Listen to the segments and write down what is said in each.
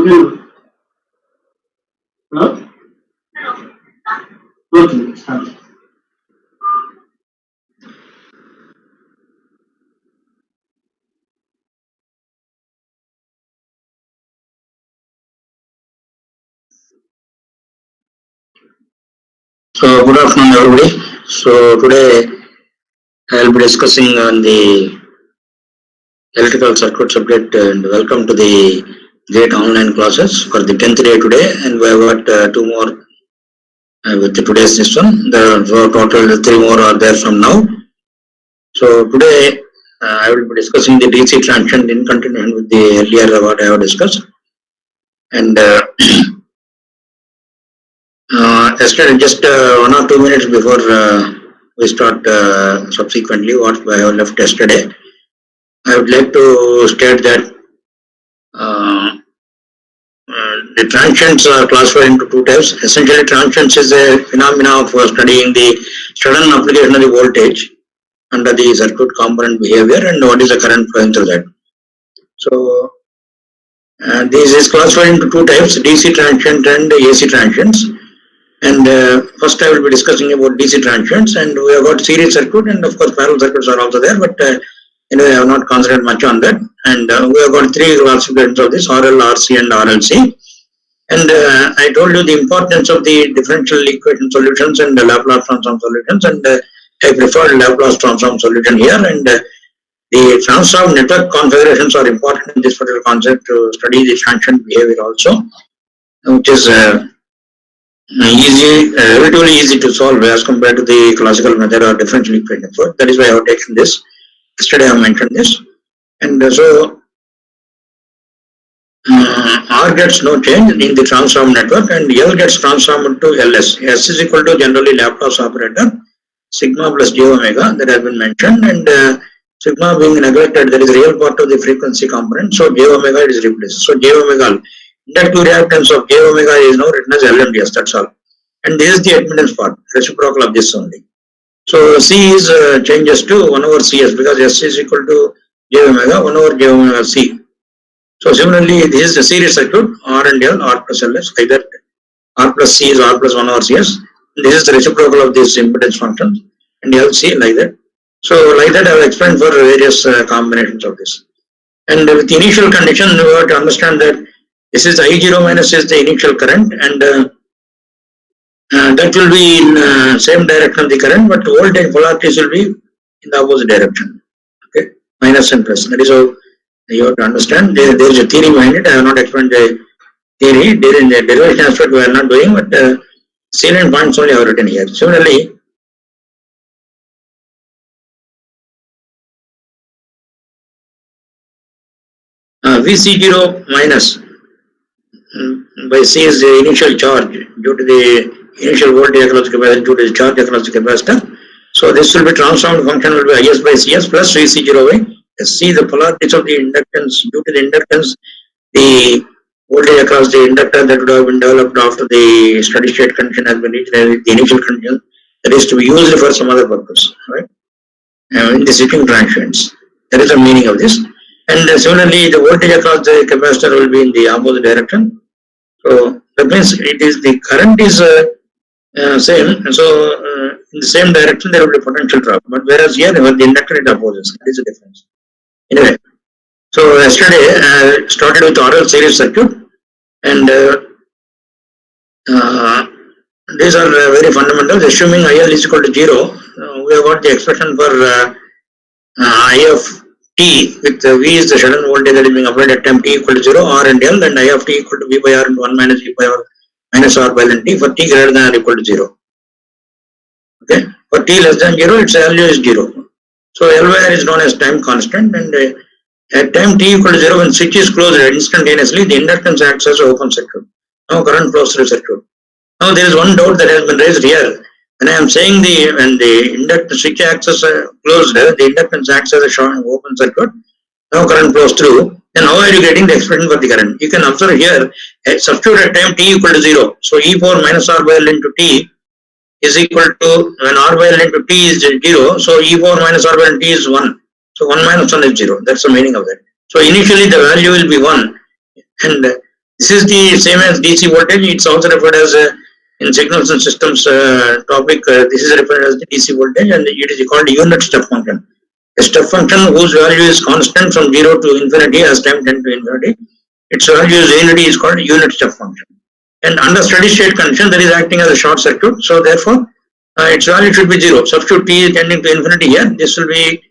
will. Huh? Okay, start. So good afternoon everybody. So today I will be discussing on the electrical circuit subject and welcome to the GATE online classes for the 10th day today, and we have got two more with today's session. So total three more are there from now. So today I will be discussing the DC transient in continuation with the earlier what I have discussed, and yesterday just 1 or 2 minutes before we start subsequently what I have left yesterday, I would like to state that the transients are classified into two types. Essentially, transients is a phenomena of studying the sudden application of the voltage under the circuit component behavior and what is the current flowing through that. So, this is classified into two types: DC transient and AC transients. And first, I will be discussing about DC transients, and we have got series circuit, and of course, parallel circuits are also there, but anyway, I have not concentrated much on that. And we have got three classifications of this: RL, RC, and RLC. And I told you the importance of the differential equation solutions and the Laplace transform solutions, and I preferred Laplace transform solution here. And the transform network configurations are important in this particular concept to study the transient behavior also, which is relatively easy to solve as compared to the classical method or differential equation network. That is why I have taken this. Yesterday I mentioned this, and so R gets no change in the transform network, and L gets transformed to LS. S is equal to generally Laplace operator sigma plus j omega that has been mentioned, and sigma being neglected, there is a real part of the frequency component, so j omega is replaced. So j omega, inductive reactance of j omega is now written as LMDS, that's all. And this is the admittance part, reciprocal of this only. So C is changes to 1 over Cs because S is equal to j omega 1 over j omega C. So similarly, this is a series circuit, R and L, R plus LS, either R plus C is R plus 1 over Cs. This is the reciprocal of this impedance function, and LC like that. So like that I have explained for various combinations of this. And with the initial condition, we have to understand that this is I0 minus is the initial current, and that will be in same direction of the current, but voltage polarities will be in the opposite direction. Okay, minus and plus. That is how you have to understand. There is a theory behind it. I have not explained the theory. There in the derivation aspect we are not doing, but salient points only I have written here. Similarly, Vc0 minus by C is the initial charge due to the initial voltage across the capacitor due to the charge across the capacitor. So this will be transformed function will be Is by Cs plus Vc0 by See the polarities of the inductance. Due to the inductance, the voltage across the inductor that would have been developed after the steady state condition has been reached, the initial condition, that is to be used for some other purpose, right? In the switching transients. That is the meaning of this. And similarly, the voltage across the capacitor will be in the opposite direction. So that means it is the current is same. So in the same direction there will be potential drop. But whereas here the inductor it opposes. That is the difference. Anyway, so yesterday started with RL series circuit, and these are very fundamental. Assuming IL is equal to 0, we have got the expression for I of t with V is the sudden voltage that is being applied at time t equal to 0, R and L, and I of t equal to V by R into 1 minus V by R minus R by ln t for t greater than or equal to 0. Okay, for t less than 0, its value is 0. So L is known as time constant, and at time t equal to 0, when switch is closed instantaneously, the inductance acts as an open circuit. Now current flows through circuit. Now there is one doubt that has been raised here. When I am saying when the switch acts as closed, the inductance acts as a short open circuit. Now current flows through. Then how are you getting the expression for the current? You can observe here, substitute at time t equal to 0. So e power minus r by l into t is equal to, when r by l into t is 0, so e power minus r by l t is 1. So 1 minus 1 is 0. That's the meaning of that. So initially the value will be 1, and This is the same as DC voltage. It's also referred as in signals and systems topic. This is referred as the DC voltage, and it is called unit step function. A step function whose value is constant from 0 to infinity as time tends to infinity. Its value is unity is called unit step function. And under steady state condition, that is acting as a short circuit. So therefore, its value should be 0. Substitute t tending to infinity here. This will be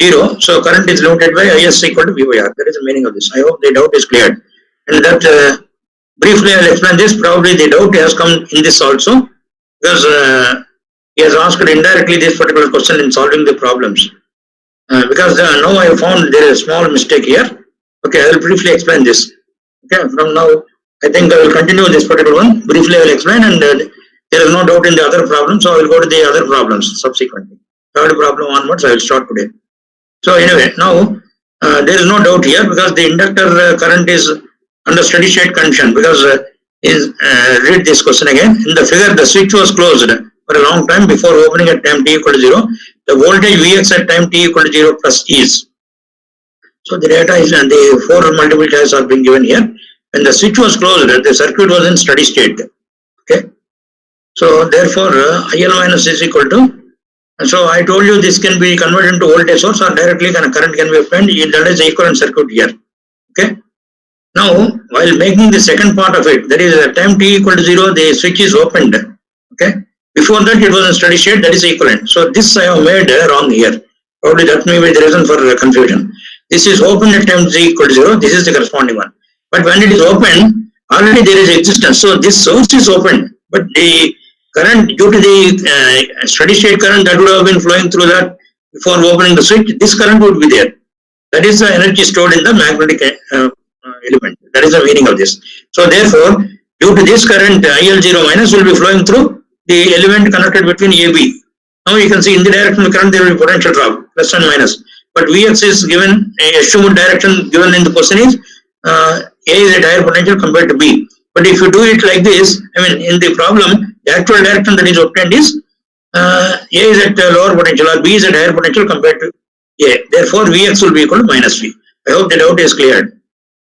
0. So current is limited by Is equal to V by R. That is the meaning of this. I hope the doubt is cleared. And that briefly I will explain this. Probably the doubt has come in this also, because he has asked indirectly this particular question in solving the problems. Because now I have found there is a small mistake here. Okay, I will briefly explain this. Okay, from now I think I will continue this particular one. Briefly I will explain, and there is no doubt in the other problem, so I will go to the other problems subsequently. Third problem onwards I will start today. So anyway, now there is no doubt here, because the inductor current is under steady state condition, because read this question again. In the figure, the switch was closed for a long time before opening at time t equal to 0. The voltage Vx at time t equal to 0 plus is. So the data is, and the 4 multiple choices are being given here. When the switch was closed, the circuit was in steady state. Okay. So therefore, IL minus is equal to. So I told you this can be converted into voltage source, or directly current can be obtained. That is the equivalent circuit here. Okay. Now, while making the second part of it, that is at time t equal to 0, the switch is opened. Okay. Before that, it was in steady state. That is equivalent. So this I have made wrong here. Probably that may be the reason for confusion. This is opened at time t equal to 0. This is the corresponding one. But when it is open, already there is existence. So this source is open, but the current, due to the steady state current that would have been flowing through that before opening the switch, this current would be there. That is the energy stored in the magnetic element. That is the meaning of this. So therefore, due to this current, IL0 minus will be flowing through the element connected between AB. Now you can see in the direction of the current there will be potential drop, plus and minus. But Vx is given, a assumed direction given in the question is A is at higher potential compared to B. But if you do it like this, I mean in the problem, the actual direction that is obtained is A is at lower potential, or B is at higher potential compared to A. Therefore, Vx will be equal to minus V. I hope the doubt is cleared.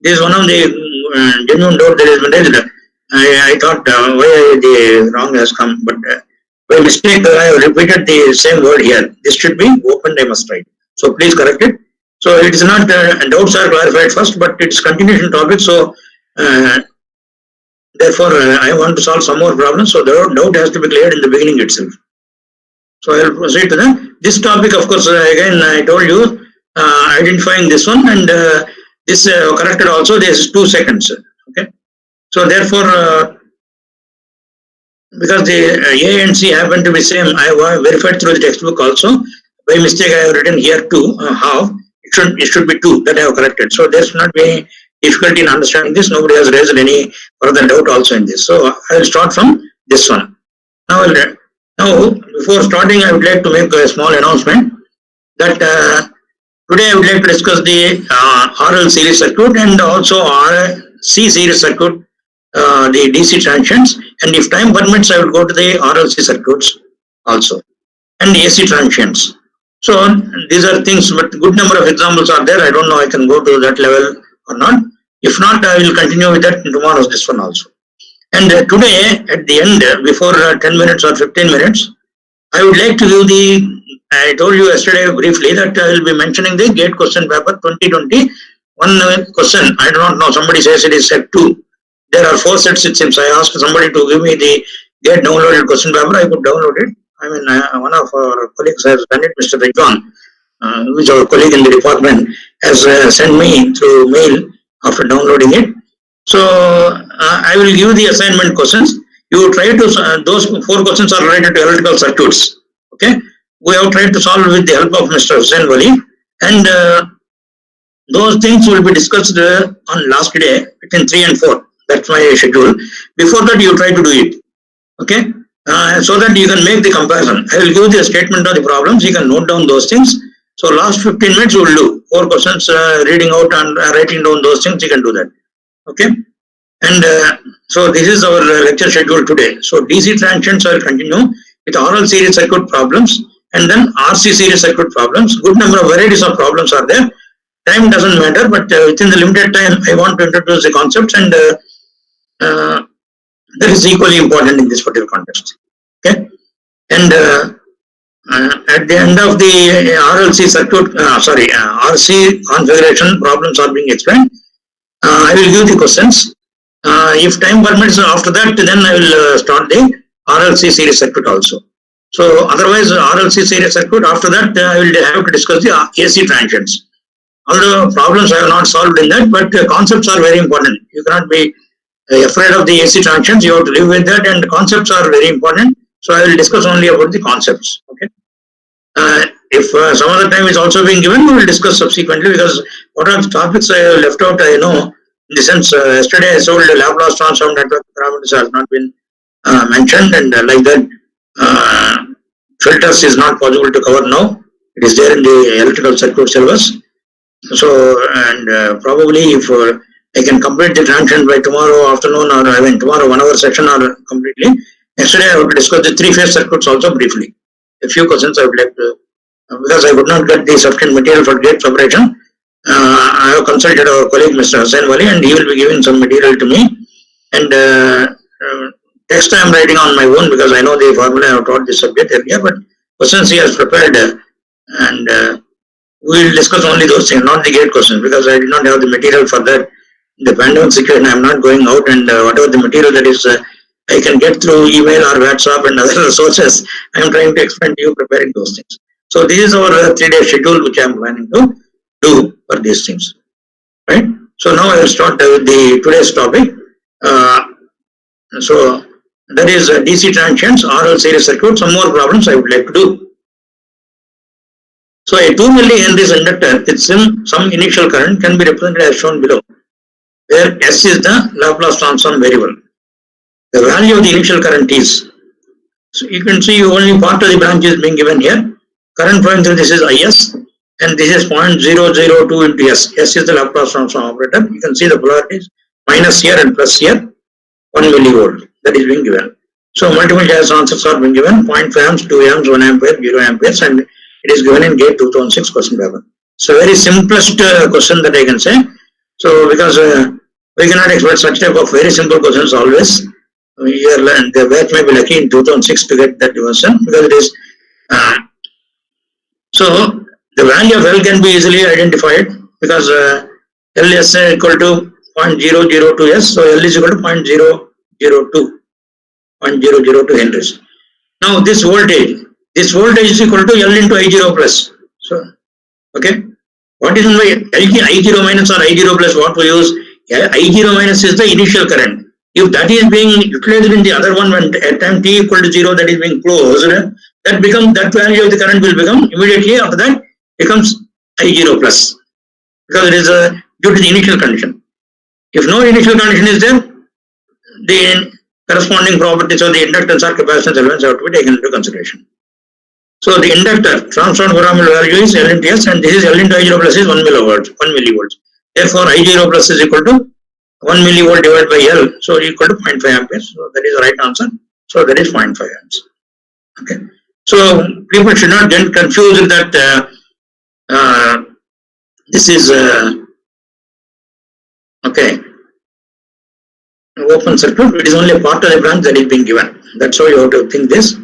This is one of the genuine doubt that has been raised. I thought why the wrong has come, but by mistake I have repeated the same word here. This should be opened, I must write. So please correct it. So it is not doubts are clarified first, but it's continuation topic. So therefore I want to solve some more problems. So the doubt has to be cleared in the beginning itself. So I will proceed to that. This topic, of course, again I told you identifying this one, and this corrected also. There is 2 seconds. Okay. So therefore, because the A and C happen to be same, I have verified through the textbook also. By mistake, I have written here 2 half. It should be 2 that I have corrected. So there should not be any difficulty in understanding this. Nobody has raised any further doubt also in this. So I will start from this one. Now before starting, I would like to make a small announcement that today I would like to discuss the RL series circuit and also RC series circuit, the DC transients, and if time permits, I will go to the RLC circuits also, and the AC transients. So these are things, but good number of examples are there. I don't know I can go to that level or not. If not, I will continue with that in tomorrow's this one also. And today at the end, before 10 minutes or 15 minutes, I would like to give I told you yesterday briefly that I will be mentioning the GATE question paper 2020. One question, I do not know, somebody says it is set 2. There are 4 sets it seems. I asked somebody to give me the GATE downloaded question paper. I could download it. I mean, one of our colleagues has done it, Mr. Rajwan, who is our colleague in the department, has sent me through mail after downloading it. So I will give the assignment questions. You try to, those 4 questions are related to electrical circuits. Okay. We have tried to solve with the help of Mr. Hussain Wali, and those things will be discussed on last day between 3 and 4. That's my schedule. Before that, you try to do it. Okay. So that you can make the comparison. I will give the statement of the problems. You can note down those things. So last 15 minutes we will do 4 questions, reading out and writing down those things. You can do that. Okay. And so this is our lecture schedule today. So DC transients I will continue with RL series circuit problems, and then RC series circuit problems. Good number of varieties of problems are there. Time doesn't matter, but within the limited time, I want to introduce the concepts, and that is equally important in this particular context. Okay, and at the end of the RLC circuit, RC configuration problems are being explained. I will give the questions. If time permits, after that, then I will start the RLC series circuit also. So otherwise, RLC series circuit, after that, I will have to discuss the AC transients. Although problems I have not solved in that, but concepts are very important. You cannot be afraid of the AC transients. You have to live with that, and concepts are very important. So I will discuss only about the concepts. Okay. If some other time is also being given, we will discuss subsequently, because what are the topics I have left out, I know. In the sense, yesterday I told the Laplace transform network parameters has not been mentioned, and like that, filters is not possible to cover now. It is there in the electrical circuit syllabus. So, and probably if I can complete the transition by tomorrow afternoon, or I mean tomorrow 1 hour session, or completely. Yesterday I have to discuss the 3-phase circuits also briefly. A few questions I would like to, because I could not get the sufficient material for gate separation. I have consulted our colleague Mr. Hussain Wali, and he will be giving some material to me. And text I am writing on my own, because I know the formula. I have taught this subject earlier, but questions he has prepared, and we will discuss only those things, not the gate questions, because I did not have the material for that. In the pandemic situation, I am not going out, and whatever the material that is I can get through email or WhatsApp and other sources, I am trying to explain to you, preparing those things. So this is our 3-day schedule which I am planning to do for these things, right? So now I will start with the today's topic. So that is DC transients, RL series circuit. Some more problems I would like to do. So a 2 millihenry inductor with some initial current can be represented as shown below, where S is the Laplace transform variable. The value of the initial current is, so you can see only part of the branch is being given here. Current flowing through this is IS, and this is 0.002 into S. S is the Laplace transform operator. You can see the polarities, minus here and plus here, 1 millivolt, that is being given. So multiple choice answers are being given, 0.5 amps, 2 amps, 1 ampere, 0 amperes, and it is given in GATE 2006 question paper. So very simplest question that I can say. So because we cannot expect such type of very simple questions always. The batch may be lucky in 2006 to get that question, because it is so the value of L can be easily identified, because L is equal to 0.002 S, so L is equal to 0.002 henries. Now this voltage is equal to L into I0 plus. So okay, what is meant by I0 minus or I0 plus? What we use, I0 minus is the initial current. If that is being utilized in the other one, when at time t equal to 0, that is being closed, that value of the current will become immediately after that becomes I0 plus, because it is due to the initial condition. If no initial condition is there, the corresponding properties of the inductance or capacitance elements have to be taken into consideration. So the inductor transformed parameter value is L into S, and this is L into I0 plus is 1 millivolts. Therefore, I0 plus is equal to 1 millivolt divided by L, so equal to 0.5 amperes. So that is the right answer. So that is 0.5 amps. Okay. So people should not get confused that this is okay, open circuit. It is only a part of the branch that is being given. That's how you have to think this,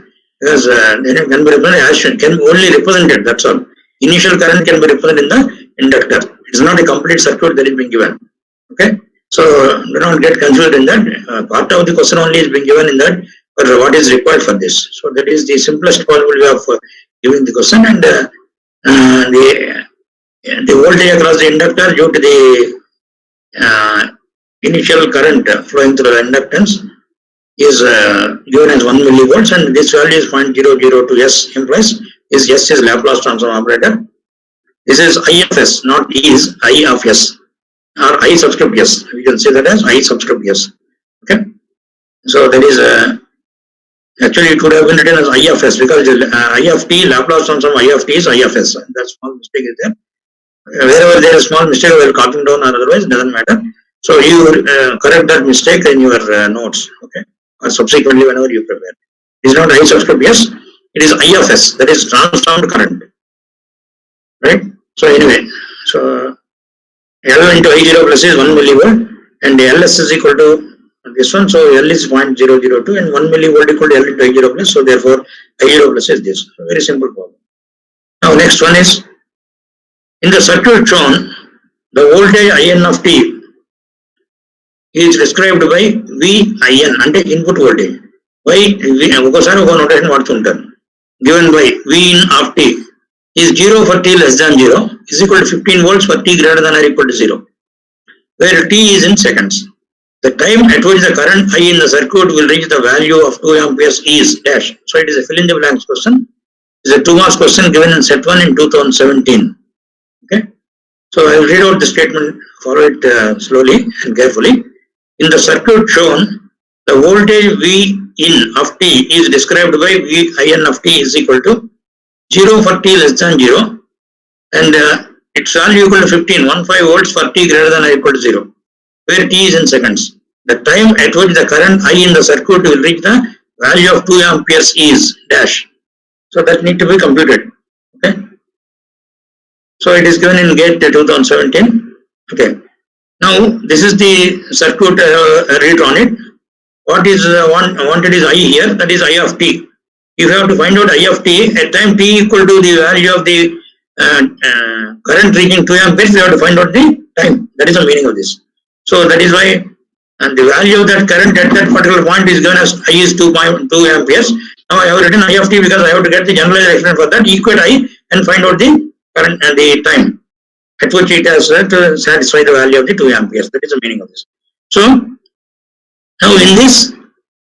because then it can be represented as can only represented. That's all. Initial current can be represented in the inductor. It is not a complete circuit that is being given. Okay. So do not get confused in that. Part of the question only is being given in that, but what is required for this. So that is the simplest possible way of giving the question, and the voltage across the inductor due to the initial current flowing through the inductance is given as 1 millivolts, and this value is 0.002 S implies is S is Laplace transform operator. This is I of S, not E is I of S, or I subscript S. We can say that as I subscript S. Okay. So that is actually it would have been written as I of S, because I of T, Laplace transform I of T is I of S. That small mistake is there. Wherever there is small mistake, we will copy down, or otherwise it doesn't matter. So you correct that mistake in your notes, okay, or subsequently whenever you prepare. It is not I subscript S, it is I of S, that is transformed current, right? So anyway, so L into I0 plus is 1 millivolt, and LS is equal to this one, so L is 0.002 and 1 millivolt equal to L into I0 plus, so therefore I0 plus is this. Very simple problem. Now next one is, in the circuit shown, the voltage IN of T is described by VIN అంటే input voltage. ఒకసారి ఒక notation వాడుతుంటారు. Given by VIN of T is 0 for T less than 0 is equal to 15 volts for T greater than or equal to 0, where T is in seconds. The time at which the current I in the circuit will reach the value of 2 amperes is dash. So it is a fill in the blanks question. It is a 2 marks question given in set 1 in 2017. Okay. So I will read out the statement, follow it slowly and carefully. In the circuit shown, the voltage V in of T is described by V in of T is equal to 0 for T less than 0 and its value equal to 15 volts for T greater than or equal to 0, where T is in seconds. The time at which the current I in the circuit will reach the value of 2 amperes is dash. So that need to be computed. Okay. So it is given in GATE 2017. Okay. Now this is the circuit read on it. What is wanted is I here, that is I of T. If you have to find out I of T at time T equal to the value of the current reaching 2 amperes, we have to find out the time. That is the meaning of this. So that is why the value of that current at that particular point is given as I is 2 amperes. Now I have written I of T because I have to get the generalized expression for that, equate I and find out the current and the time at which it has to satisfy the value of the 2 amperes. That is the meaning of this. So now in this,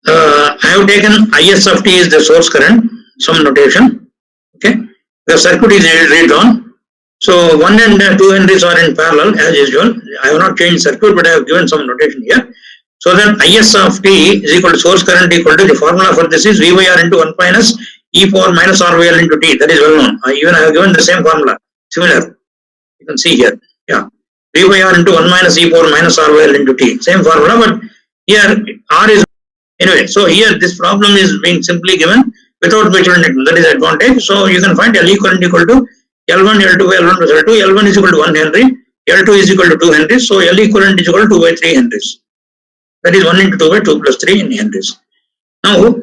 I have taken IS of T is the source current, some notation. Okay, the circuit is read on. So 1 and 2 henries are in parallel as usual. I have not changed circuit, but I have given some notation here. So that IS of T is equal to source current equal to, the formula for this is V by R into 1 minus e power minus R by L into T. That is well known. Even I have given the same formula, similar. You can see here. Yeah, V by R into 1 minus e power minus R by L into T. Same formula, but here R is anyway. So here this problem is being simply given without measurement. That is advantage. So you can find L equivalent equal to L1 L2 by L1 plus L2. L1 is equal to 1 Henry. L2 is equal to 2 Henries. So L equivalent is equal to 2 by 3 Henries. That is 1 into 2 by 2 plus 3 in Henries. Now,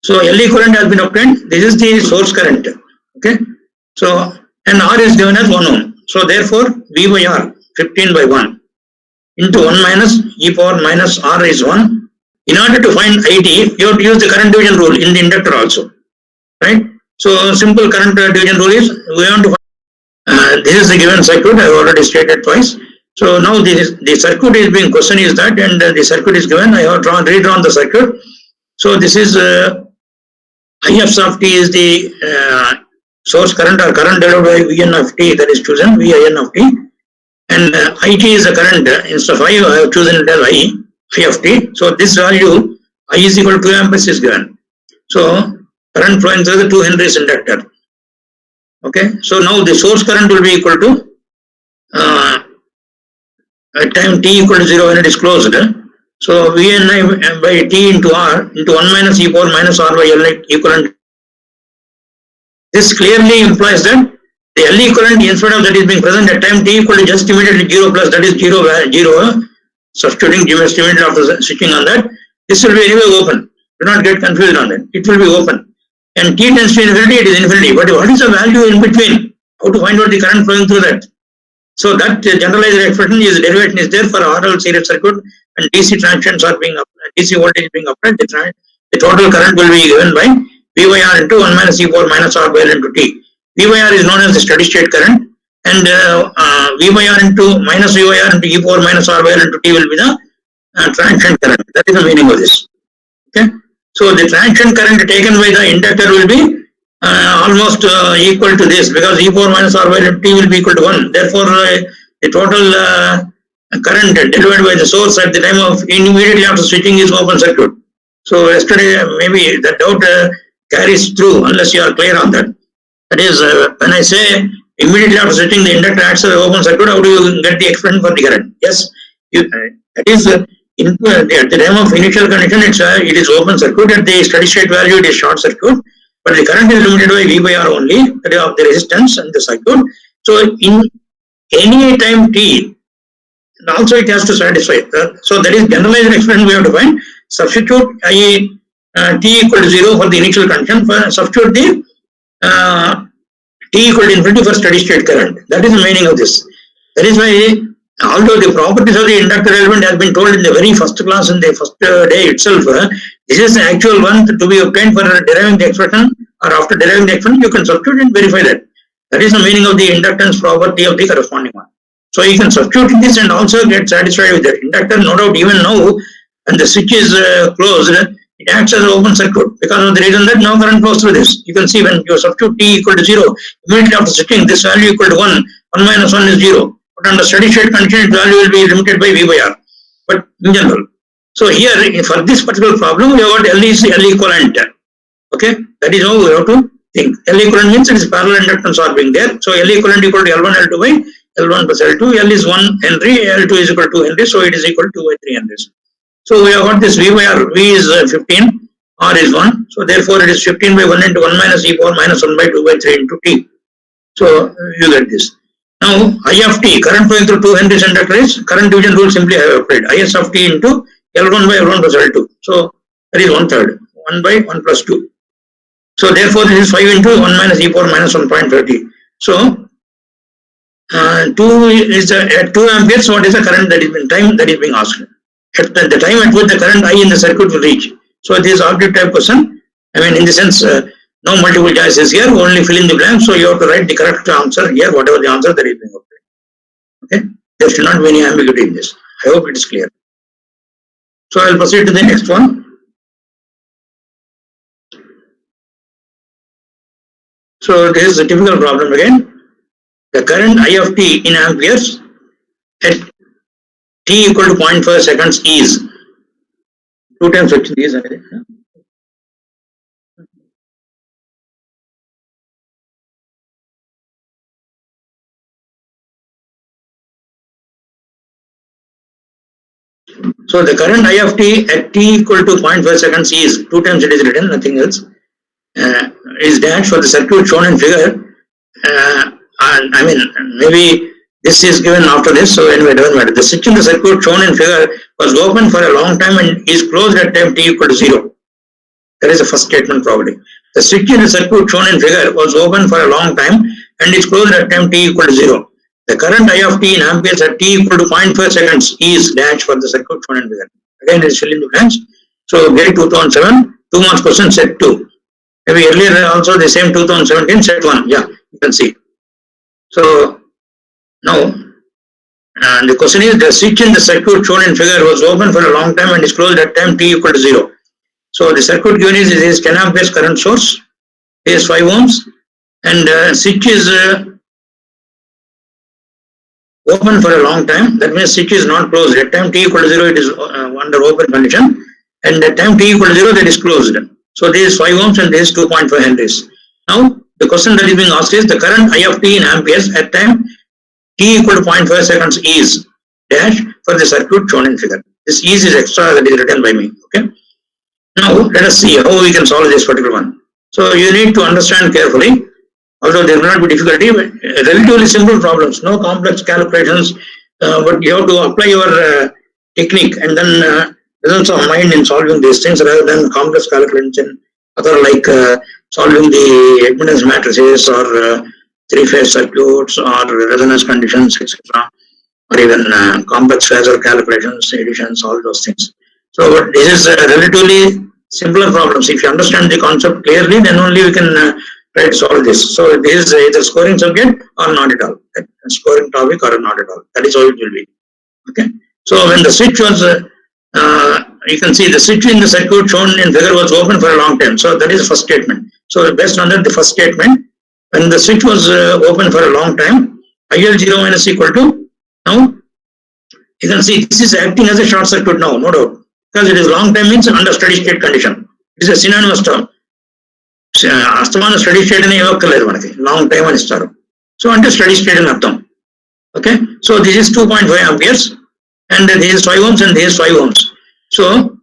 so L equivalent has been obtained. This is the source current. Okay. So and R is given as 1 ohm. So therefore V by R 15 by 1 into 1 minus e power minus R is 1. In order to find IT, you have to use the current division rule in the inductor also, right? So simple current division rule is, we want to find, this is the given circuit, I have already stated twice. So now the circuit is being question is that, and the circuit is given, I have redrawn the circuit. So this is IF of T is the source current or current divided by Vn of T, that is chosen, Vin of T. And IT is the current, instead of I have chosen it as I of T. So this value I is equal to 2 amperes is given. So current flowing through the 2 Henries inductor. Okay. So now the source current will be equal to at time T equal to 0 when it is closed. So Vni by T into R into 1 minus e power minus R by L equivalent. This clearly implies that the L equivalent instead of that is being present at time T equal to just immediately 0 plus, that is 0, substituting just immediately after switching on that. This will be anyway open. Do not get confused on that. It will be open. And T tends to infinity, it is infinity. But what is the value in between? How to find out the current flowing through that? So that generalized expression is derivation is there for RL series circuit, and DC transients are being applied, DC voltage being applied. The total current will be given by V by R into 1 minus e power minus R by L into T. V by R is known as the steady state current, and V by R into minus V by R into e power minus R by L into T will be the transient current. That is the meaning of this. Okay. So the transient current taken by the inductor will be almost equal to this, because e power minus R by L into T will be equal to 1. Therefore, the total current delivered by the source at the time of immediately after switching is open circuit. So yesterday maybe the doubt carries through unless you are clear on that. That is, when I say immediately after switching the inductor acts as open circuit, how do you get the expression for the current? Yes, that is at the time of initial condition it is open circuit. At the steady state value it is short circuit, but the current is limited by V by R only, that is of the resistance and the circuit. So in any time T, and also it has to satisfy. So that is generalized expression we have to find. Substitute t equal to 0 for the initial condition. Substitute the t equal to infinity for steady state current. That is the meaning of this. That is why, although the properties of the inductor element has been told in the very first class in the first day itself, this is the actual one to be obtained for deriving the expression, or after deriving the expression you can substitute and verify that. That is the meaning of the inductance property of the corresponding one. So you can substitute this and also get satisfied with that. Inductor, no doubt, even now when the switch is closed, it acts as an open circuit because of the reason that no current flows through this. You can see when you substitute t equal to 0, immediately after switching, this value equal to 1, 1 minus 1 is 0. But under steady state condition, its value will be limited by V by R. But in general. So here, for this particular problem, we have got L is L equivalent. Okay, that is how we have to think. L equivalent means it is parallel inductance are being there. So L equivalent equal to L1, L2 by L1 plus L2. L is 1 Henry, L2 is equal to 2 Henry, so it is equal to 2 by 3 Henries. So we have got this V by R. V is 15, R is 1. So therefore it is 15 by 1 into 1 minus e power minus 1 by 2 by 3 into t. So you get this. Now I of t, current flowing through 2 Henry inductor is, current division rule simply I have applied. Is of t into L1 by L1 plus L2. So that is 1/3. 1 by 1 plus 2. So therefore this is 5 into 1 minus e power minus 1.30. So 2 is at 2 amperes. What is the current that is being time that is being asked? At the time at which the current I in the circuit will reach. So this is objective type question. I mean, in the sense, no multiple choices here, only fill in the blank. So you have to write the correct answer here, whatever the answer that is being obtained. Okay, there should not be any ambiguity in this. I hope it is clear. So I will proceed to the next one. So this is a typical problem again. The current I of t in amperes at t equal to 0.5 seconds is 2 times is. So the current I of t at t equal to 0.5 seconds is 2 times it is written, nothing else. Is dash for the circuit shown in figure. And I mean, maybe this is given after this, so anyway, it doesn't matter. The switch in the circuit shown in figure was open for a long time and is closed at time t equal to 0. That is the first statement probably. The switch in the circuit shown in figure was open for a long time and is closed at time t equal to 0. The current I of t in amperes at t equal to 0.5 seconds is dash for the circuit shown in figure. Again, it is fill in the blanks. So, grade 2007, 2 marks question, set 2. Maybe earlier also the same 2017, set 1. Yeah, you can see. So, now, the question is, the switch in the circuit shown in figure was open for a long time and is closed at time t equal to 0. So, the circuit given is 10 amperes current source, is 5 ohms, and switch is open for a long time. That means switch is not closed. At time t equal to 0, it is under open condition, and at time t equal to 0, that is closed. So, this is 5 ohms and this is 2.5 henries. Now, the question that is being asked is the current I of t in amperes at time t equal to 0.5 seconds is dash for the circuit shown in figure. This is extra that is written by me. Okay. Now let us see how we can solve this particular one. So you need to understand carefully. Although there will not be difficulty, but relatively simple problems, no complex calculations, but you have to apply your technique and then presence of mind in solving these things rather than complex calculations in other like solving the admittance matrices or three-phase circuits or resonance conditions, etc., or even complex phasor calculations, additions, all those things. So, but this is relatively simpler problems. If you understand the concept clearly, then only we can try to solve this. So, this is either scoring subject or not at all, scoring topic or not at all. That is how it will be. Okay. So, when the switch was, you can see the switch in the circuit shown in figure was open for a long time. So, that is the first statement. So, based on that, the first statement, when the switch was open for a long time, IL0 minus equal to, now you can see this is acting as a short circuit now, no doubt, because it is long time means under steady state condition. It is a synonymous term. Astamana steady state in a long time and star. So under steady state in Artham. Okay, so this is 2.5 amperes and this is 5 ohms and this is 5 ohms. So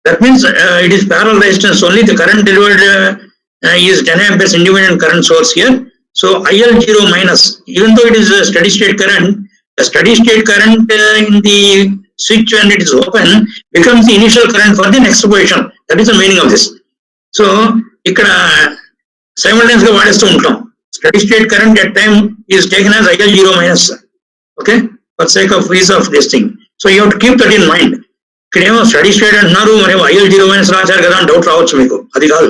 that means it is parallel resistance only. The current delivered is 10 amperes independent current source here. So IL0 minus, even though it is a steady state current, the steady state current in the switch when it is open becomes the initial current for the next position. That is the meaning of this. So ఇక్కడ simultaneously గా వాడేస్తూ ఉంటాం. Steady state current at time is taken as IL0 minus. Okay, for sake of ease of this thing. So you have to keep that in mind. ఇక్కడేమో steady state అంటున్నారు, మరి IL0 minus రాశారు కదా అని doubt రావచ్చు మీకు. అది కాదు.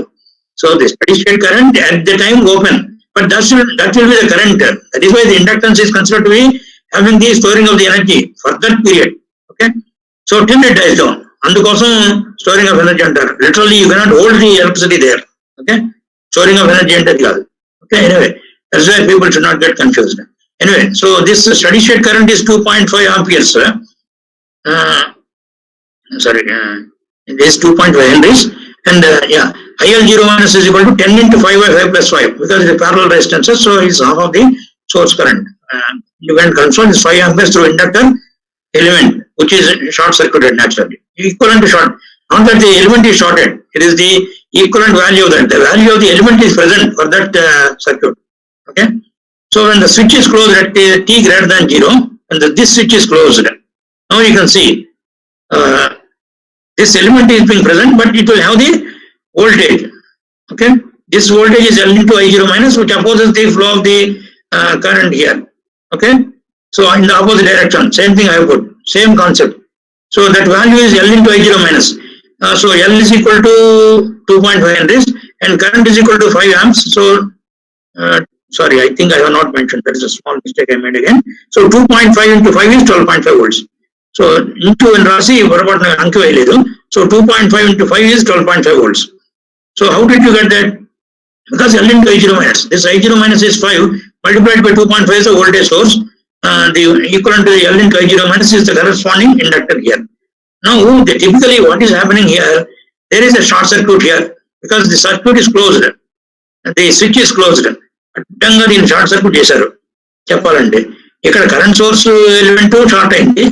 So the steady state current at the time open, but that will be the current. That is why the inductance is considered to be having the storing of the energy for that period. Okay, so till it dies down. అందుకోసం storing of energy అంటారు. Literally you cannot hold the electricity there. Okay, storing of energy అంటే అది కాదు. Okay, anyway that's why people should not get confused. Anyway, so this steady state current is 2.5 amperes. It is 2.5 henries, and IL0 minus is equal to 10 into 5 by 5 plus 5 because it's a parallel resistances, so it's half of the source current. Independent current source is 5 amperes through inductor element, which is short circuited naturally. Equivalent to short, not that the element is shorted, it is the equivalent value of that. The value of the element is present for that circuit. Okay. So when the switch is closed at t greater than 0, and this switch is closed, now you can see this element is being present, but it will have the voltage. Okay, this voltage is L into I0 minus, which opposes the flow of the current here. Okay, so in the opposite direction, same thing I have put, same concept. So that value is L into I0 minus. So L is equal to 2.5 henries, and current is equal to 5 amps. So sorry, I think I have not mentioned. That is a small mistake I made again. So 2.5 into 5 is 12.5 volts. So into and Rasi, what about Anku? So 2.5 into 5 is 12.5 volts. So how did you get that? Because L into I0 minus. This I0 minus is 5 multiplied by 2.5 is the voltage source. The equivalent to the L into I0 minus is the corresponding inductor here. Now, typically what is happening here, there is a short circuit here because the circuit is closed. The switch is closed. అడ్డంగా దీన్ని short circuit చేశారు చెప్పాలంటే. ఇక్కడ current source element short అయింది,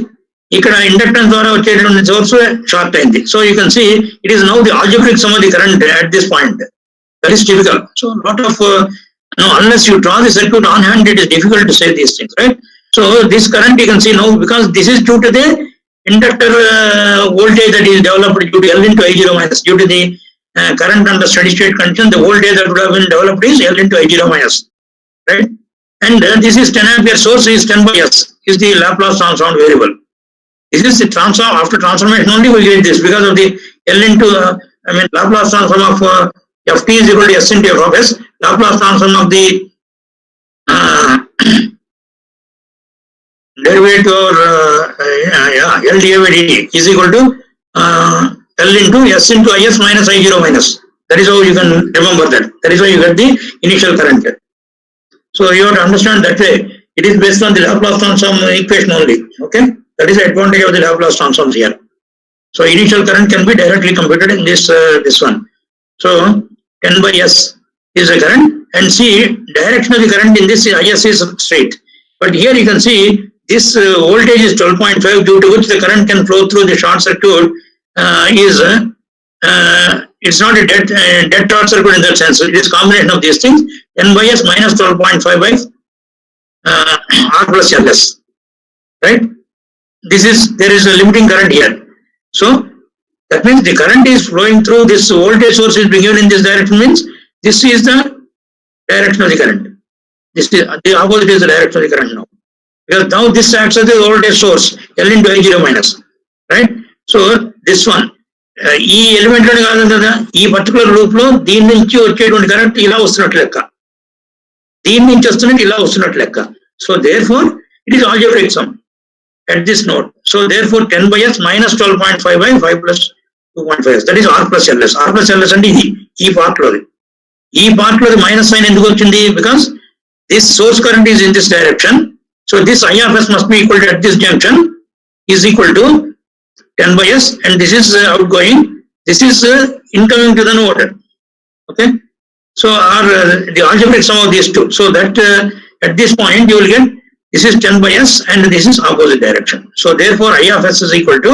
ఇక్కడ inductance ద్వారా వచ్చేటువంటి source short అయింది. So you can see it is now the algebraic sum of the current at this point. That is typical. So lot of unless you draw the circuit on hand, it is difficult to say these things, right? So this current you can see now, because this is due to the inductor voltage that is developed due to L into I0 minus, due to the current under steady state condition, the voltage that would have been developed is L into I0 minus, right? And this is 10 ampere source is 10 by S, is the Laplace transform variable. This is the transform, after transformation only we get this, because of the L into Laplace transform of Ft is equal to S into F of S. Laplace transform of the derivative or L dA by dt is equal to L into S into Is minus I0 minus. That is how you can remember that. That is why you get the initial current. So you have to understand that way. It is based on the Laplace transform equation only. Okay, that is the advantage of the Laplace transforms here. So initial current can be directly computed in this one. So 10 by S is the current, and see direction of the current in this Is is straight. But here you can see this voltage is 12.5, due to which the current can flow through the short circuit. It's not a dead short circuit in that sense. It is combination of these things. 10 by S minus 12.5 by R plus Ls, right? There is a limiting current here. So that means the current is flowing through this voltage source is being given in this direction, means this is the direction of the current. This is the opposite is the direction of the current now. Because now this acts as the voltage source, L into I0 minus, right? So this one, ఈ element లోనే కాదు కదా, ఈ particular loop లో దీని నుంచి వచ్చేటువంటి current ఇలా వస్తున్నట్టు లెక్క, దీని నుంచి వస్తున్నట్టు ఇలా వస్తున్నట్టు లెక్క. So therefore it is algebraic sum at this node. So therefore 10 by S minus 12.5 by 5 plus 2.5 S. That is R plus Ls. R plus Ls అంటే ఇది ఈ పార్ట్ లోది. ఈ పార్ట్ లోది మైనస్ సైన్ ఎందుకు వచ్చింది? Because this source current is in this direction. So this I of S must be equal to at this junction is equal to 10 by S, and this is outgoing. This is incoming to the node. Okay. So the algebraic sum of these two. So that at this point you will get this is 10 by S and this is opposite direction. So therefore I of S is equal to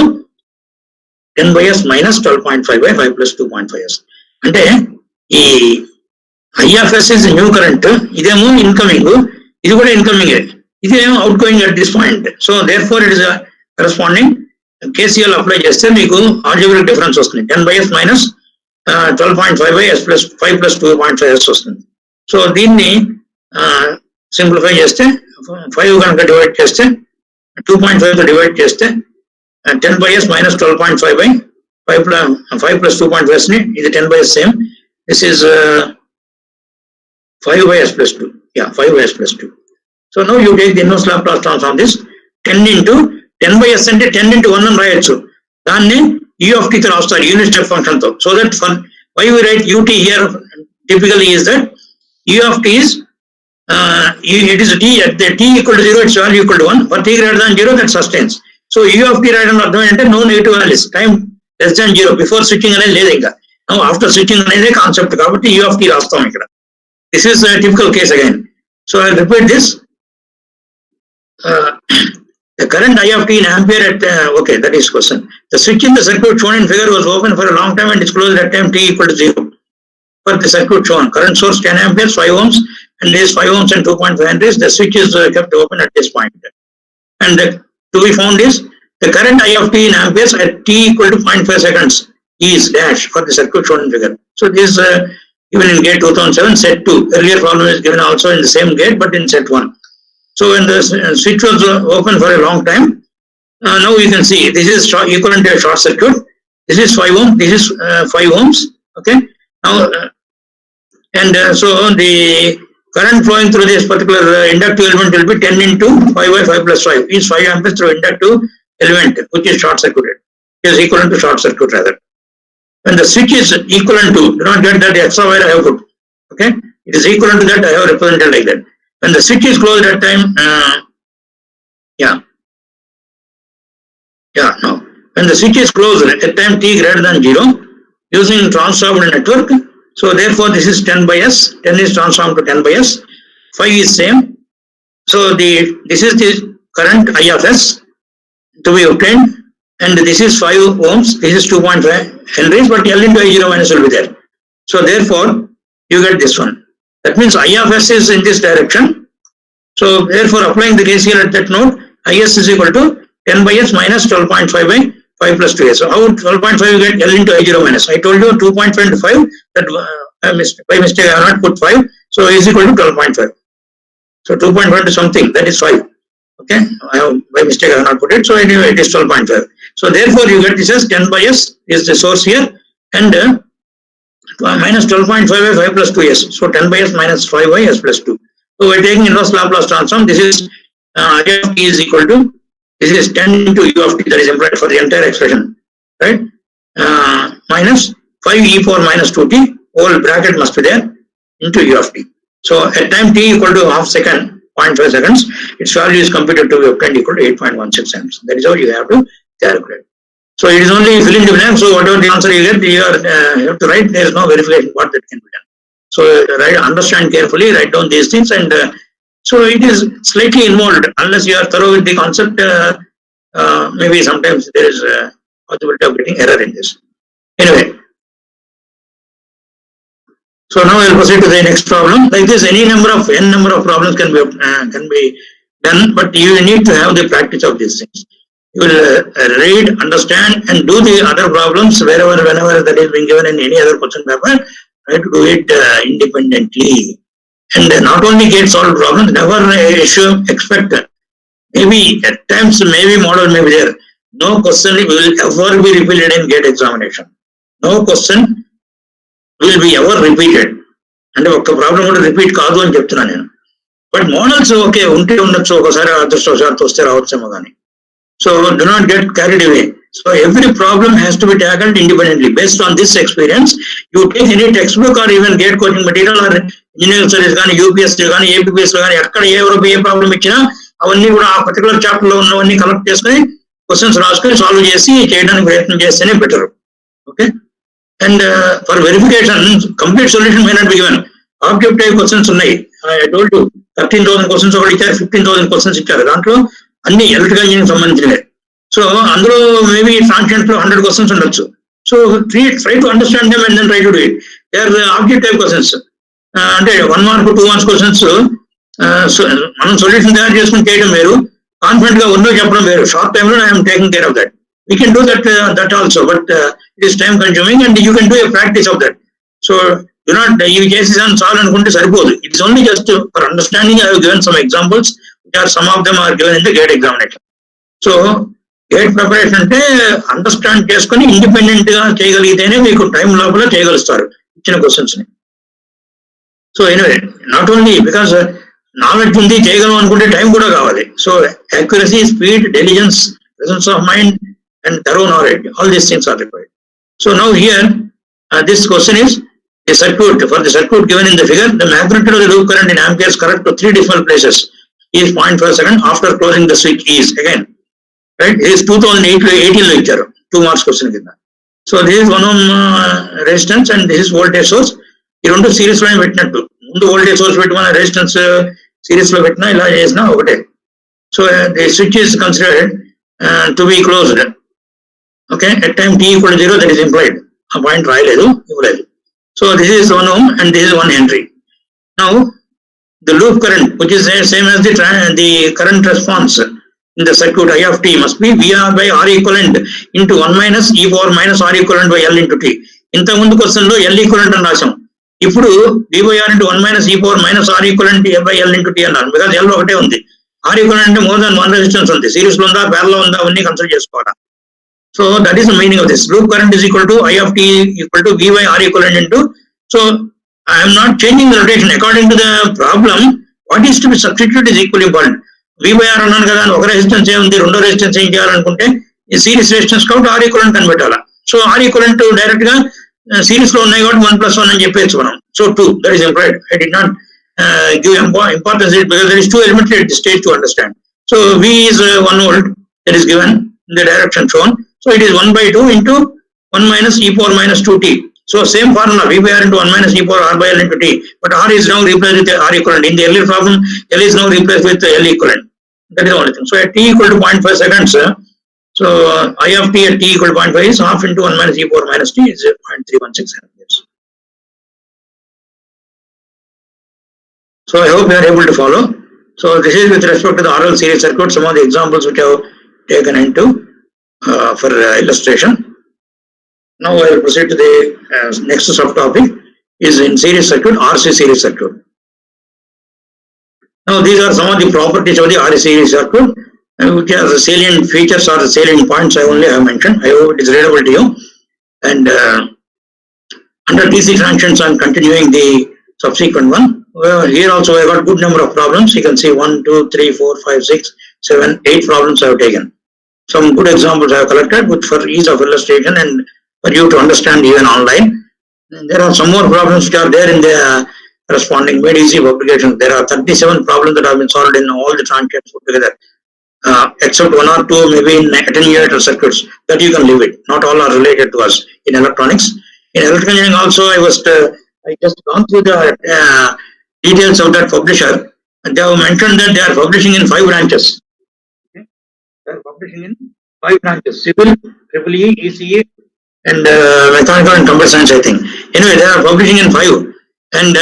10 by S minus 12.5 by 5 plus 2.5 S. అంటే ఈ I of S is new current, ఇదేమో incoming, ఇది కూడా incoming. ఇది outgoing at this point. So therefore it is a corresponding KCL apply చేస్తే మీకు algebraic difference వస్తుంది. 10/s minus 12.5/s plus 5 plus 2.5s వస్తుంది. సో దీన్ని సింప్లిఫై చేస్తే 5 కనుక డివైడ్ చేస్తే 2.5 తో డివైడ్ చేస్తే 10/s minus 12.5/5 plus 2.5s ని ఇది 10/s same. This is 5/s plus 2. Yeah, 5/s plus 2. So now you take the inverse Laplace transform this 10 into 10/s అంటే 10 into 1 అని రాయొచ్చు. దాన్ని u of t తో రాస్తారు యూనిట్ స్టెప్ ఫంక్షన్ తో. So that for why we write ut here typically is that u of t is it is t at the t equal to 0 its value equal to 1. For t greater than 0 that sustains. So u of t రాయడం అర్థం ఏంటంటే no negative values, time less than 0, before switching అనేది లేదు ఇంకా. Now after switching అనేది concept కాబట్టి u of t రాస్తాం ఇక్కడ. This is a typical case again. So I'll repeat this. The current I of t in ampere at okay, that is question. The switch in the circuit shown in figure was open for a long time and is closed at time t equal to 0. For the circuit shown, current source 10 amperes, 5 ohms, and this 5 ohms and 2.5 henries. The switch is kept open at this point. And to be found is the current I of t in amperes at t equal to 0.5 seconds is dash for the circuit shown in figure. So this is given in gate 2007 set 2. Earlier problem is given also in the same gate but in set 1. So when the switch was open for a long time, now you can see this is equivalent to a short circuit. This is 5 ohms. This is 5 ohms. Okay. Now so the current flowing through this particular inductive element will be 10 into 5/5 plus 5 is 5 amperes through inductive element, which is short circuited. It is equivalent to short circuit rather. When the switch is equivalent to, do not get that extra wire I have put. Okay. It is equivalent to that I have represented like that. When the switch is closed at time, no. When the switch is closed at time t greater than 0, using transformed network, so therefore this is 10/s, 10 is transformed to 10/s, 5 is same. So this is the current I of s to be obtained, and this is 5 ohms, this is 2.5 henries, but L into I0 minus will be there. So therefore you get this one. That means I of s is in this direction. So therefore applying the KCL at that node, Is is equal to 10/s minus 12.5/5 plus 2s. So how 12.5 you get L into I0 minus? I told you 2.5 into 5, that by mistake I have not put 5. So is equal to 12.5. So 2.5 to something, that is 5. Okay, by mistake I have not put it. So anyway it is 12.5. So therefore you get this as 10/s is the source here, and minus 12.5/5 plus 2s. So 10/s minus 5/s plus 2. So we're taking inverse Laplace transform. This is I of t is equal to, this is 10 into u of t, that is implied for the entire expression, right? Minus 5 e power minus 2t, whole bracket must be there, into u of t. So at time t equal to half second, 0.5 seconds, its value is computed to be obtained equal to 8.16 amps. That is how you have to calculate. So it is only fill in the blank. So whatever the answer you get, you have to write. There is no verification what that can be done. So understand carefully, write down these things, and so it is slightly involved. Unless you are thorough with the concept, maybe sometimes there is a possibility of getting error in this. Anyway, so now I will proceed to the next problem. Like this, any number of n number of problems can be done, but you need to have the practice of these things. You will read, understand, and do the other problems wherever, whenever that is being given in any other question paper. Try to do it independently, and not only get solved problems, never expect, maybe at times maybe model may be there, no question will ever be repeated in gate examination. No question will be ever repeated, and a problem would repeat kaadu ani cheptunna nenu, but models okay unte undachchu okasari adrushtavattu vaste raavachemo gaani. So do not get carried away. So every problem has to be tackled independently. Based on this experience, you take any textbook or even gate coaching material or engineering studies gaani, UPS gaani, APPS gaani, akkada A problem ఇచ్చినా అవన్నీ కూడా ఆ particular chapter లో ఉన్నవన్నీ collect చేసుకుని questions రాసుకొని solve చేసి చేయడానికి ప్రయత్నం చేస్తేనే better. Okay, and for verification complete solution may not be given. Objective questions ఉన్నాయి. ఐ టోల్డ్ యు 13,000 క్వశ్చన్స్ ఒకటి ఇచ్చారు, 15,000 క్వశ్చన్స్ ఇచ్చారు. దాంట్లో అన్ని ఎలక్ట్రికల్ ఇంజనీరింగ్ సంబంధించినవి. సో అందులో మేబీ ట్రాన్స్జెంట్ లో 100 క్వశ్చన్స్ ఉండొచ్చు. So try to understand them and then try to do it. They are objective questions. అంటే 1 మార్క్ 2 మార్క్స్ క్వశ్చన్స్ సో మనం సొల్యూషన్ తయారు చేసుకుని చేయడం వేరు, కాన్ఫిడెంట్ గా ఉన్నో చెప్పడం వేరు. షార్ట్ టైమ్ లో I'm taking care of that. We can do that also, but it is time consuming and you can do a practice of that. So do not you cases and solve అనుకుంటే సరిపోదు. It is only just for understanding. I have given some examples which are some of them are given in the gate examination. So gate preparation అంటే understand చేసుకుని independent గా చేయగలిగితేనే మీకు time లోపల చేయగలుగుతారు ఇచ్చిన questions ని. So anyway not only because knowledge ఉంది చేయగలం అనుకుంటే టైం కూడా కావాలి. So accuracy, speed, diligence, presence of mind and thorough knowledge, all these things are required. So now here this question is a circuit. For the circuit given in the figure, the magnitude of the loop current in amperes correct to 3 decimal places is 0.5 second after closing the switch is again, right? It is 2018 lecture 2 marks question kinda. So this is 1 ohm resistance and this is voltage source. ఈ రెండు series లో పెట్టినట్టు, ముందు voltage source పెట్టుకున్న resistance series లో పెట్టినా ఇలా చేసినా ఒకటే. So the switch is considered to be closed. Okay, at time t equal to 0, that is implied. ఆ పాయింట్ రాయలేదు, ఇవ్వలేదు. So this is 1 ohm and this is 1 Henry. Now the loop current, which is same as the current response in the circuit I of t, must be VR by R equivalent into 1 minus e power minus R equivalent by L into t. ఇంత ముందు question లో L equivalent అని రాసాం. ఇప్పుడు d by R into 1 minus e power minus R equivalent by L into t అన్నారు. Because L ఒకటే ఉంది. R equivalent అంటే మోర్ దాన్ 1 రెసిస్టెన్స్ ఉంది. సిరీస్ లో ఉందా, ప్యారలల్ లో ఉందా, అవన్నీ కన్సిడర్ చేసుకోవాలా. So that is the meaning of this. Loop current is equal to I of t equal to V by R equivalent into. So I am not changing the rotation according to the problem. What is to be substituted is equally important. V by R అన్నాను కదా, ఒక resistance ఏముంది, రెండో resistance ఏం చేయాలనుకుంటే ఈ series resistance కాబట్టి R equivalent కనిపెట్టాలా. సో R equivalent డైరెక్ట్ గా సిరీస్ లో ఉన్నాయి కాబట్టి 1+1 అని చెప్పేసి మనం. So 2, that is implied. I did not give importance because there is 2 elements at this stage to understand. So V is 1 volt, that is given in the direction shown. So it is 1/2 into 1 minus e power minus 2t. So same formula, V by R into 1 minus e power R by L into t. But R is now replaced with R equivalent. In the earlier problem, L is now replaced with L equivalent. That is the only thing. So at t equal to 0.5 seconds, so I of t at t equal to 0.5 is half into 1 minus e power minus t is 0.316 amperes. So I hope you are able to follow. So this is with respect to the RL series circuit, some of the examples which I have taken into for illustration. Now I will proceed to the next subtopic is in series circuit, RC series circuit. Now these are some of the properties of the RC series circuit, which are the salient features or the salient points I only have mentioned. I hope it is readable to you. And under DC functions I am continuing the subsequent one. Here also I got good number of problems. You can see 1, 2, 3, 4, 5, 6, 7, 8 problems I have taken. Some good examples I have collected which for ease of illustration and for you to understand even online. And there are some more problems which are there in the corresponding made easy publications. There are 37 problems that have been solved in all the transients put together, except 1 or 2 maybe in attenuator circuits that you can leave it. Not all are related to us in electronics. In electrical engineering also I just gone through the details of that publisher, and they have mentioned that they are publishing in 5 branches. Okay? They are publishing in 5 branches: civil, EEE, ECE, and mechanical and computer science, I think. Anyway, they are publishing in 5. And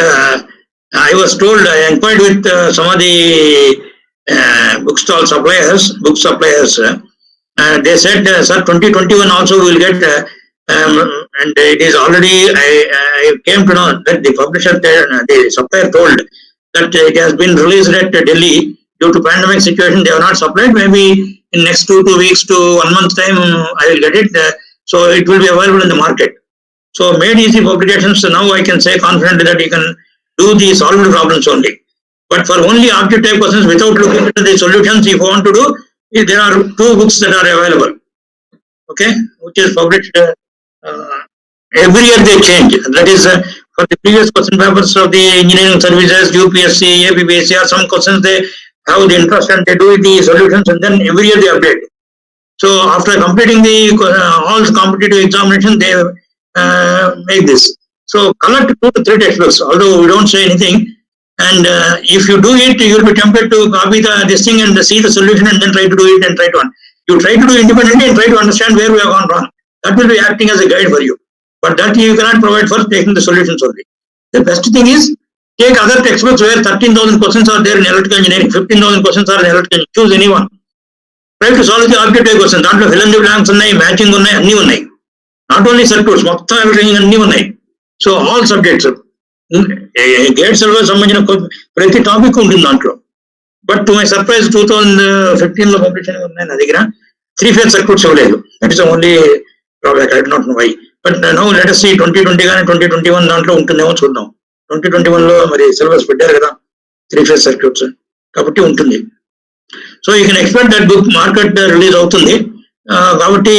I was told, I inquired with some of the book suppliers. They said, sir, 2021 also we will get, and it is already, I came to know that the publisher, the supplier told that it has been released at Delhi. Due to pandemic situation, they have not supplied. Maybe in next 2 weeks to 1 month time, I will get it. So it will be available in the market. So made easy publications, now I can say confidently that you can do the solved problems only. But for only object type questions without looking into the solutions, if you want to do, there are 2 books that are available. Okay, which is published every year they change. That is for the previous question papers of the engineering services, UPSC, APPSC, or some questions they have the interest and they do the solutions and then every year they update. So after completing the all competitive examination, they make this. So collect 2 to 3 textbooks, although we don't say anything. And if you do it, you will be tempted to copy this thing and see the solution and then try to do it and try to. You try to do independently and try to understand where we have gone wrong. That will be acting as a guide for you. But that you cannot provide for taking the solutions only. The best thing is Take other textbooks where 13,000 questions are there in electrical engineering, 15,000 questions are in electrical engineering. Choose anyone. Try to solve the objective questions. దాంట్లో fill in the blanks ఉన్నాయి, matching ఉన్నాయి, అన్నీ ఉన్నాయి. Not only circuits, మొత్తం everything అన్నీ ఉన్నాయి. So all subjects GATE syllabus సంబంధించిన ప్రతి టాపిక్ ఉంటుంది దాంట్లో. But to my surprise 2015 publish అని ఉన్నాయి నా దగ్గర. 3-phase సర్క్యూట్స్ ఇవ్వలేదు. That is only drawback. I did not know why. But now let us see 2020 కానీ 2021 దాంట్లో ఉంటుందేమో చూద్దాం. 2021 మరి సిలబస్ పెట్టారు కదా 3-phase సర్క్యూట్స్, కాబట్టి ఉంటుంది. So you can expect that book market release అవుతుంది. కాబట్టి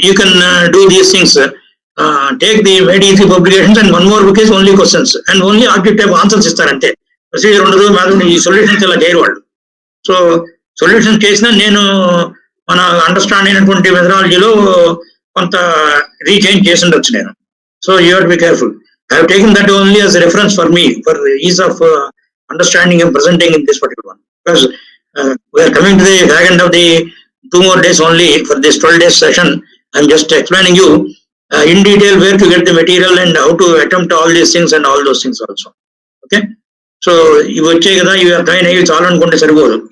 you can do these things. Take the made easy publications and one more book is only questions and only object type answers ఇస్తారంటే. Procedure ఉండదు, mathematics ఈ solutions ఇలా చేయరు వాళ్ళు. So solutions చేసినా నేను మన అండర్స్టాండ్ అయినటువంటి మెథడాలజీలో కొంత రీచేంజ్ చేసి ఉండొచ్చు నేను. So you have to be careful. I have taken that only as a reference for me, for ease of understanding and presenting in this particular one. Because we are coming to the back end of the 2 more days only for this 12 days session. I am just explaining you in detail where to get the material and how to attempt all these things and all those things also. Okay? So, you are trying to solve and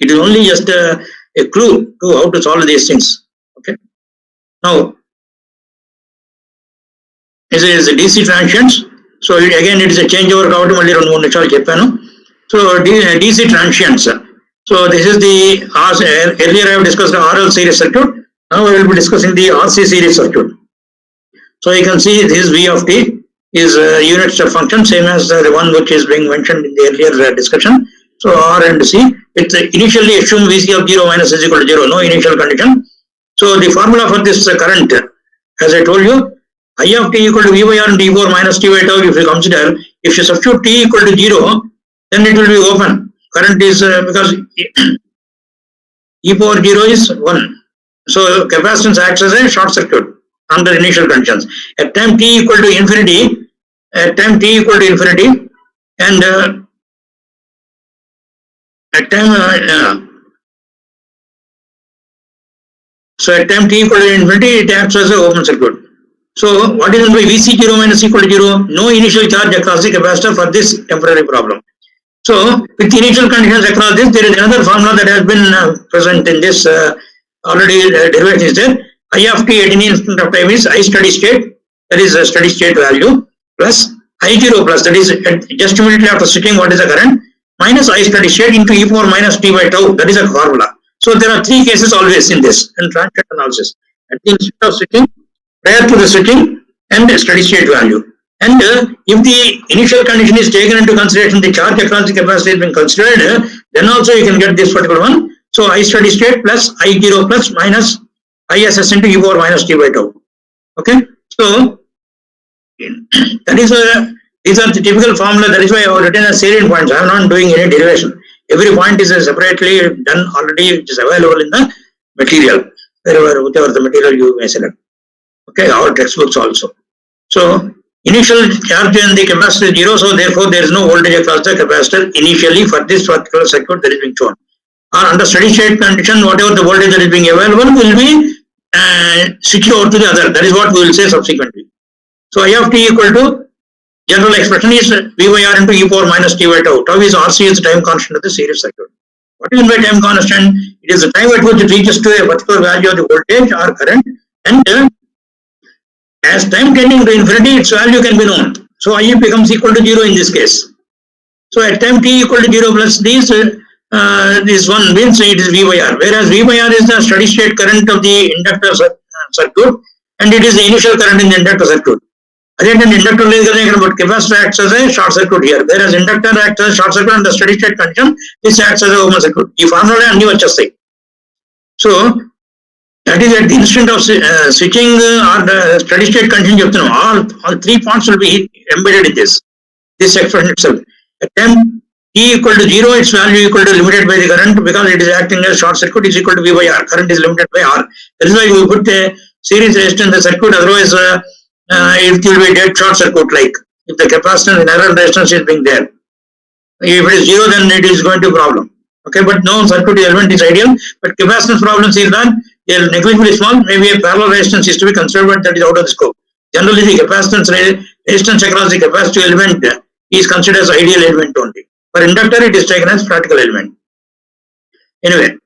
it is only just a clue to how to solve these things. Okay? Now, this is DC transients. So again, it is a changeover కాబట్టి మళ్ళీ 2-3 నిమిషాలు చెప్పాను. So DC transients. So this is the earlier I have discussed the RL series circuit. Now I will be discussing the RC series circuit. So you can see this V of t is unit step function, same as the one which is being mentioned in the earlier discussion. So R and C with initially assume Vc of 0 minus is equal to 0, no initial condition. So the formula for this current, as I told you, I of t equal to V by R and e power minus t by tau. If you consider, if you substitute t equal to 0, then it will be open. Current is because e power 0 is 1. So capacitance acts as a short circuit under initial conditions. At time t equal to infinity, and at time t equal to infinity, it acts as an open circuit. So what is meant by Vc 0 minus equal to 0? No initial charge across the capacitor for this temporary problem. So with initial conditions across this, there is another formula that has been present in this already derivation is there. I of t at any instant of time is I steady state, that is a steady state value, plus I0 plus, that is just immediately after switching what is the current, minus I steady state into e power minus t by tau, that is a formula. So there are 3 cases always in this in transient analysis. At the instant of switching, prior to the switching, and steady state value. And if the initial condition is taken into consideration, the charge across the capacitor is being considered, then also you can get this particular one. So I steady state plus I0 plus minus ISS into e power minus t by tau. Okay? So that is these are the typical formula. That is why I have written as salient points. I am not doing any derivation. Every point is separately done already, which is available in the material, whatever the material you may select. Okay, our textbooks also. So initial charge in the capacitor is 0, so therefore there is no voltage across the capacitor initially for this particular circuit that is being shown. Or under steady state condition, whatever the voltage that is being available will be switched over to the other. That is what we will say subsequently. So I of t equal to, general expression is V by R into e power minus t by tau. Tau is RC, is the time constant of the series circuit. What is meant by time constant? It is the time at which it reaches to a particular value of the voltage or current, and as time tending to infinity, its value can be known. So I becomes equal to 0 in this case. So at time t equal to 0 plus this one means it is V by R. Whereas V by R is the steady state current of the inductor circuit, and it is the initial current in the inductor circuit. Again, an inductor but capacitor acts as a short circuit here. Whereas inductor acts as a short circuit under steady state condition, this acts as a open circuit. This formula is new. So that is at the instant of switching or the steady state condition, all 3 points will be embedded in this expression itself. At time t equal to 0, its value equal to limited by the current, because it is acting as short circuit, is equal to V by R. Current is limited by R. That is why we put a series resistor in the circuit, otherwise it will be a dead short circuit, like if the capacitance and error resistance is being there. If it is 0, then it is going to be a problem. Okay, but no circuit element is ideal, but capacitance problems is that they are negligibly small. Maybe a parallel resistance is to be considered, but that is out of the scope. Generally, the capacitance resistance across the capacitive element is considered as ideal element only. For inductor, it is taken as practical element. Anyway,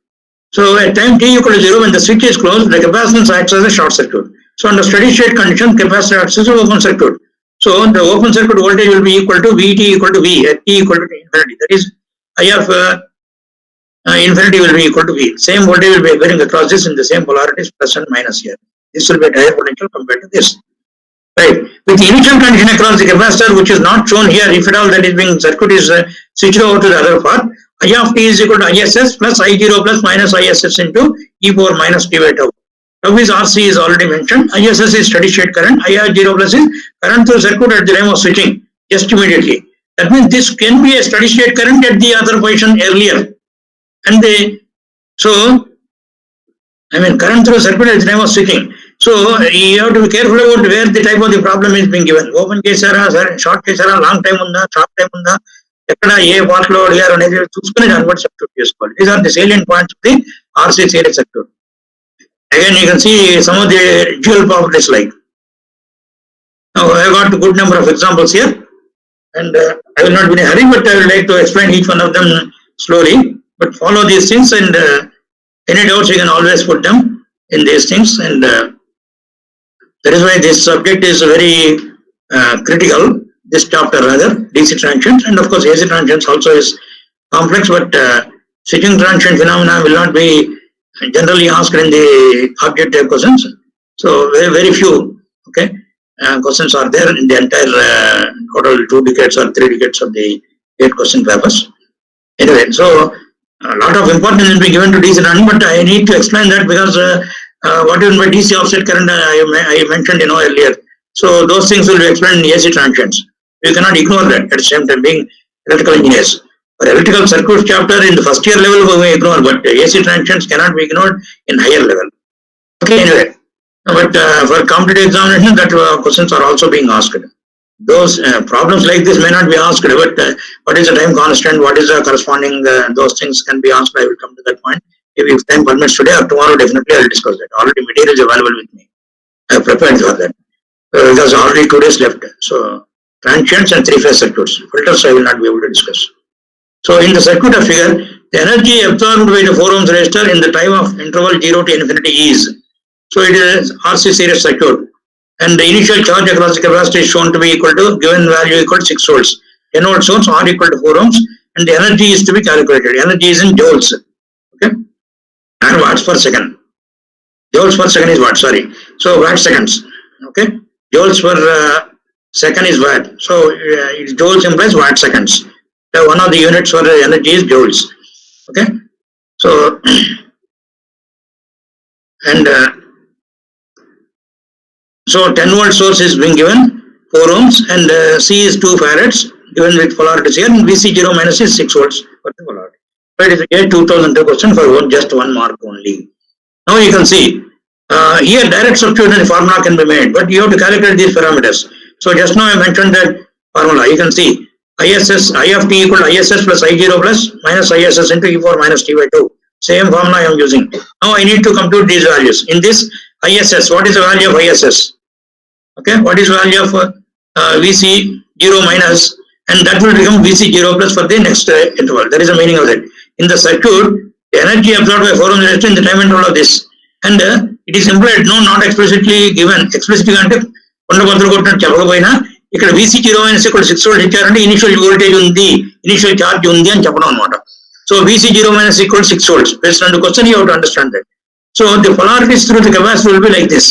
so at time t equal to 0, when the switch is closed, the capacitance acts as a short circuit. So under steady state condition, capacitor acts as an open circuit. So the open circuit voltage will be equal to Vt equal to V at t equal to infinity. That is, I of infinity will be equal to V. Same voltage will be occurring across this in the same polarities, plus and minus here. This will be at higher potential compared to this. Right. With the initial condition across the capacitor, which is not shown here, if at all that is being circuit is switched over to the other part, I of t is equal to ISS plus I0 plus minus ISS into e power minus t by tau. Tau is RC is already mentioned. ISS is steady state current. IR0 plus is current through circuit at the time of switching, just immediately. That means this can be a steady state current at the other position earlier. And current through circuit at the time of switching. So you have to be careful about where the type of the problem is being given. Open chesara, short chesara, long time unda, short time unda, ekkada A fault లో అడిగారు అనేది చూసుకుని దాన్ని బట్టి circuit చేసుకోవాలి. These are the salient points of the RC series circuit. Again, you can see some of the dual properties like. Now I got a good number of examples here, and I will not be in a hurry, but I will like to explain each one of them slowly. But follow these things, and any doubts you can always put them in these things, and that is why this subject is very critical, this chapter rather, DC transients, and of course AC transients also is complex, but switching transient phenomena will not be generally asked in the objective questions. So very few questions are there in the entire total 2 decades or 3 decades of the 8 question papers. Anyway, so a lot of importance will be given to DC transients, but I need to explain that because what is by DC offset current I mentioned earlier. So those things will be explained in AC transients. You cannot ignore that at the same time being electrical engineers. For electrical circuits chapter in the first year level we may ignore, but AC transients cannot be ignored in higher level. Okay, anyway, but for competitive examination that questions are also being asked. Those problems like this may not be asked, but what is the time constant, what is the corresponding, those things can be asked. I will come to that point. If time permits today or tomorrow, definitely I will discuss that. Already material is available with me. I have prepared for that. Because already 2 days left. So transients and 3-phase circuits. Filters I will not be able to discuss. So in the circuit of figure, the energy absorbed by the 4 ohms resistor in the time of interval 0 to infinity is. So it is RC series circuit. And the initial charge across the capacitor is shown to be equal to given value equal to 6 volts. 10 volt source R equal to 4 ohms. And the energy is to be calculated. Energy is in joules. Okay. And watts per second. Joules per second is watt, sorry. So watt seconds. Okay. Joules per second is watt. So joules implies watt seconds. One of the units for energy is joules. Okay. So and so 10 volt source is being given 4 ohms and C is 2 farads given with polarities here, and VC0 minus is 6 volts for the polarity. So it is a 2002 question for just 1 mark only. Now you can see here direct substitution formula can be made, but you have to calculate these parameters. So just now I mentioned that formula. You can see ISS, I of t equal to ISS plus I0 plus minus ISS into e power minus t by 2. Same formula I am using. Now I need to compute these values. In this ISS, what is the value of ISS? Okay, what is the value of VC0 minus, and that will become VC0 plus for the next interval. That is the meaning of that. In the circuit, the energy absorbed by 4 ohms resistor in the time interval of this, and it is implied, no, not explicitly given. Explicitly అంటే కొండబద్దలు కొట్టినట్టు చెప్పకపోయినా ఇక్కడ VC0 minus equal 6 volt ఇచ్చారంటే initial voltage ఉంది, initial charge ఉంది అని చెప్పడం అనమాట. So VC0 minus equal 6 volts. Based on the question, you have to understand that. So the polarities through the capacitor will be like this.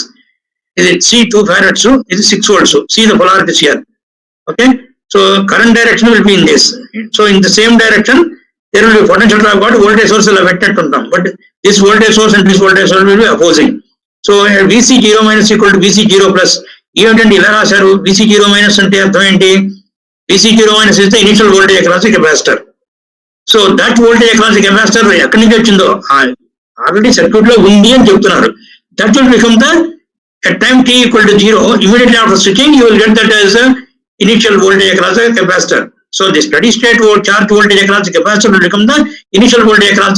Is it C 2 farads? So it is 6 volts. So see the polarities here. Okay. So current direction will be in this. So in the same direction, there will be potential drop. Got voltage source will affected on them, but this voltage source and this voltage source will be opposing. So VC0 minus equal to VC0 plus. ఏంటంటే ఇలా రాశారు, VC0 minus అంటే అర్థం ఏంటి? VC0 minus is the initial voltage across the capacitor. So that voltage across the capacitor ఎక్కడి నుంచి వచ్చిందో already circuit లో ఉంది అని చెప్తున్నారు. That will become the at time t equal to 0, immediately after switching, you will get that as the initial voltage across the capacitor. So the steady state charge voltage across the capacitor will become the initial voltage across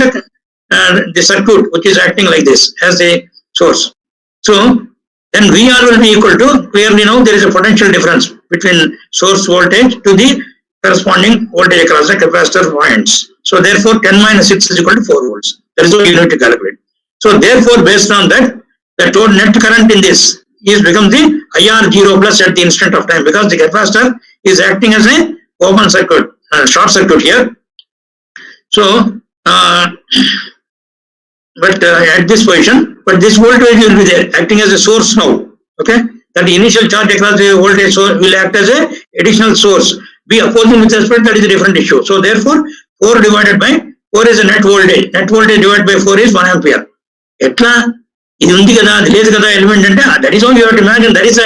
the circuit, which is acting like this as the source. So then VR will be equal to, clearly now there is a potential difference between source voltage to the corresponding voltage across the capacitor points. So therefore 10 minus 6 is equal to 4 volts. That is what you need to calculate. So therefore based on that, the total net current in this is becomes the IR0 plus at the instant of time, because the capacitor is acting as a open circuit, short circuit here. So but at this position, but this voltage will be there acting as a source now. Okay, that the initial charge across the voltage source will act as a additional source. Be opposing with respect, that is a different issue. So therefore 4 divided by 4 is a net voltage. Net voltage divided by 4 is 1 ampere. Etla ఇది ఉంది కదా, అది లేదు కదా element అంటే, that is how you have to imagine. That is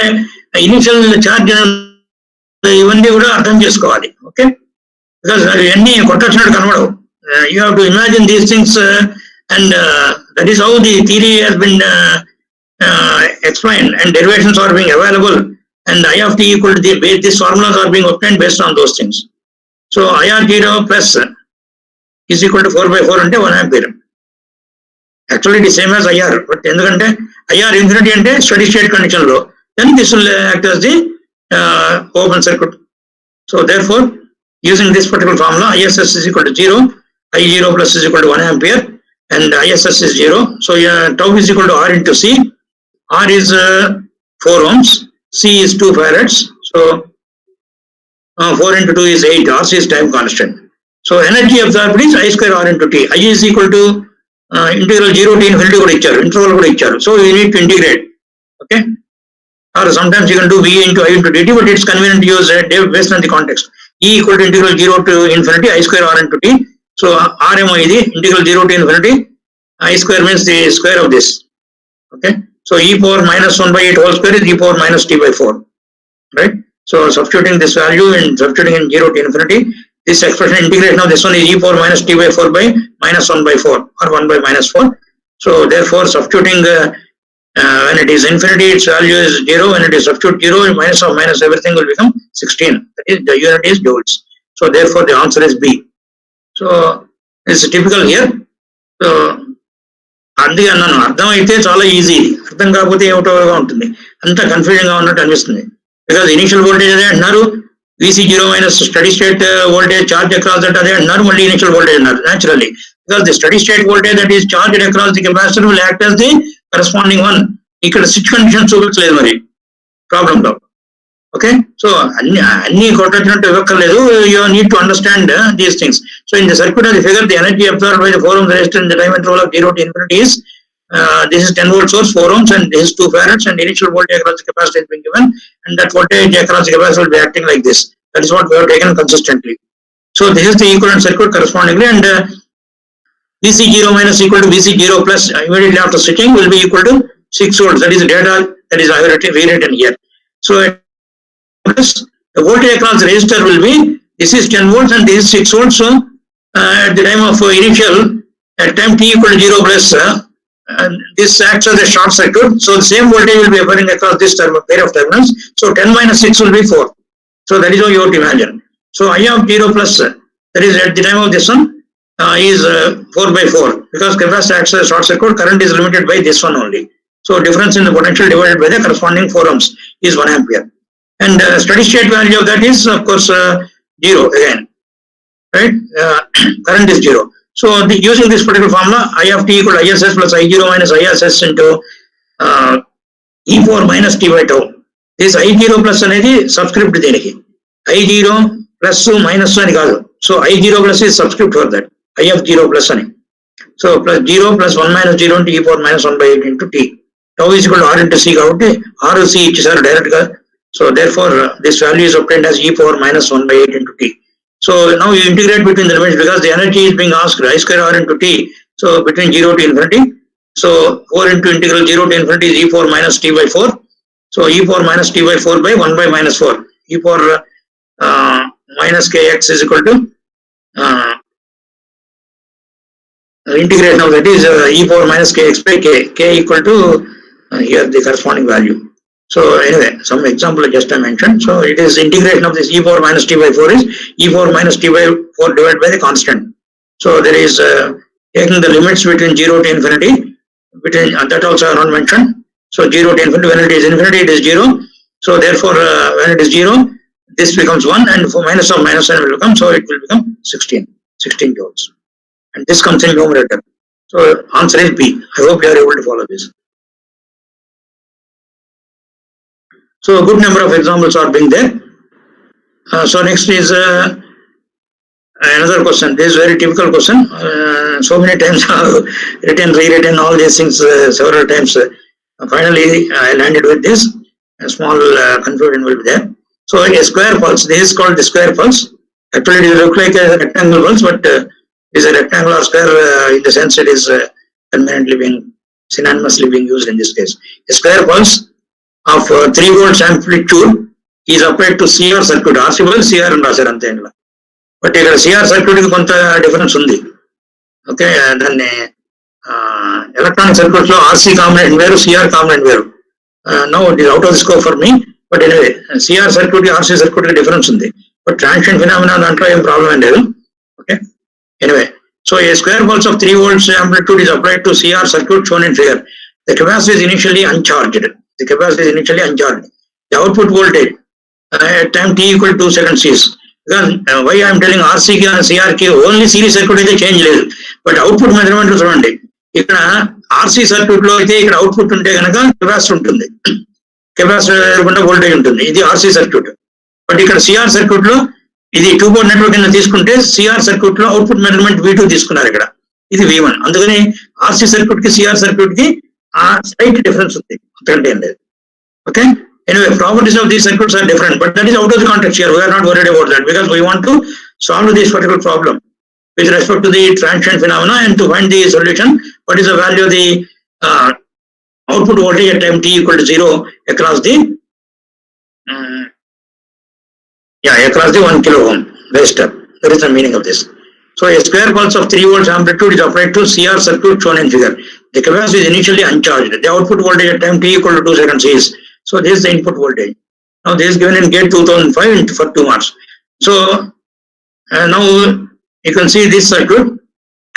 initial charge. ఇవన్నీ కూడా అర్థం చేసుకోవాలి. ఓకే, బికాస్ ఇవన్నీ కొట్టొచ్చినట్టు కనబడవు. You have to imagine these things, and that is how the theory has been explained, and derivations are being available, and I of t equal to these formulas are being obtained based on those things. So IR0 plus is equal to 4 by 4 ante 1 ampere. Actually it is same as IR, but endukante IR infinity ante steady state condition lo, then this will act as the open circuit. So therefore using this particular formula, ISS is equal to 0, I0 plus is equal to 1 ampere, and ISS is 0. So tau is equal to R into C. R is 4 ohms, C is 2 farads. So 4 into 2 is 8. RC is time constant. So energy absorbed is I square R into T. I is equal to integral 0 to infinity kuda icharu, interval kuda icharu. So you need to integrate. Okay, or sometimes you can do V into I into dt, but it's convenient to use based on the context. E equal to integral 0 to infinity I square R into T. So RMO is integral 0 to infinity I square, means the square of this. Okay, so e power minus 1 by 8 whole square is e power minus t by 4, right? So substituting this value and substituting in 0 to infinity, this expression integration of this one is e power minus t by 4 by minus 1 by 4, or 1 by minus 4. So therefore substituting when it is infinity, its value is 0. When it is substitute 0, minus of minus everything will become 16. That is, the unit is joules. So therefore the answer is B. So it's typical here. So అందుకే అన్నాను, అర్థం అయితే చాలా easy, అర్థం కాకపోతే ఏమిటోగా ఉంటుంది, అంతా confusion గా ఉన్నట్టు అనిపిస్తుంది. బికాజ్ ఇనిషియల్ వోల్టేజ్ అదే అంటున్నారు, VC0 minus steady state voltage charge across that అదే అంటున్నారు, మళ్ళీ ఇనిషియల్ వోల్టేజ్ అన్నారు. Naturally because the steady state voltage that is charged across the capacitor will act as the corresponding one. ఇక్కడ switch condition చూపించలేదు మరి problem లో. Okay, so అన్ని కొట్టొచ్చినట్టు ఇవ్వక్కర్లేదు. You need to understand these things. So in the circuit of the figure, the energy absorbed by the 4 ohms resistor in the time interval of 0 to infinity is this is 10 volt source 4 ohms, and this is 2 farads, and initial voltage across the capacitor is being given, and that voltage across the capacitor will be acting like this. That is what we have taken consistently. So this is the equivalent circuit correspondingly, and VC0 minus equal to VC0 plus immediately after switching will be equal to 6 volts. That is the data that is rewritten here. So the voltage across the resistor will be, this is 10 volts and this is 6 volts. So at the time of initial, at time t equal to 0 plus, this acts as a short circuit. So the same voltage will be appearing across this pair of terminals. So 10 minus 6 will be 4. So that is how you have to imagine. So I of 0 plus, that is at the time of this one, is 4 by 4. Because capacitor acts as a short circuit, current is limited by this one only. So difference in the potential divided by the corresponding 4 ohms is 1 ampere. And steady state value of that is of course 0 again, right? Current is 0. So using this particular formula, I of t equal to ISS plus I0 minus ISS into e power minus t by tau. This I0 plus అనేది subscript దీనికి, I0 plus minus అని కాదు. So I0 plus is subscript for that, I of 0 plus అని. So plus 0 plus 1 minus 0 into e power minus 1 by 8 into t. Tau is equal to R into C కాబట్టి R C ఇచ్చేసారు direct గా. So therefore this value is obtained as e power minus 1 by 8 into t. So now you integrate between the limits, because the energy is being asked I square R into t. So between 0 to infinity, so 4 into integral 0 to infinity is e power minus t by 4. So e power minus t by 4 by 1 by minus 4. E power minus kx is equal to integration of that is e power minus kx by k equal to here the corresponding value. So anyway, some example just I mentioned. So it is integration of this e power minus t by 4 is e power minus t by 4 divided by the constant. So there is taking the limits between 0 to infinity, between that also I not mentioned. So 0 to infinity, when it is infinity it is 0. So therefore when it is 0, this becomes 1, and for minus of minus sign will become, so it will become 16 joules, and this comes in numerator. So answer is B. I hope you are able to follow this. So a good number of examples are being there. So next is another question. This is very typical question. So many times I have written, rewritten all these things several times. Finally, I landed with this. A small confusion will be there. So a square pulse. This is called the square pulse. Actually, it look like a rectangle pulse, but it is a rectangular square in the sense it is conveniently being synonymously being used in this case. A square pulse of 3 volts amplitude is applied to CR circuit. RC ball CR and RC ante enla. But ఇక్కడ CR circuit కి కొంత difference ఉంది. Okay, దాన్ని electronic circuits లో RC component వేరు, CR component వేరు. Now it is out of the scope for me. But anyway CR circuit కి RC circuit కి డిఫరెన్స్ ఉంది. బట్ ట్రాన్సిషన్ ఫినామినా దాంట్లో ఏం ప్రాబ్లం ఏం లేదు. Okay, anyway so a square pulse of 3 volts amplitude is applied to CR circuit shown in figure. The capacitor is initially uncharged. The capacitor is initially uncharged. The output voltage at time t equal to 2 seconds is, because why I am telling RC ki and CR ki only series circuit అయితే change లేదు, but output measurement చూడండి. ఇక్కడ RC circuit లో అయితే ఇక్కడ output ఉంటే కనుక capacitor ఉంటుంది, కెపాసిటర్ లేకుండా వోల్టేజ్ ఉంటుంది. ఇది RC సర్క్యూట్. బట్ ఇక్కడ CR సర్క్యూట్ లో ఇది 2 పోర్ట్ నెట్వర్క్ కింద తీసుకుంటే CR సర్క్యూట్ లో అవుట్పుట్ మెజర్మెంట్ V2 తీసుకున్నారు, ఇక్కడ ఇది V1. అందుకని RC సర్క్యూట్ కి CR సర్క్యూట్ కి ఆ స్లైట్ డిఫరెన్స్ ఉంది, అంతకంటే ఏం లేదు. Okay, anyway, properties of these circuits are different, but that is out of the context here. We are not worried about that, because we want to solve this particular problem with respect to the transition phenomena and to find the solution. What is the value of the output voltage at time t equal to 0 across the across the 1 kilo ohm resistor. That is the meaning of this. So a square pulse of 3 volts amplitude is applied to CR circuit shown in figure. The capacitor is initially uncharged. The output voltage at time t equal to 2 seconds is, so this is the input voltage. Now this is given in GATE 2005 for 2 marks. So now you can see this circuit.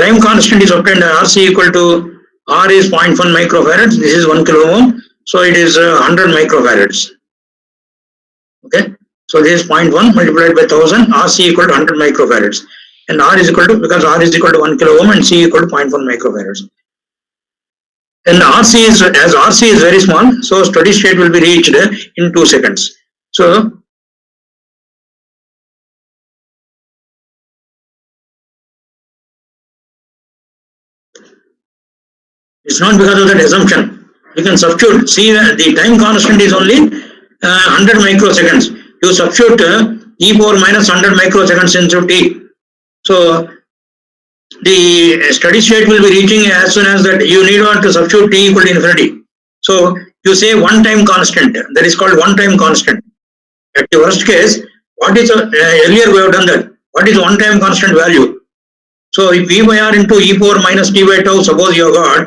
Time constant is obtained. RC equal to R is 0.1 microfarads. This is 1 kilo ohm. So it is 100 microfarads. Okay. So this is 0.1 multiplied by 1000. RC equal to 100 microfarads. And R is equal to, because R is equal to 1 kilo ohm and C equal to 0.1 microfarads. And RC is, as RC is very small, so steady state will be reached in 2 seconds. So it's not because of that assumption. You can substitute. See, the time constant is only 100 microseconds. You substitute e power minus 100 microseconds into t. So the steady state will be reaching as soon as that you need one to substitute t equal to infinity. So you say one time constant, that is called one time constant. At the worst case, what is earlier we have done that. What is one time constant value? So if v by r into e power minus t by tau, suppose you have got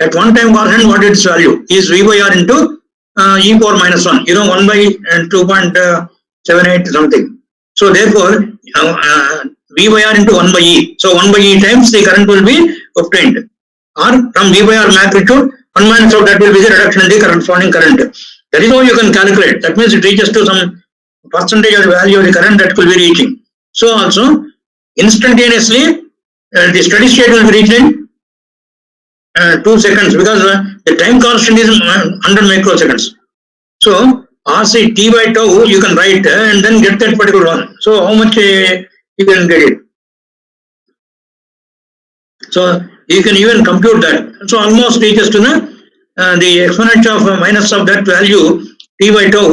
at one time constant, what is its value? Is v by r into e power minus 1. You know, 1 by 2.78 something. So therefore v by r into 1 by e. So 1 by e times the current will be obtained. Or from v by r magnitude, 1 minus of that will be the reduction in the corresponding current. That is how you can calculate. That means it reaches to some percentage of the value of the current that will be reaching. So also instantaneously the steady state will be reached in 2 seconds, because the time constant is 100 microseconds. So RC t by tau you can write and then get that particular one. So how much you can get it. So you can even compute that. So almost reaches to the exponent of minus of that value t by tau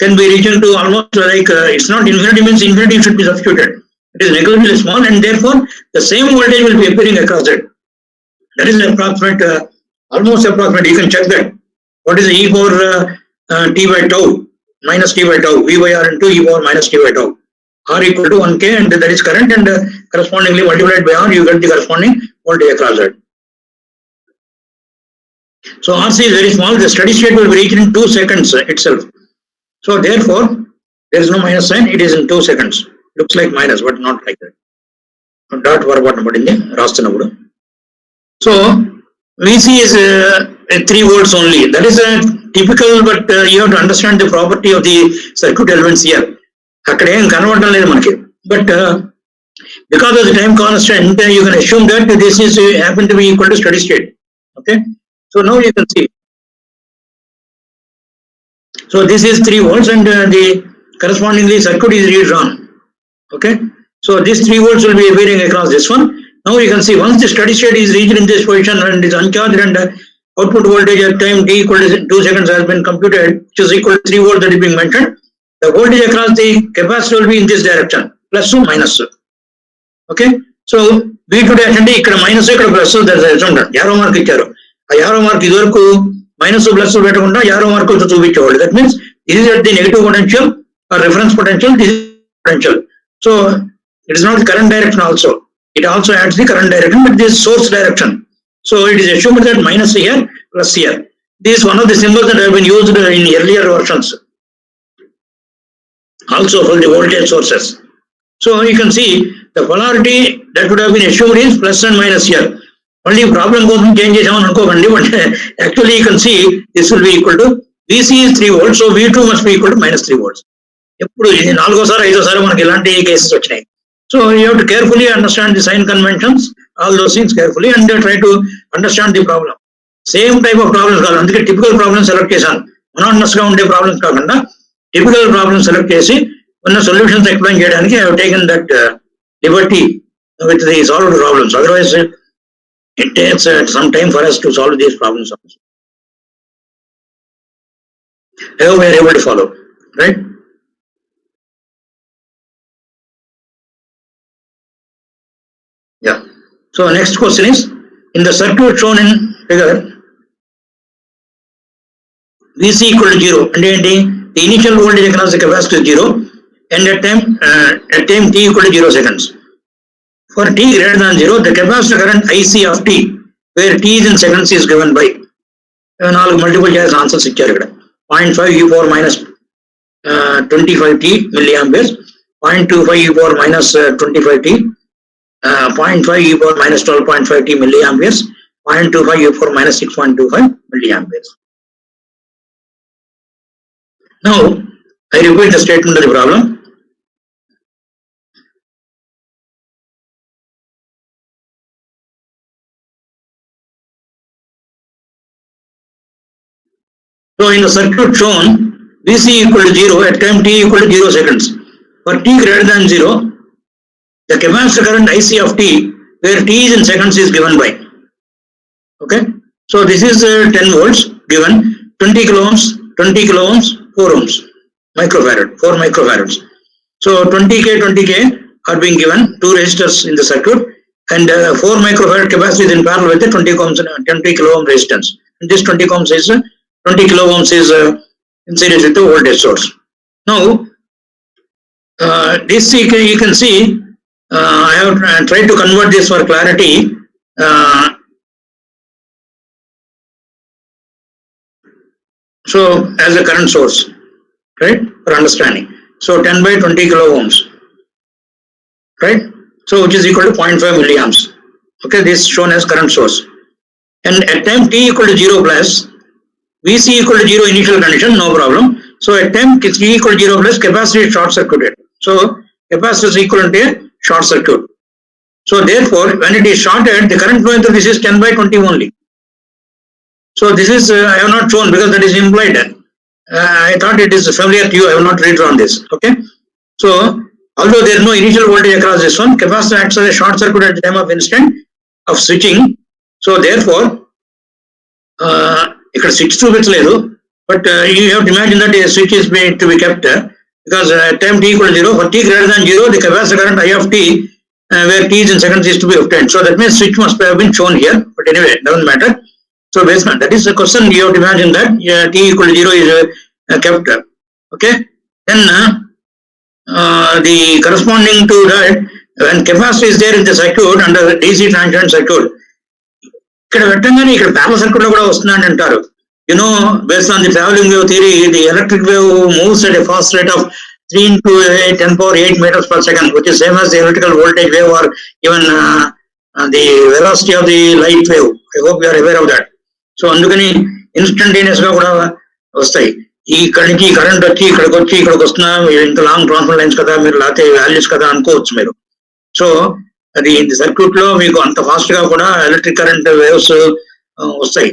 can be reaching to almost like it's not infinity, means infinity should be substituted. It is negligibly small, and therefore the same voltage will be appearing across it. That is approximate, almost approximate. You can check that. What is the e power t by tau minus t by tau, v by r into e power minus t by tau. R equal to 1k, and that is current, and correspondingly multiplied by R, you get the corresponding voltage across it. So RC is very small. The steady state will be reached in 2 seconds itself. So therefore, there is no minus sign. It is in 2 seconds. Looks like minus, but not like that. Dot what about in the So VC is 3 volts only. That is a typical, but you have to understand the property of the circuit elements here. అక్కడ ఏం కనబడడం లేదు మనకి. But because of the time constant, you can assume that this is happen to be equal to steady state. Okay, so now you can see. So this is 3 volts and the correspondingly circuit is redrawn. Okay, so these 3 volts will be varying across this one. Now you can see once the steady state is reached in this position and is uncharged and output voltage at time t equal to 2 seconds has been computed, which is equal to 3 volts that is being mentioned. The voltage across the capacitor will be in this direction, plus or minus. Okay, so V2 అంటే ఇక్కడ minus ఇక్కడ plus arrow mark ఇచ్చారు. ఆ arrow mark ఇది వరకు minus plus పెట్టకుండా arrow mark చూపించేవాళ్ళు. That means ఇది is at the negative potential or reference potential, this is potential. So it is not current direction also, it also adds the current direction, but this source direction. So it is assumed that minus here plus here. This is one of the symbols that have been used in earlier versions also for the voltage sources. So you can see the polarity that would have been assumed is plus and minus here. Only problem కోసం change చేసామని అనుకోకండి, but actually you can see this will be equal to VC is 3 volts, so V2 must be equal to minus 3 volts. ఎప్పుడు ఇది 4వ సారి 5వ సారి మనకి ఇలాంటి cases వచ్చినాయి. So you have to carefully understand the sign conventions, all those things carefully, and try to understand the problem. Same type of problems కాదు, అందుకే typical problems select చేశాను. monotonous గా ఉండే ప్రాబ్లమ్స్ కాకుండా typical problems select చేసి ఉన్న solutions explain చేయడానికి I have taken that liberty with the solved problems. Otherwise it takes some time for us to solve these problems also. I hope we are able to follow, right? Yeah. So next question is, in the circuit shown in figure, VC equal to 0 and the initial voltage across the capacitor is 0 and at time t equal to 0 seconds. For t greater than 0, the capacitor current IC of t, where t is in seconds, is given by 4 multiple choice answers ఇచ్చారు ఇక్కడ. 0.5 e power minus 25t milliamperes, 0.25 e power minus 25t, 0.5 e power minus 12.5t milliamperes, 0.25 e power minus 6.25 milliamperes. Now, I repeat the statement of the problem. So, in the circuit shown, VC equal to 0 at time t equal to 0 seconds. For t greater than 0, the capacitor current IC of t, where t is in seconds, is given by. Okay. So, this is 10 volts given, 20 kilo ohms, 4 ohms, microfarad, 4 microfarads. So 20k are being given, 2 resistors in the circuit, and 4 microfarad capacity is in parallel with the 20 kilo ohm resistance. And this 20 kilo ohms is in series with the voltage source. Now this you can see, I have tried to convert this for clarity. So as a current source, right, for understanding. So 10 by 20 kilo ohms, right? So which is equal to 0.5 milliamps. Okay, this is shown as current source. And at time t equal to 0 plus, VC equal to 0 initial condition, no problem. So at time t equal to 0 plus, capacitor is short circuited. So capacitor is equivalent to a short circuit. So therefore, when it is shorted, the current flowing through this is 10 by 20 only. So this is I have not shown because that is implied. I thought it is familiar to you. I have not redrawn this. Okay. So although there is no initial voltage across this one, capacitor acts as a short circuit at the time of instant of switching. So therefore, ఇక్కడ switch చూపించలేదు, but you have to imagine that a switch is to be kept because at time t equal to 0, for t greater than 0, the capacitor current I of t, where t is in seconds, is to be obtained. So that means switch must have been shown here, but anyway, it doesn't matter. So based on that is the question, you have to imagine that t equal to 0 is kept. Okay. Then the corresponding to that, when capacitor is there in the circuit under the DC transient circuit, ఇక్కడ పెట్టంగానే ఇక్కడ parallel circuit లో కూడా వస్తుందని అంటారు. You know, based on the traveling wave theory, the electric wave moves at a fast rate of 3 into 10 power 8 meters per second, which is same as the electrical voltage wave or even the velocity of the light wave. I hope you are aware of that. So అందుకని instantaneous గా కూడా వస్తాయి. ఇక్కడ నుంచి ఈ current వచ్చి ఇక్కడికి వస్తున్నా ఇంత లాంగ్ ట్రాన్స్ఫర్ లైన్స్ కదా మీరు లేకపోతే వాల్యూస్ కదా అనుకోవచ్చు మీరు. సో అది సర్క్యూట్ లో మీకు అంత ఫాస్ట్ గా కూడా ఎలక్ట్రిక్ కరెంట్ వేవ్స్ వస్తాయి.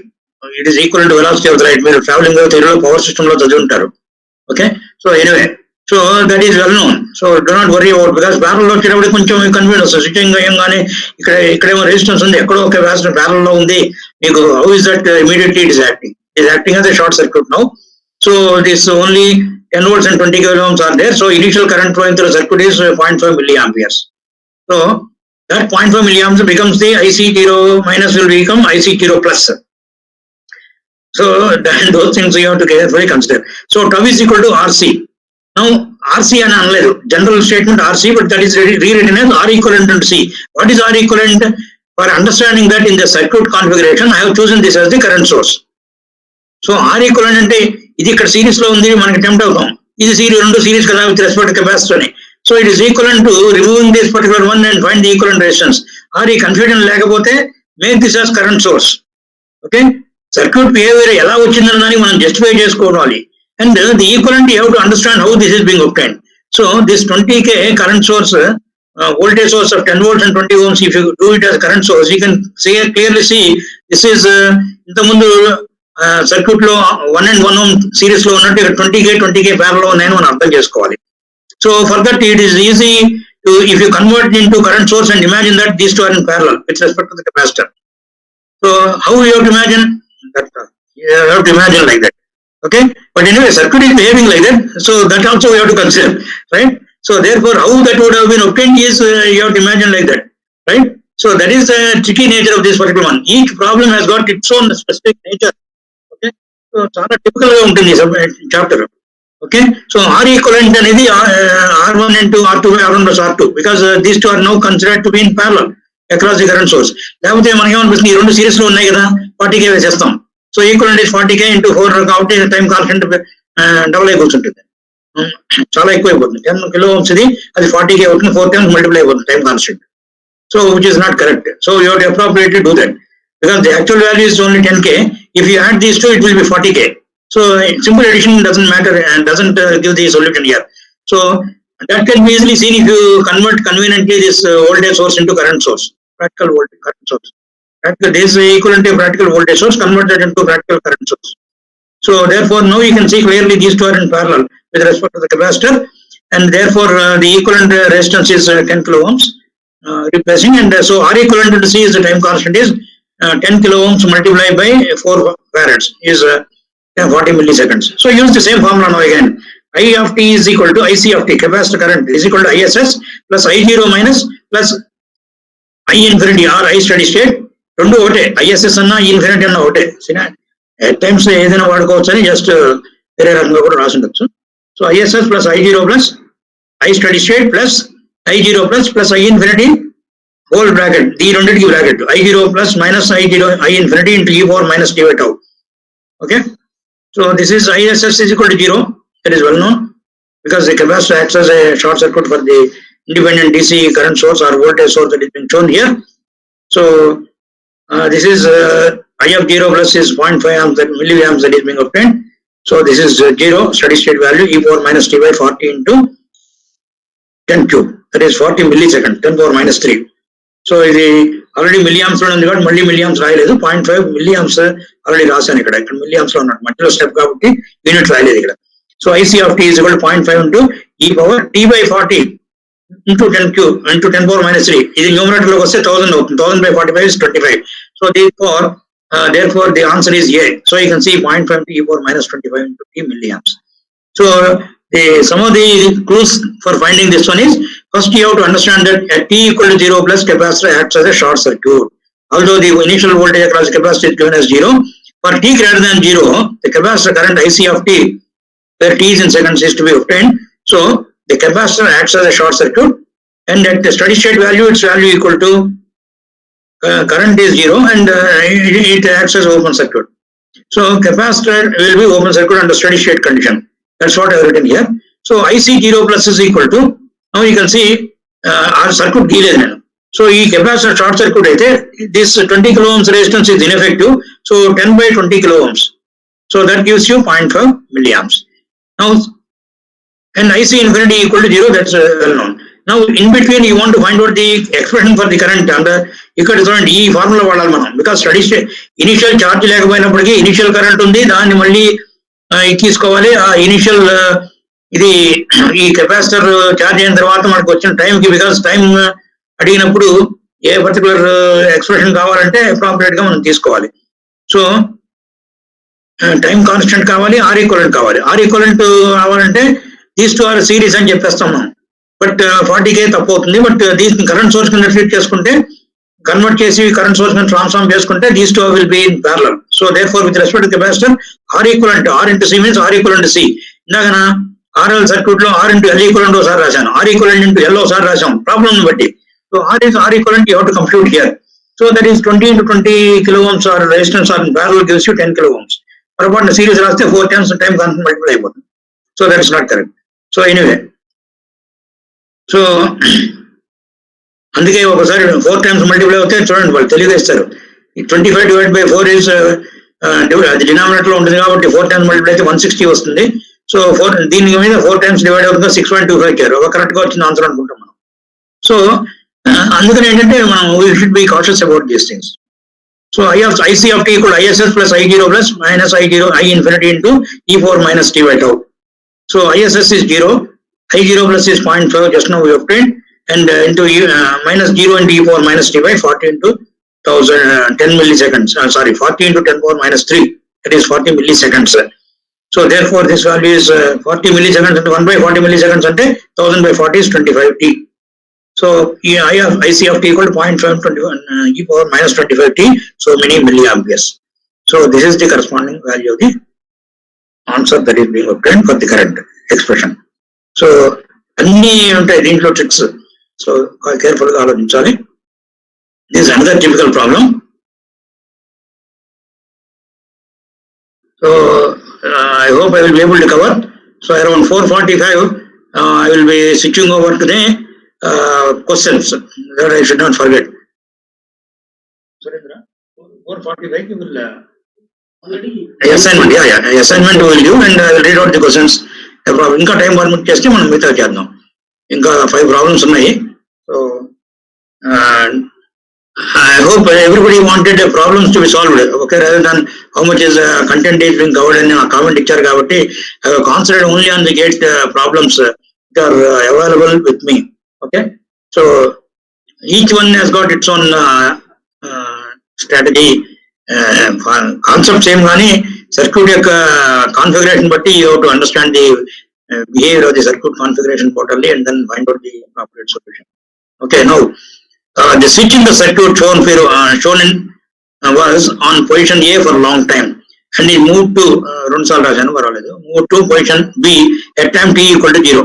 It is equal to velocity of the light. మీరు ట్రావెలింగ్ థియరీలో పవర్ సిస్టమ్ లో చదివి ఉంటారు. Okay, so anyway, so that is well known. So do not worry about, because parallel లో వచ్చేటప్పుడు కొంచెం కన్ఫ్యూజన్ వస్తుంది. స్విచ్చింగ్ అయ్యంగానే ఇక్కడేమో రెసిస్టెన్స్ ఉంది, ఎక్కడో ఒక వేసిన ప్యారల్ లో ఉంది, మీకు how is that immediately it is acting as a short circuit now. So this only 10 volts and 20 kilo ohms are there. So initial current flowing through the circuit is 0.5 milliamperes. So that 0.5 milliamps becomes the IC0 minus will become IC0 plus. So those things you have to carefully consider. So tau is equal to RC. Now RC and unless general statement RC, but that is rewritten as R equivalent to C. What is R equivalent? For understanding that in the circuit configuration, I have chosen this as the current source. So are equivalent అంటే ఇది ఇక్కడ series లో ఉంది, మనకి tempt అవుతాం, ఇది రెండు series కదా విత్ రెస్పెక్ట్ కెపాసిటర్ అని. So it is equivalent to removing this particular one and find the equivalent resistance. Or ఈ కన్ఫ్యూజన్ లేకపోతే make this as current source. Okay, circuit behaviour ఎలా వచ్చిందని దానికి మనం జస్టిఫై చేసుకోవాలి. And the equivalent you have to understand how this is being obtained. So this 20K current source, voltage source of 10 volts and 20 ohms, if you do it as current source, you can clearly see this is ఇంత ముందు circuit లో 1 and 1 ohm series లో ఉన్నట్టు 20K parallel లో ఉన్నాయని మనం అర్థం చేసుకోవాలి. So for that it is easy to if you convert into current source and imagine that these two are in parallel with respect to the capacitor. So how you have to imagine that? You have to imagine like that. Okay, but anyway circuit is behaving like that, so that also you have to consider, right? So therefore how that would have been obtained is you have to imagine like that, right? So that is the tricky nature of this particular one. Each problem has got its own specific nature. Okay, so చాలా typical గా ఉంటుంది chapter. Okay, so R equivalent అనేది R1 into R2 by R1 plus R2 because these two are now considered to be in parallel across the current source. లేకపోతే మనకి ఏమనిపిస్తుంది, ఈ రెండు series లో ఉన్నాయి కదా 40K వేసేస్తాం. So equivalent is 40K into 4 కాబట్టి టైం కాన్స్టెంట్ డబుల్ అయి కూర్చుంటుంది, చాలా ఎక్కువ అయిపోతుంది. 10 kilo ohms ఇది, అది 40K అవుతుంది, 4 times మల్టిప్లై అయిపోతుంది time constant. So which is not correct. So you have to appropriately do that because the actual value is only 10K. If you add these two, it will be 40K. So simple addition doesn't matter and doesn't give the solution here. So that can be easily seen if you convert conveniently this voltage source into current source, practical voltage current source. This is equivalent to practical voltage source converted into practical current source. So therefore now you can see clearly these two are in parallel with respect to the capacitor, and therefore the equivalent resistance is 10 kilo ohms replacing, and so R equivalent to C is the time constant is 10 kilo ohms multiplied by 4 farads is 40 milliseconds. So use the same formula now again. I of t is equal to IC of t, capacitor current, is equal to ISS plus I0 minus plus I infinity or I steady state. రెండు ఒకటే, ISS అన్న I infinity అన్న ఒకటే. At times ఏదైనా వాడుకోవచ్చు అని just వేరే రకంగా కూడా రాసి ఉండొచ్చు. So ISS plus I0 plus I steady state plus I0 plus I infinity whole bracket, ఈ రెండింటికి bracket I0 plus minus I infinity into e power minus t by tau. Okay, so this is ISS is equal to 0. That is well known because the capacitor acts as a short circuit for the independent DC current source or voltage source that is being shown here. So this is I of 0 plus is 0.5 amps, that milliamps that is being obtained. So this is 0 steady state value e power minus t by 40 into 10 cube, that is 40 milliseconds, 10 power minus 3. So ఇది already మిలియాంప్స్ లో ఉంది కాబట్టి మళ్ళీ మిలియాంప్స్ రాయలేదు, 0.5 milliamps already రాశాను ఇక్కడ మిలియాంప్స్ లో ఉన్నాడు, మధ్యలో స్టెప్ కాబట్టి యూనిట్ రాయలేదు ఇక్కడ. So IC of t is equal to 0.5 into e power t by 40 into 10 cube into 10 power minus 3. ఇది న్యూమరేటర్ లోకి వస్తే 1000 అవుతుంది, 1000 by 45 is 25. So therefore the answer is A. So you can see 0.5 to e power minus 25 into t milliamps. So some of the clues for finding this one is, first you have to understand that at t equal to 0 plus capacitor acts as a short circuit. Although the initial voltage across the capacitor is given as 0, for t greater than 0, the capacitor current IC of t, where t is in seconds, is to be obtained. So the capacitor acts as a short circuit, and at the steady state value, its value equal to current is 0, and it acts as open circuit. So capacitor will be open circuit under steady state condition. That's what I have written here. So IC0 plus is equal to, now you can see our circuit delayed. So ఈ capacitor short circuit అయితే this 20 kilo ohms resistance is ineffective. So 10 by 20 kilo ohms. So that gives you 0.5 milliamps. Now, and IC infinity equal to 0, that's well known. Now, in between, you want to find out the expression for the current under ఈ formula వాడాలి మనం, because study initial charge లేకపోయినప్పటికీ initial current ఉంది, దాన్ని మళ్ళీ తీసుకోవాలి. ఆ initial ఇది ఈ కెపాసిటర్ ఛార్జ్ అయిన తర్వాత మనకు వచ్చిన టైంకి, బికాస్ టైం అడిగినప్పుడు ఏ పర్టికులర్ ఎక్స్ప్రెషన్ కావాలంటే అప్రాప్రియేట్ గా మనం తీసుకోవాలి. సో టైం కాన్స్టెంట్ కావాలి, ఆర్ ఈక్వలెంట్ కావాలి. ఆర్ ఈక్వలెంట్ కావాలంటే దీస్ టూ ఆర్ సిరీస్ అని చెప్పేస్తాం మనం. బట్ 40K తప్పు అవుతుంది. బట్ దీన్ని కరెంట్ సోర్స్ కింద ట్రీట్ చేసుకుంటే, కన్వర్ట్ చేసి కరెంట్ సోర్స్ కింద ట్రాన్స్ఫార్మ్ చేసుకుంటే these two will be in parallel. So therefore with respect to capacitor, R equivalent R into C means R equivalent C. ఇందాక RL circuit లో are into L equivalent ఒకసారి రాశాను, are equivalent into L ఒకసారి రాశాం problem బట్టి. So are equivalent you have to compute here. So that is 20 into 20 kilo ohms or resistance or in parallel gives you 10 kilo ohms. పొరపాటున series రాస్తే 4 times time constant multiply అయిపోతుంది. So that is not correct. So anyway, so అందుకే ఒకసారి 4 times multiply అవుతే చూడండి వాళ్ళు తెలియగా ఇస్తారు. 25 divided by 4 is అది డినామినేటర్ లో ఉంటుంది కాబట్టి 4 times మల్టిప్లై అయితే 160 వస్తుంది. సో దీని మీద 4 times డివైడ్ అవుతుంది 6.25 ఇచ్చారు. ఒక కరెక్ట్ గా వచ్చిన ఆన్సర్ అనుకుంటాం మనం. సో అందుకని ఏంటంటే మనం we should be cautious about these things. So IC of t equal ISS plus I0 plus minus I0 I infinity into E4 minus t by tau. So ISS is 0, I0 plus is 0.5 just now we obtained, and into minus 0 into E4 minus t by 40 into 10 milliseconds. 40 into 10 power minus 3. That is 40 milliseconds. So therefore this value is 40 milliseconds into 1 by 40 milliseconds ante 1000 by 40 is 25t. So IC of t equal to 0.5 e power minus 25t, so many milliamperes. So this is the corresponding value of the answer that is being obtained for the current expression. So అన్ని ఉంటాయి దీంట్లో tricks. So careful గా ఆలోచించాలి. This another typical problem. So I hope I will be able to cover. So around 4:45 I will be switching over to the questions that I should not forget. Surendra, 4:45 you will assignment, assignment will do, and I will read out the questions. ఇంకా time permit చేస్తే మనం మిగతా చేద్దాం. ఇంకా 5 problems ఉన్నాయి. So I hope everybody wanted problems to be solved, okay, rather than how much is content is being covered in a comment picture కాబట్టి I have concentrated only on the gate problems that are available with me. Okay, so each one has got its own strategy. Concept same gaani circuit yokka configuration batti you have to understand the behavior of the circuit configuration totally and then find out the appropriate solution. Okay, now the switch in the circuit shown in was on position A for a long time, and he moved to moved to position B at time t equal to 0.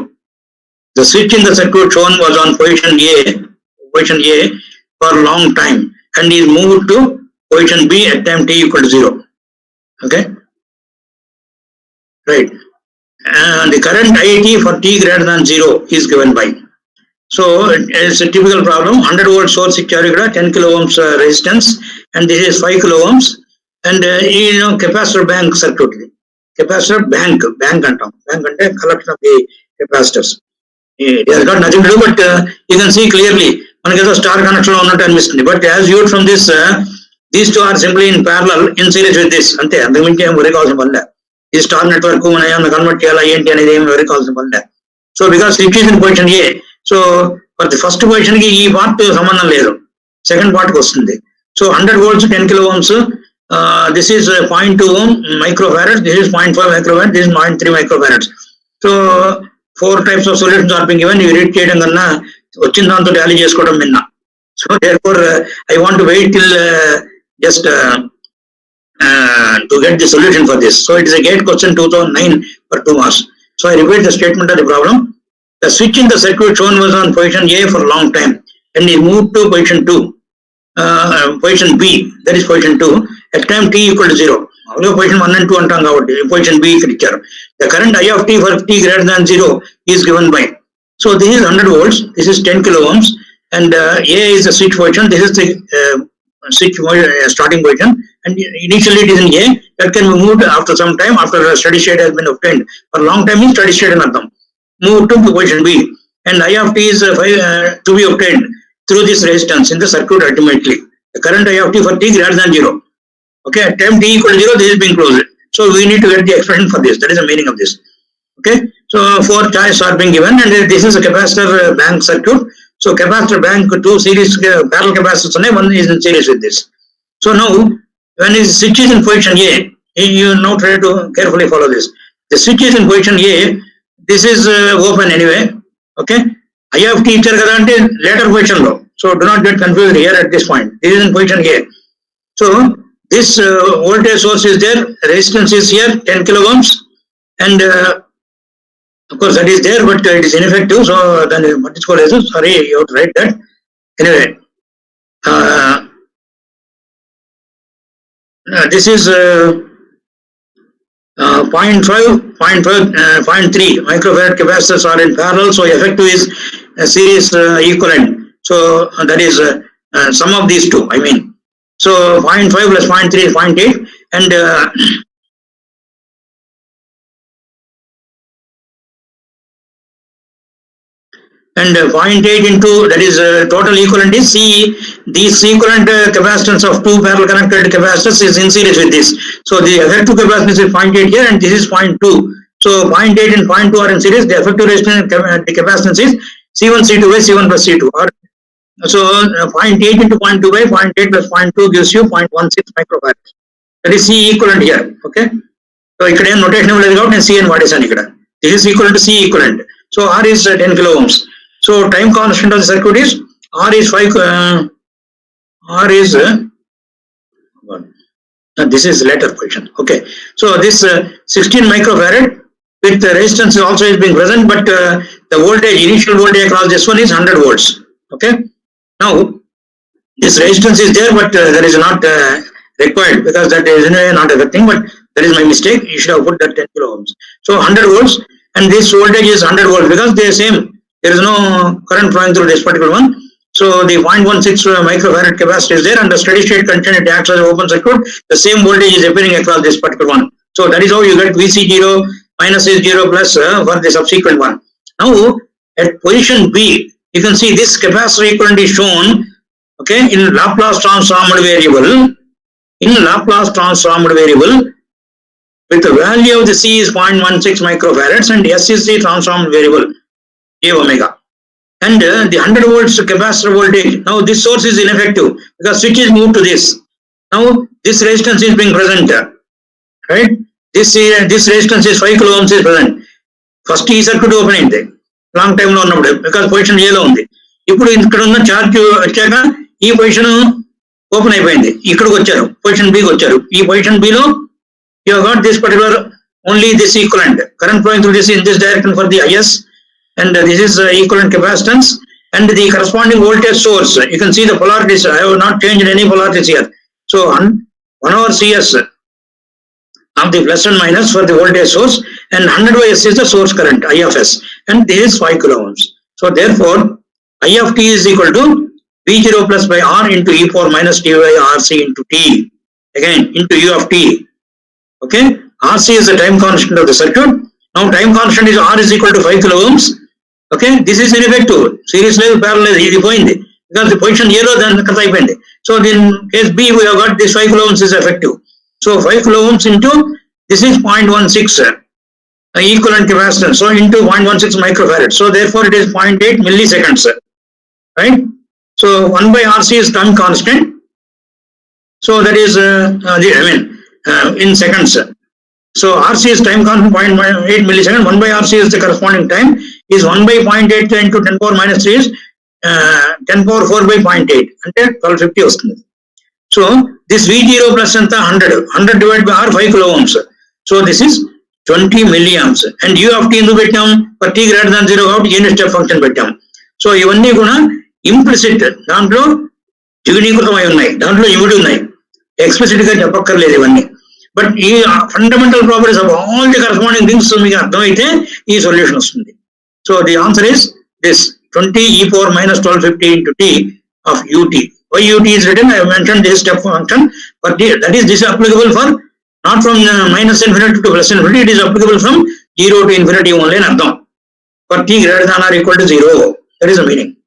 The switch in the circuit shown was on position A for a long time, and is moved to position B at time t equal to 0. Okay, right. And the current IT for t greater than 0 is given by. So it's a typical problem. 100 volt source ఇచ్చారు ఇక్కడ, 10 kilo ohms resistance, and this is 5 kilo ohms, and capacitor bank circuit. Capacitor bank అంటాం. Bank అంటే collection of the capacitors. It has got nothing to do, but you can see clearly మనకి ఏదో star connection లో ఉన్నట్టు అనిపిస్తుంది. But as you'd from this, these two are simply in parallel in series with this, అంతే. అంతకుమించి ఏం వరి కావాల్సిన పనిలే. ఈ స్టార్ నెట్వర్క్ మనం ఏమైనా కన్వర్ట్ చేయాలా ఏంటి అనేది ఏమి వరి కావాల్సిన పనిలే. So because it is in position A, so for the first position కి ఈ పార్ట్ సంబంధం లేదు, సెకండ్ పార్ట్ కి వస్తుంది. So 100 volts 10 kilo ohms, this is 0.2 ohm microfarads, this is 0.5 microfarad, this is 0.3 microfarads. So 4 types of solutions are being given. You read చేయడం కన్నా వచ్చిన దాంతో టాలీ చేసుకోవడం విన్నా. So therefore I want to wait till just to get the solution for this. So it is a gate question 2009 for 2 marks. So I repeat the statement of the problem. The switch in the circuit shown was on position A for a long time, and it moved to position 2, position B, that is position 2, at time t equal to 0. Although position 1 and 2 అంటాం కాబట్టి position B ఇక్కడ ఇచ్చారు. The current I of t for t greater than 0 is given by. So this is 100 volts, this is 10 kilo ohms, and A is the switch position, this is the switch starting position, and initially it is in A, that can be moved after some time, after a steady state has been obtained. For long time means steady state in Ardham. Move to position B, and I of t is to be obtained through this resistance in the circuit ultimately. The current I of t for t greater than 0. Okay, at time t equal to 0, this is being closed. So we need to get the expression for this. That is the meaning of this. Okay, so 4 choices are being given, and this is a capacitor bank circuit. So capacitor bank, 2 series parallel capacitors, one is in series with this. So now when the switch is in position A, you now try to carefully follow this. The switch is in position A, this is open anyway. Okay, I of t ante later position low. So do not get confused here at this point. This is in position A. So this voltage source is there, resistance is here 10 kilo ohms, and of course that is there, but it is ineffective. So then what is called as, sorry, you have to write that. Anyway, this is 0.5, 0.3 microfarad capacitors are in parallel. So effective is a series equivalent. So that is sum of these two, I mean. So 0.5 plus 0.3 is 0.8, and and 0.8 into, that is total equivalent is C. These equivalent capacitance of two parallel connected capacitors is in series with this. So the effective capacitance is 0.8 here, and this is 0.2. So 0.8 and 0.2 are in series. The effective resistance, the capacitance is C1 C2 by C1 plus C2. So 0.8 into 0.2 by 0.8 plus 0.2 gives you 0.16 microfarad. That is C equivalent here. Okay. So ikkada notation and C and what is an ikkada. This is equivalent to C equivalent. So R is 10 kilo ohms. So time constant of the circuit is R is 5. R is this is later position. Okay. So this 16 microfarad with the resistance also is being present, but the voltage, initial voltage across this one is 100 volts. Okay. Now this resistance is there, but that is not required, because that is anyway not affecting. But that is my mistake. You should have put that 10 kilo ohms. So 100 volts, and this voltage is 100 volts because they are same. There is no current flowing through this particular one. So the 0.16 microfarad capacitor is there, and the steady state condition, it acts as an open circuit. The same voltage is appearing across this particular one. So that is how you get VC0 minus S0 plus for the subsequent one. Now at position B, you can see this capacitor equivalent is shown, okay, in Laplace transformed variable. In Laplace transformed variable, with the value of the C is 0.16 microfarads, and S is the transformed variable A omega. And the 100 volts capacitor voltage, now this source is ineffective because switch is moved to this. Now this resistance is being present, right? This resistance is 5 kilo ohms is present. First ఈ circuit open అయింది long time లో ఉన్నప్పుడు, because position ఏలో ఉంది. ఇప్పుడు ఇక్కడ ఉన్న charge వచ్చాక ఈ పొజిషన్ ఓపెన్ అయిపోయింది, ఇక్కడికి వచ్చారు, పొజిషన్ బికి వచ్చారు. ఈ position below you got this particular only this equivalent current flowing through this in this direction for the IS, and this is equivalent capacitance, and the corresponding voltage source. You can see the polarities. I have not changed any polarities here. So 1 over CS of the plus and minus for the voltage source, and 100 by S is the source current I of S, and this is 5 kilo ohms. So therefore I of t is equal to V0 plus by R into e power minus t by RC into t, again into U of t. Okay, RC is the time constant of the circuit. Now time constant is R is equal to 5 kilo ohms. Okay, this is ineffective. Series level parallel is పోయింది because the position A లో దాని cut అయిపోయింది. So in case B we have got this 5 kilo ohms is effective. So 5 kilo ohms into this is 0.16 equivalent capacitance. So into 0.16 microfarad. So therefore it is 0.8 milliseconds. Right? So 1 by RC is time constant. So that is in seconds. So RC is time constant 0.8 millisecond. 1 by RC is the corresponding time. Is 1 by 0.8 into 10 power minus 3 is 10 power 4 by 0.8 అంటే 1250 వస్తుంది. So this V0 plus anta 100 divided by R 5 kilo ohms. So this is 20 milliamps. And U of t ఎందుకు పెట్టాం? For t greater than 0 కాబట్టి unit step function పెట్టాం. So ఇవన్నీ కూడా implicit, దాంట్లో ద్విగుణీకృతమై ఉన్నాయి, దాంట్లో ఇమిడి ఉన్నాయి, ఎక్స్ప్లిసిట్ గా చెప్పక్కర్లేదు ఇవన్నీ. బట్ ఈ fundamental properties of all the corresponding things మీకు అర్థమైతే ఈ సొల్యూషన్ వస్తుంది. So the answer is this 20 e power minus 1250 into t of ut. YUT is written, I have mentioned this step function, but that is this is applicable for not from minus infinity to plus infinity, it is applicable from 0 to infinity only in Ardham. For t greater than or equal to 0, that is the meaning.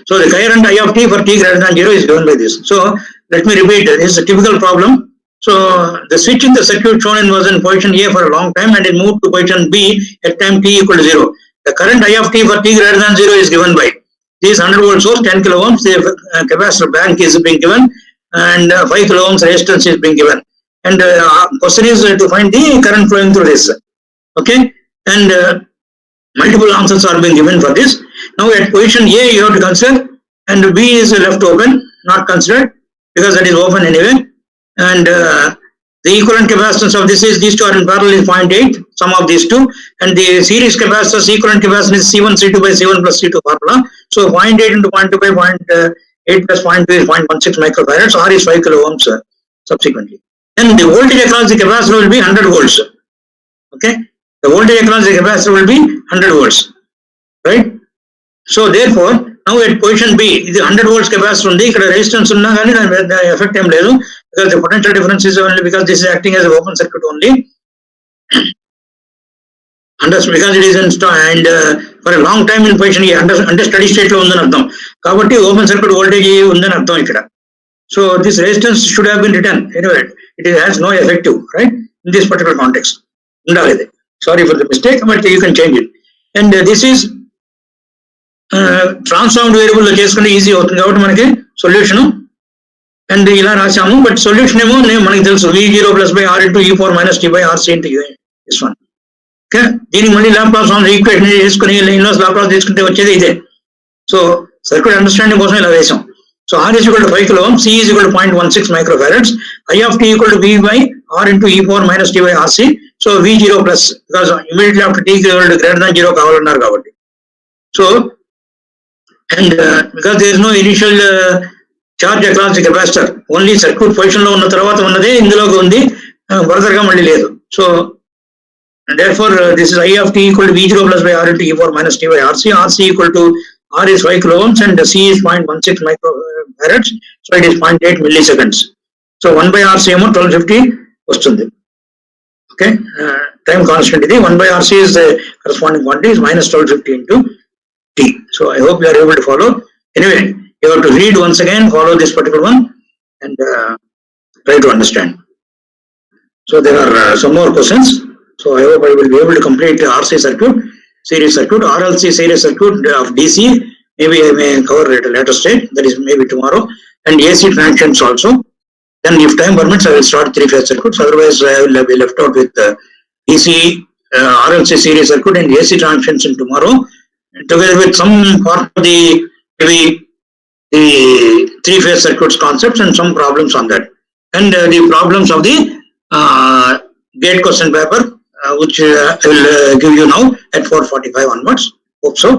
So the current I of t for t greater than 0 is given by this. So let me repeat, this is a typical problem. So the switch in the circuit shown was in position A for a long time and it moved to position B at time t equal to 0. The current I of t for t greater than 0 is given by this 100 volt source, 10 kilo ohms, the capacitor bank is being given, and 5 kilo ohms resistance is being given. And question is to find the current flowing through this. Okay, and multiple answers are being given for this. Now at position A you have to consider, and B is left open, not considered because that is open anyway. And the equivalent capacitance of this is these two are in parallel is 0.8, sum of these two, and the series capacitance equivalent capacitance is C1 C2 by C1 plus C2 formula. So 0.8 into 0.2 by 0.8 plus 0.2 is 0.16 microfarads. R is 5 kilo ohms subsequently. Then the voltage across the capacitor will be 100 volts. Okay, the voltage across the capacitor will be 100 volts, right? So therefore, now at position B, the 100 volts capacitor undi, ikkada resistance unna gaani the effect em ledu because the potential difference is only because this is acting as an open circuit only. Because it is installed and for a long time in position A under steady state lo undani artham. Kabatti open circuit voltage undani artham ikkada. So this resistance should have been written anyway. It has no effective, right, in this particular context. Sorry for the mistake, but you can change it. And this is transformed variable lo cheskunte easy avutundi kabatti manaki solution and ila rasamu, but solution emo manaki telusu v0 plus by r into e power minus t by rc into this one. Okay, దీనికి మళ్ళీ Laplace equation చేసుకుని inverse Laplace తీసుకుంటే వచ్చేది ఇదే. So circuit understanding కోసం ఇలా వేసాం. So R is equal to 5 kilo ohms, C is equal to 0.16 microfarads, I of t equal to V by R into e power minus t by RC. So V0 plus, because immediately after t equal to greater than 0 కావాలన్నారు కాబట్టి. So and because there is no initial charge across the capacitor, only circuit position లో ఉన్న తర్వాత ఉన్నదే ఇందులోకి ఉంది, further గా మళ్ళీ లేదు. So therefore this is I of t equal to V0 plus by R into e power minus t by RC. RC equal to R is 5 kilo ohms and C is 0.16 microfarads, so it is 0.8 milliseconds. So 1 by RC ఏమో 1250 వస్తుంది. Okay, time constant ఇది 1 by RC is the corresponding quantity is minus 1250 into t. So I hope you are able to follow. Anyway, you have to read once again, follow this particular one and try to understand. So there are some more questions. So I hope I will be able to complete RC circuit, series circuit, RLC series circuit of DC. Maybe I may cover at a later stage, that is maybe tomorrow, and AC transients also. Then if time permits, I will start 3-phase circuits. Otherwise, I will be left out with DC, RLC series circuit and AC transients in tomorrow, together with some part of the maybe the 3-phase circuits concepts and some problems on that, and the problems of the gate question paper, which I will give you now at 4:45 onwards. Hope so.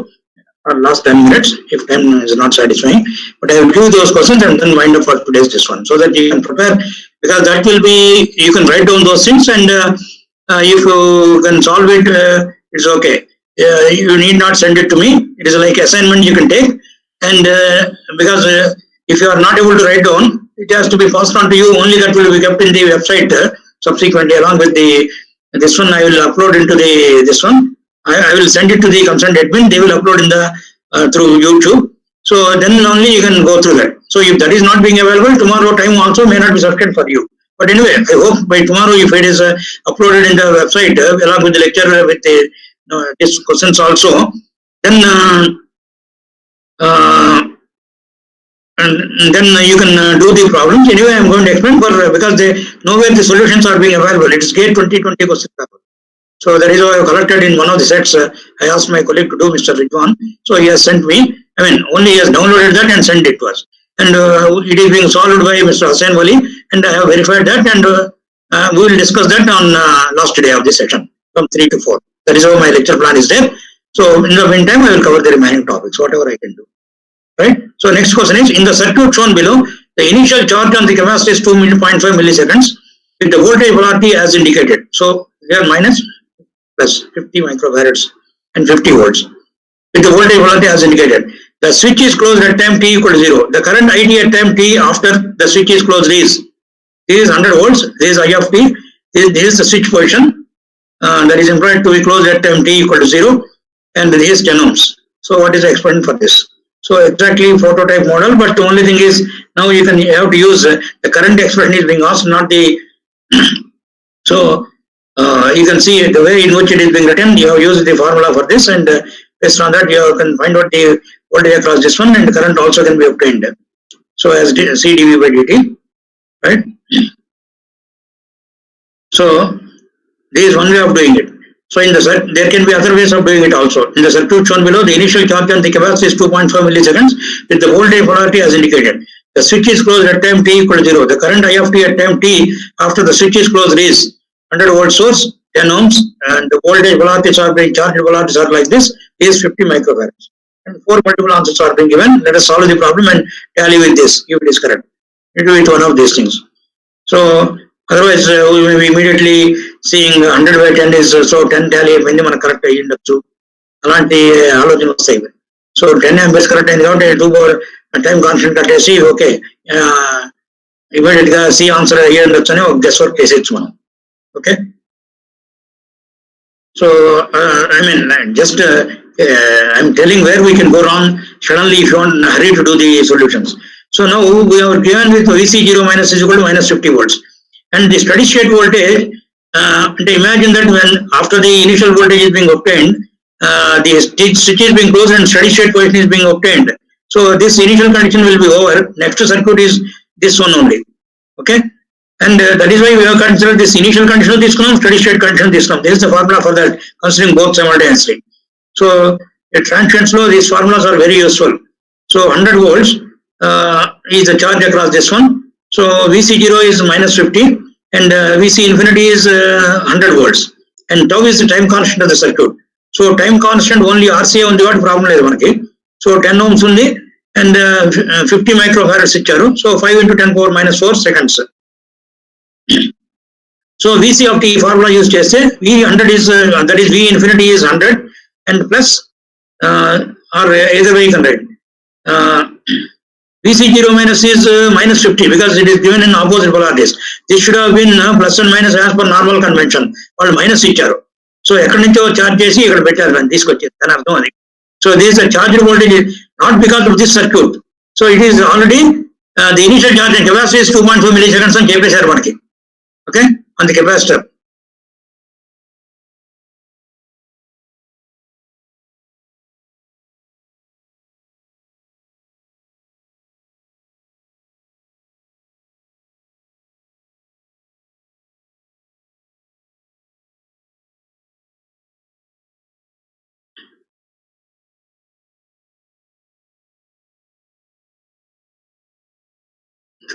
Last 10 minutes, if time is not satisfying, but I will give those questions and then wind up for today's this one, so that you can prepare, because that will be, you can write down those things, and if you can solve it, it's okay. You need not send it to me. It is like assignment you can take, and because if you are not able to write down, it has to be passed on to you. Only that will be kept in the website subsequently along with the this one. I will upload into the this one. I will send it to the concerned admin. They will upload in the through YouTube. So then only you can go through that. So if that is not being available, tomorrow time also may not be sufficient for you. But anyway, I hope by tomorrow, if it is uploaded in the website along with the lecture with the these questions also, then and then you can do the problems. Anyway, I am going to explain because nowhere the solutions are being available. It is GATE 2020 question paper. So that is why I have collected in one of the sets. I asked my colleague to do, Mr. Ridwan. So he has sent me. I mean, only he has downloaded that and sent it to us. And it is being solved by Mr. Hussain Wali, and I have verified that, and we will discuss that on last day of this session from 3 to 4. That is how my lecture plan is there. So in the meantime, I will cover the remaining topics, whatever I can do. Right? So next question is, in the circuit shown below, the initial charge on the capacitor is 2.5 milliseconds with the voltage polarity as indicated. So here minus plus 50 microfarads and 50 volts with the voltage polarity as indicated. the switch is closed at time t equal to 0. The current IT at time t after the switch is closed is 100 volts. This is I of t. This is the switch position that is employed to be closed at time t equal to 0, and this is 10 ohms. So what is the expression for this? So exactly prototype model, but the only thing is now you have to use the current expression is being asked, not the so you can see the way in which it is being written. You have used the formula for this, and based on that you can find out the voltage across this one, and the current also can be obtained. So as C dV by dt, right? So this is one way of doing it. So in the there can be other ways of doing it also. In the circuit shown below, the initial charge on the capacitor is 2.5 milliseconds with the voltage polarity as indicated. The switch is closed at time t equal to 0. The current I of t at time t after the switch is closed is 100 volt source, 10 ohms, and the voltage velocities are being charged velocities are like this, is 50 microfarads. And 4 multiple answers are being given. Let us solve the problem and tally with this if it is correct. It will be one of these things. So otherwise we may be immediately seeing 100 by 10 is so 10 tally when మనం correct అయ్యి ఉండొచ్చు అలాంటి ఆలోచన వస్తాయి. So 10 amperes correct అయింది కాబట్టి 2 time constant కట్టేసి okay immediate గా సి ఆన్సర్ అయ్యి ఉండొచ్చు అని ఒక గెస్ వర్క్ చేసేయచ్చు మనం. Okay, so I mean just I'm telling where we can go wrong suddenly if you want hurry to do the solutions. So now we are given with VC0 minus is equal to minus 50 volts. And the steady state voltage, imagine that when after the initial voltage is being obtained, the switch is being closed and steady state position is being obtained. So this initial condition will be over. Next circuit is this one only. Okay, and that is why we have considered this initial condition of this one, steady state condition of this one. This is the formula for that, considering both simultaneously. So a transient flow, these formulas are very useful. So 100 volts is the charge across this one. So VC0 is minus 50 and VC infinity is 100 volts, and tau is the time constant of the circuit. So time constant only RCA on the what problem లేదు మనకి. So 10 ohms ఉంది and 50 microfarads ఇచ్చారు. So 5 into 10 power minus 4 seconds. So VC of t formula use చేస్తే V100 is that is V infinity is 100 and plus or either way you can write. VC0 minus is minus 50 because it is given in opposite polarities. This should have been plus and minus as per normal convention. వాళ్ళు minus ఇచ్చారు. So ఎక్కడి నుంచో charge చేసి ఇక్కడ పెట్టారు దాన్ని తీసుకొచ్చేది, దాని అర్థం అది. So this the charge voltage not because of this circuit. So it is already the initial charge and capacity is 2.5 milliseconds అని చెప్పేశారు మనకి. Okay, on the capacitor.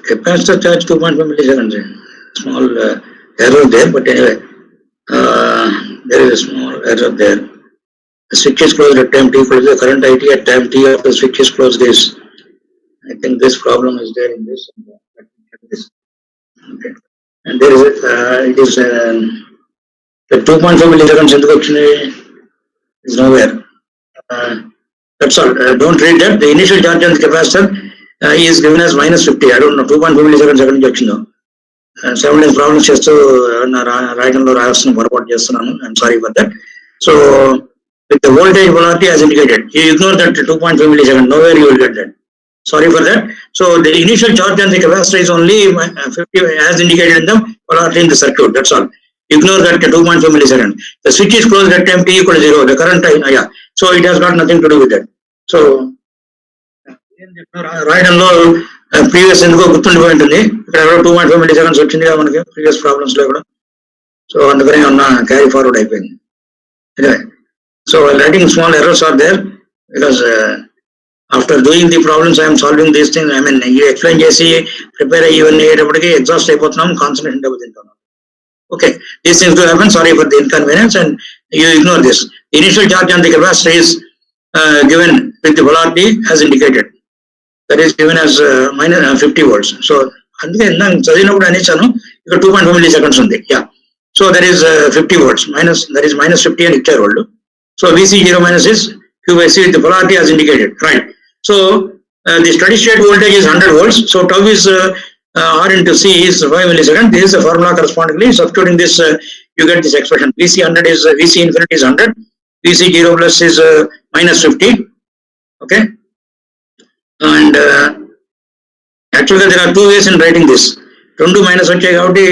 Capacitor charge 2.5 milliseconds. Small error there, but anyway, there is a small error there. The switch is closed at time t equals the current IT at time t after the switch is closed is. I think this problem is there in this. Okay, and there is it is the 2.5 milliseconds ఎందుకు వచ్చింది is nowhere. That's all. Don't read that. The initial charge on the capacitor is given as minus 50. I don't know 2.5 milliseconds ఎక్కడి నుంచి వచ్చిందో. 7 days problems చేస్తూ రాయడంలో రాయాల్సిన పొరపాటు చేస్తున్నాను. I'm sorry for that. So with the voltage polarity as indicated, you ignore that 2.5 milliseconds. Nowhere you will get that. Sorry for that. So the initial charge on the capacitor is only 50 as indicated in the polarity in the circuit. That's all. Ignore that 2.5 milliseconds. The switch is closed at time t equal to 0. The current yeah. So it has got nothing to do with that. So రాయడంలో previous ఎందుకో గుర్తుండిపోయి ఉంటుంది. ఇక్కడ 2.5 milliseconds వచ్చింది కదా మనకి previous problems లో కూడా. సో అందుకనే ఉన్న క్యారీ ఫార్వర్డ్ అయిపోయింది. Anyway, so writing small errors are there because after doing the problems I am solving these things. I mean you explain చేసి ప్రిపేర్ అయ్యి ఇవన్నీ అయ్యేటప్పటికి ఎగ్జాస్ట్ అయిపోతున్నాం, concentration దెబ్బతింటున్నాం. Okay, these things do happen. Sorry for the inconvenience, and you ignore this. The initial charge on the capacitor is given with the polarity as indicated. That is given as minus 50 volts. So అందుకే నేను చదివినప్పుడు అనేసాను ఇక్కడ 2.5 milliseconds ఉంది. Yeah, so that is 50 volts minus, that is minus 50 అని ఇచ్చారు వాళ్ళు. So VC0 minus is Q by C with the polarity as indicated, right? So the steady state voltage is 100 volts. So tau is R into C is 5 milliseconds. This is the formula correspondingly. Substituting this, you get this expression. VC 100 is VC infinity is 100. VC 0 plus is minus 50. Okay. And actually there are two ways in writing this. 2 minus వచ్చాయి కాబట్టి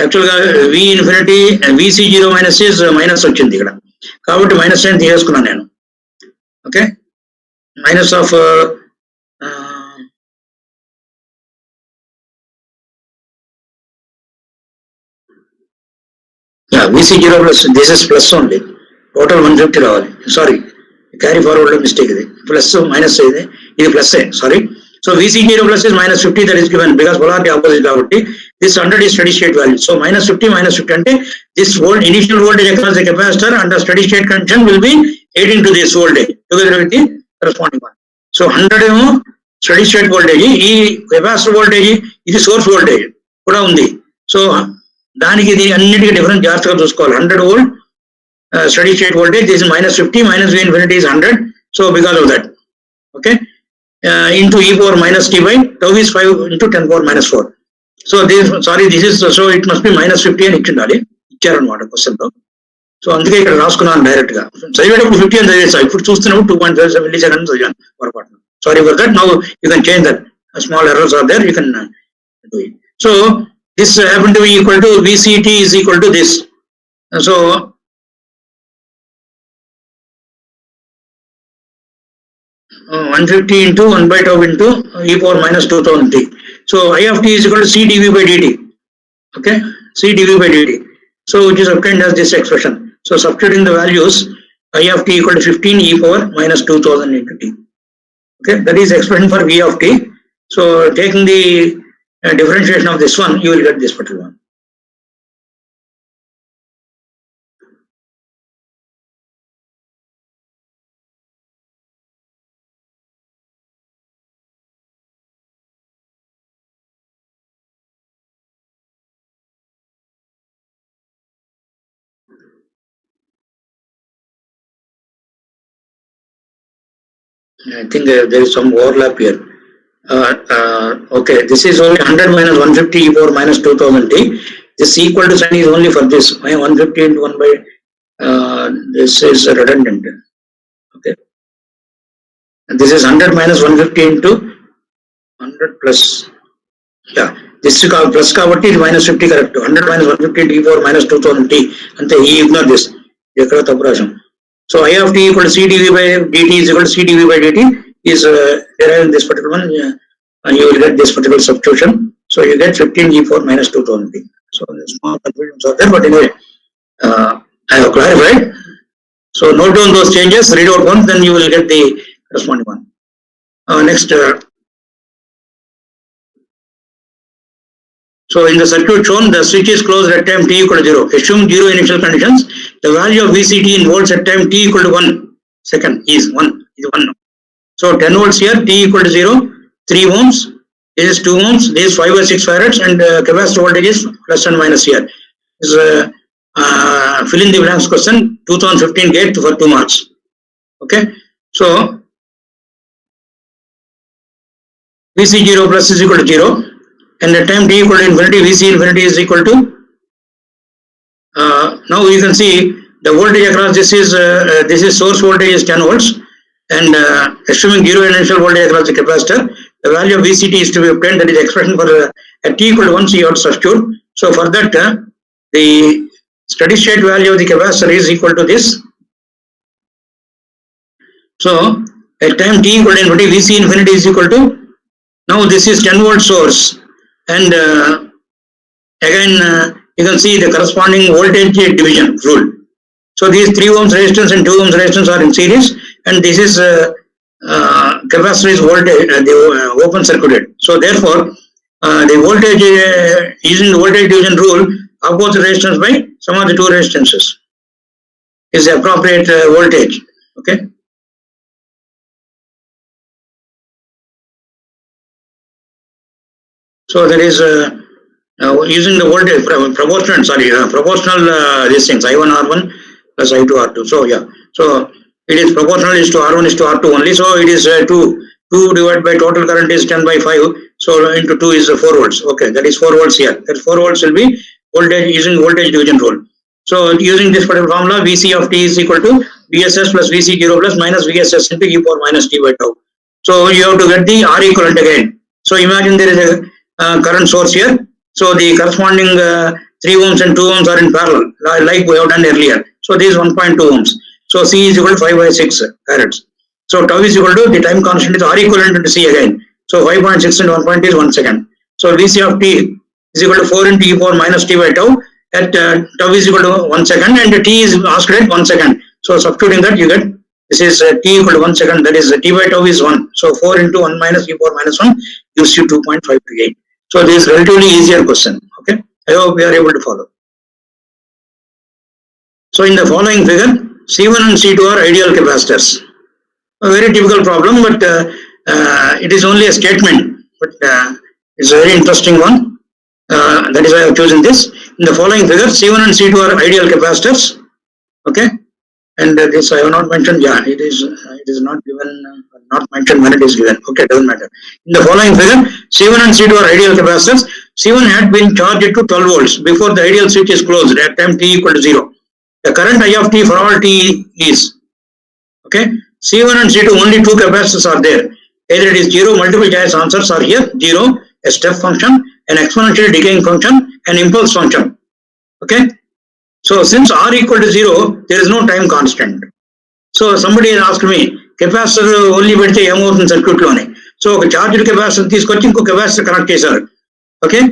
యాక్చువల్గా V infinity VC 0 minus is minus వచ్చింది ఇక్కడ కాబట్టి minus sign తీసుకున్నాను నేను. Okay, minus of VC 0 plus this is plus only. Total 150 రావాలి. Sorry, carry forward లో మిస్టేక్ ఇది. ప్లస్ మైనస్ ఇది plus sorry. So VC 0 plus is minus 50, that is given because polarity opposite కాబట్టి this 100 is steady state value. So minus 50 అంటే this initial voltage across the capacitor under steady state condition will be adding to this voltage together with the corresponding one. So 100 ఏమో steady state voltage, ఈ capacitor voltage ఇది source voltage కూడా ఉంది. So దానికి ఇది అన్నిటికీ difference జాగ్రత్తగా చూసుకోవాలి. 100 volt steady state voltage, this is minus 50 minus V infinity is 100. So because of that, okay, into e power minus t by tau is 5 into 10 power minus 4. So this, sorry, this is, so it must be minus 50 అని ఇచ్చారనమాట question లో. So అందుకే ఇక్కడ రాసుకున్నాను direct గా. చదివేటప్పుడు 50 అని చదివేసా, ఇప్పుడు చూస్తున్నప్పుడు 2.7 మిల్లీ సెకండ్స్ చదివాను పొరపాటు. Sorry for that. Now you can change that. Small errors are there, you can do it. So this happen to be equal to VCT is equal to this. So uh, 150 into 1 by tau into e power minus 2000 t. So I of t is equal to C dV by dt. Okay, C dV by dt. So which is obtained as this expression. So substituting the values, I of t equal to 15 e power minus 2000 into t. Okay, that is expression for V of t. So taking the differentiation of this one, you will get this particular one. I think there is some overlap here. Okay, this is only 100 minus 150 e power minus 2000 t. This equal to sign is only for this. 150 into 1 by this is redundant. Okay, and this is 100 minus 150 into 100 plus. Yeah, this is called plus కాబట్టి ఇది minus 50 correct. 100 minus 150 into e power minus 2000 t. అంతే, ఈ ignore this. ఎక్కడ తప్పు రాశాం. So I of t equal to C dV by dt is equal to C dV by dt is derived in this particular one, and you will get this particular substitution. So you get 15 e power minus 2000 t. So small confusions are there, but anyway, I have clarified. So note down those changes, read out once, then you will get the corresponding one. Next, so in the circuit shown, the switch is closed at time t equal to 0. Assume 0 initial conditions. The value of VCT in volts at time t equal to 1 second is 1. Is 1. So 10 volts here, t equal to 0, 3 ohms. This is 2 ohms. This is 5 or 6 farads, and capacitor voltage is plus and minus here. This is fill in the blanks question. 2015 gate for 2 marks. Okay. So VC 0 plus is equal to 0. And at time t equal to infinity, VC infinity is equal to, now you can see the voltage across this is source voltage is 10 volts, and assuming 0 initial voltage across the capacitor, the value of VCT is to be obtained, that is expression for at t equal to 1, so you have to substitute. So for that, the steady state value of the capacitor is equal to this. So at time t equal to infinity, VC infinity is equal to, now this is 10 volt source, and again you can see the corresponding voltage division rule. So these 3 ohms resistance and 2 ohms resistance are in series, and this is capacitor is voltage, the open circuited. So therefore the voltage using the voltage division rule, opposite resistance by sum of the 2 resistances is the appropriate voltage. Okay. So there is using the voltage proportional these things, I1 R1 plus I2 R2. So yeah, so it is proportional is to R1 is to R2 only. So it is 2 2 divided by total current is 10 by 5. So into 2 is 4 volts. Okay, that is 4 volts here. That 4 volts will be voltage using voltage division rule. So using this particular formula, Vc of t is equal to Vss plus Vc0 plus minus Vss into e power minus t by tau. So you have to get the R equivalent again. So imagine there is a current source here. So the corresponding 3 ohms and 2 ohms are in parallel, like we have done earlier. So this is 1.2 ohms. So C is equal to 5 by 6 farads. So tau is equal to the time constant is R equivalent into C again. So 5.6 into 1 is 1 second. So Vc of t is equal to 4 into e power minus t by tau at tau is equal to 1 second and t is asked at 1 second. So substituting that you get this is t equal to 1 second, that is t by tau is 1. So 4 into 1 minus e power minus 1 gives you 2.538. So this is relatively easier question. Okay, I hope we are able to follow. So in the following figure, C1 and C2 are ideal capacitors. A very typical problem, but it is only a statement, but it's a very interesting one. That is why I have chosen this. In the following figure, C1 and C2 are ideal capacitors. Okay, and this I have not mentioned. Yeah, it is not given, not mentioned when it is given. Okay, doesn't matter. In the following figure, C1 and C2 are ideal capacitors. C1 had been charged to 12 volts before the ideal switch is closed at time t equal to 0. The current I of t for all t is, okay, C1 and C2 only two capacitors are there. Either it is 0, multiple choice answers are here, 0, a step function, an exponential decaying function, an impulse function. Okay, so since R equal to 0, there is no time constant. So somebody has asked me, capacitor only pedite em circuit lone. So charged capacitor తీసుకొచ్చి ఇంకో capacitor connect చేశారు. Okay,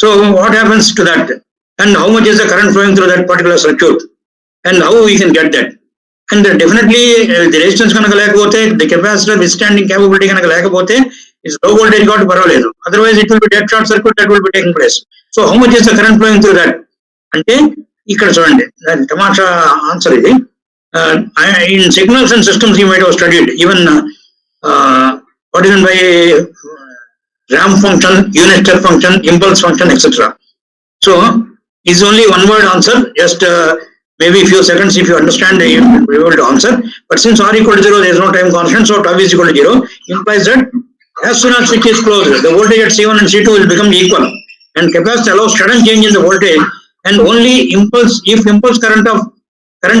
so what happens to that? And how much is the current flowing through that particular circuit? And how we can get that? And definitely the resistance కనుక లేకపోతే, the capacitor withstanding capability కనుక లేకపోతే, is low voltage got పర్వాలేదు. Otherwise it will be dead short circuit that will be taking place. So how much is the current flowing through that? అంటే ఇక్కడ చూడండి, తమాషా answer ఇది. In signals and systems you might have studied even what is meant by ramp function, unit step function, impulse function, etc. So is only one word answer. Just maybe a few seconds if you understand you will be able to answer. But since R equal to 0, there is no time constant, so tau is equal to 0, implies that as soon as switch is closed, the voltage at C1 and C2 will become equal, and capacitor allows sudden change in the voltage, and only impulse, if impulse current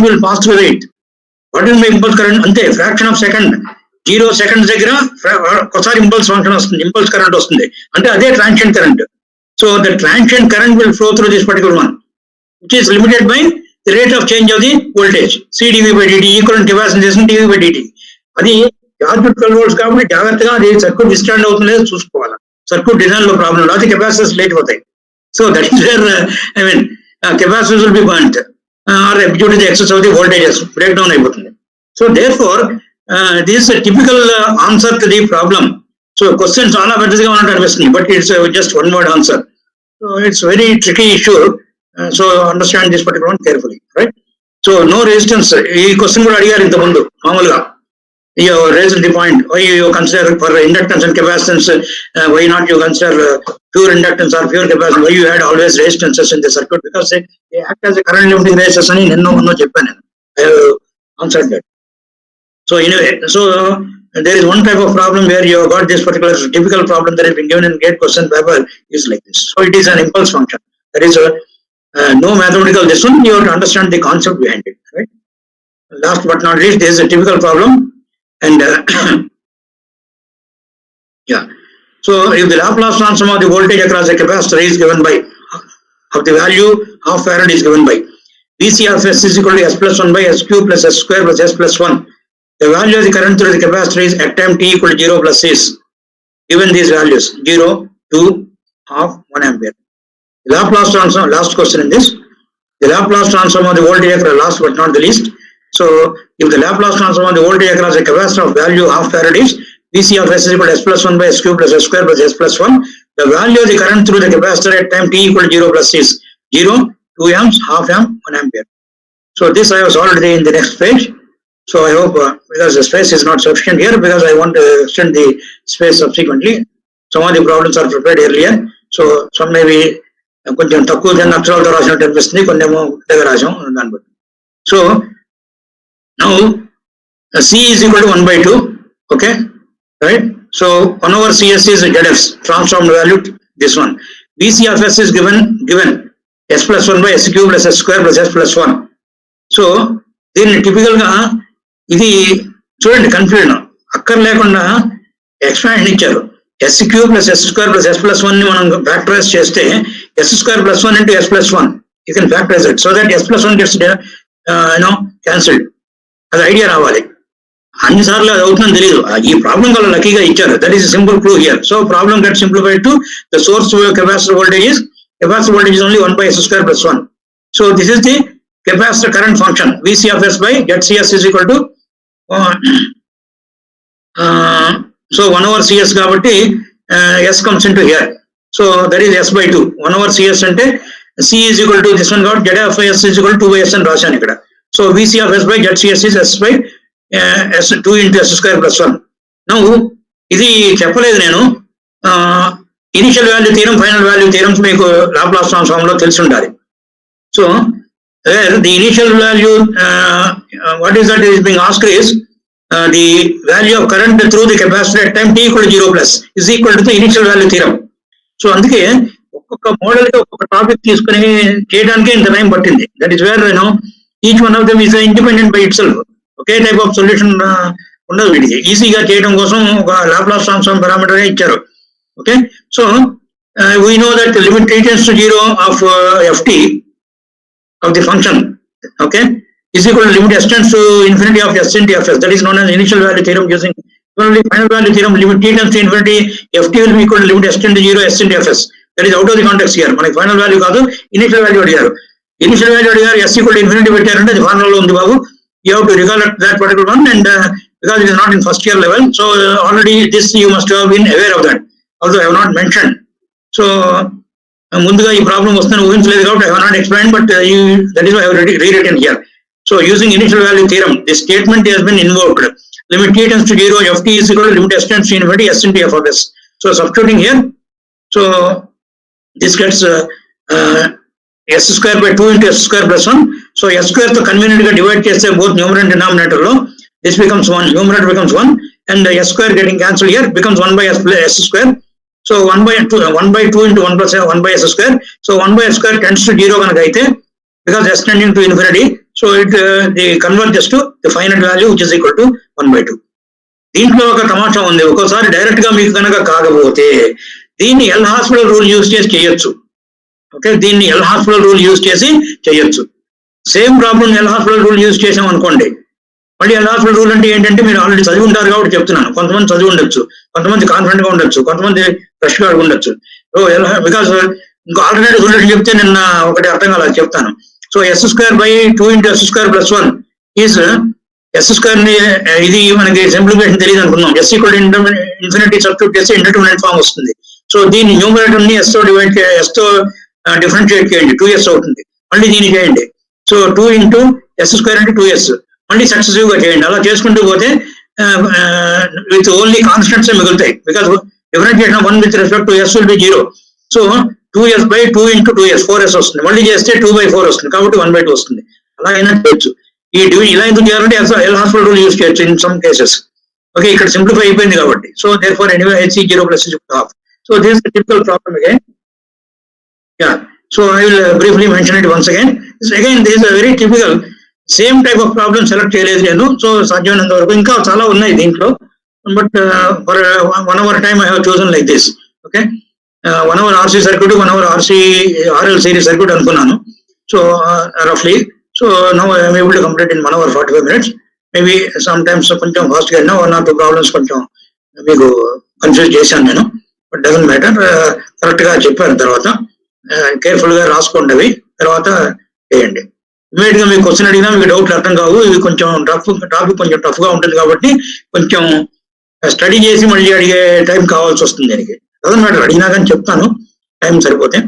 will pass through it. What is my impulse current? Ante fraction of second, 0 seconds దగ్గర ఒకసారి impulse function వస్తుంది, impulse current వస్తుంది, అంటే అదే transient current. So the transient current will flow through this particular one, which is limited by the rate of change of the voltage, C dV by dt, equivalent capacitance dV by dt. అది charge 12 volts కాబట్టి జాగ్రత్తగా అది circuit డిస్టాండ్ అవుతుందో లేదో చూసుకోవాలి. Circuit design లో problem లేకపోతే capacitors late అవుతాయి. So that is where I mean capacitors will be burned or due to the excess of the voltages break down అయిపోతుంది. So therefore this is a typical answer to the problem. So question చాలా పెద్దదిగా ఉన్నట్టు అనిపిస్తుంది, but it's just one word answer. So it's very tricky issue. So understand this particular one carefully, right? So no resistance. ఈ question కూడా అడిగారు ఇంత ముందు మామూలుగా. You raised the point, why you consider for inductance and capacitance, why not you consider pure inductance or pure capacitance, why you had always resistances in the circuit, because they act as a current limiting resistance అని నిన్నో చెప్పాను. I have answered that. So anyway, so there is one type of problem where you have got this particular typical problem that has been given in gate question paper is like this. So it is an impulse function. There is no mathematical this one, you have to understand the concept behind it, right? Last but not least, there is a typical problem, and yeah. So if the Laplace transform of the voltage across the capacitor is given by of the value half farad is given by Vc of s is equal to s plus 1 by s cube plus s square plus s plus 1. The value of the current through the capacitor is at time t equal to 0 plus is given these values 0, 2, half, 1 ampere. The Laplace transform, last question in this, the Laplace transform of the voltage across, last but not the least. So if the Laplace transform of the voltage across a capacitor of value half farad is Vc of s is equal to s plus 1 by s cube plus s square plus s plus 1, the value of the current through the capacitor at time t equal to 0 plus is 0, 2 amps, half amp, 1 ampere. So this I have solved in the next page. So I hope because the space is not sufficient here, because I want to extend the space subsequently. Some of the problems are prepared earlier, so some may be కొంచెం తక్కువ అక్షరాలతో రాసినట్టు అనిపిస్తుంది, కొంచెము దగ్గర రాసాం దాన్ని బట్టి. So now C is equal to 1 by 2, okay, right? So 1 over CS is ZS, transformed value, this one. VC of S is given S plus 1 by S cube plus S square plus S plus 1. So దీన్ని typical గా ఇది చూడండి confusion అక్కర్ లేకుండా expansion ఇచ్చారు. S cube plus S square plus S plus 1 ని మనం factorize చేస్తే S square plus 1 into S plus 1 you can factorize it so that S plus 1 gets cancelled. అది ఐడియా రావాలి. అన్నిసార్లు అది అవుతుందని తెలియదు. ఈ ప్రాబ్లం వల్ల లక్కీగా ఇచ్చారు. That is simple prove here. So problem get simplified to the source capacitor voltage is only 1 by S square plus 1. So this is the capacitor current function. VC of S by ZCS is equal to so 1 over CS కాబట్టి S comes into here. So that is S by 2. 1 over CS అంటే C is equal to this one కాబట్టి Z of S is equal to 2 by S అని రాశాను ఇక్కడ. So VC of S by ZCS is S by S 2 into S square plus 1. Now ఇది చెప్పలేదు నేను. Initial value theorem, final value theorems మీకు Laplace transform లో తెలిసి ఉండాలి. So the initial value what is that is being asked is the value of current through the capacitor at time t equal to 0 plus is equal to the initial value theorem. So అందుకే ఒక్కొక్క model కి ఒక్కొక్క topic తీసుకుని చేయడానికి ఇంత time పట్టింది. That is wear each one of them is independent by it self. Okay type of solution ఉండదు వీటికి. ఈజీగా చేయడం కోసం ఒక లాప్లాస్ ట్రాన్స్ఫార్మ్ పారామీటర్ ఇచ్చారు. Okay, so we know that the limit t tends to 0 of ft of the function, okay, is equal to limit s tends to infinity of s into fs. That is known as initial value theorem. Using only final value theorem, limit t tends to infinity, ft will be equal to limit s tends to 0 s into fs. That is out of the context here. మనకి final value కాదు, initial value అడిగారు. Initial value అడిగారు, s equal to infinity పెట్టారంటే అది formula లో ఉంది బాబు. You have to recall that particular one, and because it is not in first year level, so already this you must have been aware of that. Although I have not mentioned. So ముందుగా ఈ problem వస్తుందని ఊహించలేదు కాబట్టి I have not explained, but that is why I have rewritten here. So using initial value theorem, this statement has been invoked. Limit t tends to 0, ft is equal to limit s tends to infinity s into f of s. So substituting here, so this gets s square by 2 into s square plus 1. So s square తో convenient గా divide చేస్తే both numerator and denominator లో this becomes 1, numerator becomes 1, and s square getting cancelled here becomes 1 by s square. So 1 by 2 into 1 plus 1 by s square. So 1 by s square tends to 0 కనుక అయితే because s tending to infinity, so it the converges to the final value which is equal to 1 by 2. దీంట్లో ఒక తమాషా ఉంది. ఒక్కోసారి direct గా మీకు కనుక కాకపోతే దీన్ని ఎల్ హాస్పిటల్ రూల్ యూజ్ చేసి చేయొచ్చు. ఓకే, దీన్ని ఎల్ హాస్పిటల్ రూల్ యూజ్ చేసి చేయొచ్చు. Same problem L hospital rule use చేసాం అనుకోండి. మళ్ళీ ఎల్ హాస్పిటల్ రూల్ అంటే ఏంటంటే మీరు ఆల్రెడీ చదివి ఉంటారు కాబట్టి చెప్తున్నాను. కొంతమంది చదివి ఉండొచ్చు, కొంతమంది కాన్ఫిడెంట్ గా ఉండొచ్చు, కొంతమంది ఫ్రెష్ గా ఉండొచ్చు. సో బికాస్ ఇంకో ఆల్టర్నేటివ్ సొల్యూషన్ చెప్తే నిన్న ఒకటి అర్థం కాలేదు చెప్తాను. So S square by 2 into s square plus 1 is S square ని ఇది మనకి సింప్లిఫికేషన్ తెలియదు అనుకున్నాం. ఎస్ ఈక్వల్ ఇన్ఫినిటీ సబ్స్టిట్యూట్ చేస్తే ఇండెటర్మినెంట్ ఫామ్ వస్తుంది. సో దీన్ని న్యూమరేటర్ ని ఎస్ తో డివైడ్ ఎస్ తో డిఫరెన్షియేట్ చేయండి, 2s అవుతుంది. మళ్ళీ దీన్ని చేయండి. సో 2 into s square అంటే 2s, మళ్ళీ సక్సెసివ్ గా చేయండి. అలా చేసుకుంటూ పోతే విత్ ఓన్లీ కాన్స్టెంట్స్ మిగులుతాయి. Because differentiation 1 with respect to s will be 0. So 2s by 2 into 2s 4s వస్తుంది. మళ్ళీ చేస్తే 2 by 4 వస్తుంది కాబట్టి 1 by 2 వస్తుంది. అలా అయినా చేయొచ్చు. ఈ ఇలా ఎందుకు చేయాలంటే ఎల్ హాస్పిటల్ రూల్ యూజ్ చేయొచ్చు ఇన్ సమ్ కేసెస్. ఓకే, ఇక్కడ సింప్లిఫై అయిపోయింది కాబట్టి. So therefore anyway hc 0 plus is half. So this is the typical problem again. Yeah, so I will briefly mention it once again. This is a very typical same type of problem select చేయలేదు నేను. So సాధ్యమైనంత వరకు ఇంకా చాలా ఉన్నాయి దీంట్లో, but for 1 hour time I have chosen like this. Okay, 1 hour RC circuit, 1 hour RL series circuit అనుకున్నాను. So రఫ్లీ, so now I am able to complete in 1 hour 45 minutes. Maybe sometimes కొంచెం fast గా అయినా 1 or 2 problems కొంచెం మీకు confuse చేశాను నేను, but doesn't matter. Correct గా చెప్పాను. తర్వాత కేర్ఫుల్ గా రాసుకోండి, తర్వాత చేయండి. ఇమీడియట్ గా మీకు క్వశ్చన్ అడిగినా మీకు డౌట్లు అర్థం కావు. ఇది కొంచెం టాపిక్ కొంచెం టఫ్ గా ఉంటుంది కాబట్టి కొంచెం స్టడీ చేసి మళ్ళీ అడిగే టైం కావాల్సి వస్తుంది దీనికి. డజంట్ మ్యాటర్, అడిగినా కానీ చెప్తాను టైం సరిపోతే.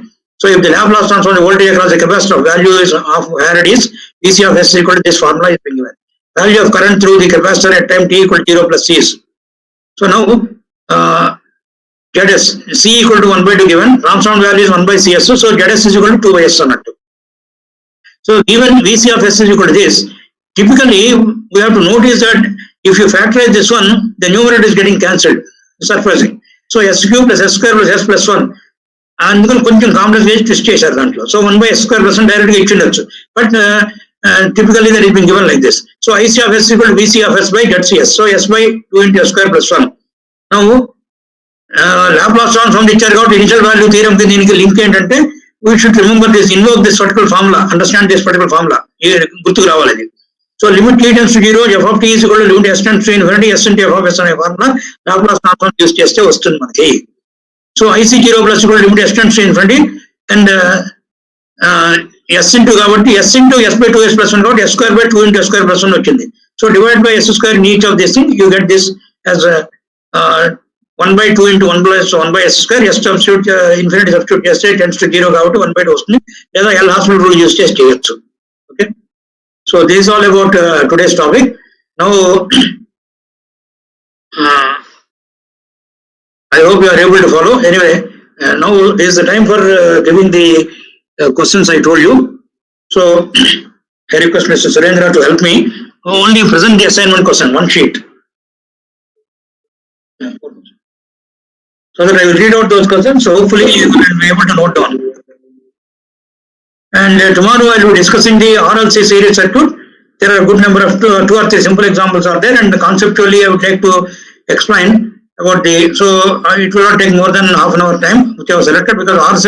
So if the Laplace transform voltage across the capacitor of value of farad is VC of S equal to this formula is being given. Value of current through the capacitor at time t equal to 0 plus C is. So now ZS C equal to 1 by 2 given, transformed value is 1 by CS, so ZS is equal to 2 by S అన్నట్టు. So given VC of S is equal to this, typically we have to notice that if you factorize this one, the numerator is getting cancelled. surprising. So s cube plus s square plus s plus 1. అందుకని కొంచెం complex చేసి twist చేశారు దాంట్లో. So 1/s² direct గా ఇచ్చిండొచ్చు, but typically that is being given like this. So IC of s equal to VC of s by ZCS. So s by 2 into s square plus 1. Now Laplace transform ఇచ్చారు కాబట్టి initial value theorem కి దీనికి link ఏంటంటే we should remember this, invoke this particular formula, understand this particular formula. గుర్తుకు రావాలి అది. So limit t tends to 0, f of t is equal to limit s tends to infinity s into f of s అనే formula Laplace transform use చేస్తే వస్తుంది మనకి. So IC 0 plus equal to limit s tends to infinity and s into కాబట్టి s into s by 2s plus 1 కాబట్టి s square by 2 into s square plus 1 వచ్చింది. So divide by s square in each of these things, you get this as 1/2 into 1 plus 1 by s square. S substitute infinity substitute చేస్తే tends to 0 కాబట్టి 1/2 వస్తుంది, లేదా L hospital rule use చేసి చేయొచ్చు. Okay, so this is all about today's topic. Now I hope you are able to follow. Anyway, now this is the time for giving the questions I told you. So I request Mr. Surendra to help me. Only present the assignment question, one sheet, so that I will read out those questions. So hopefully you will be able to note down. And tomorrow I will be discussing the RLC series circuit. There are a good number of two or three simple examples are there, and conceptually I would like to explain about the. So it will not take more than half an hour time which I have selected, because RC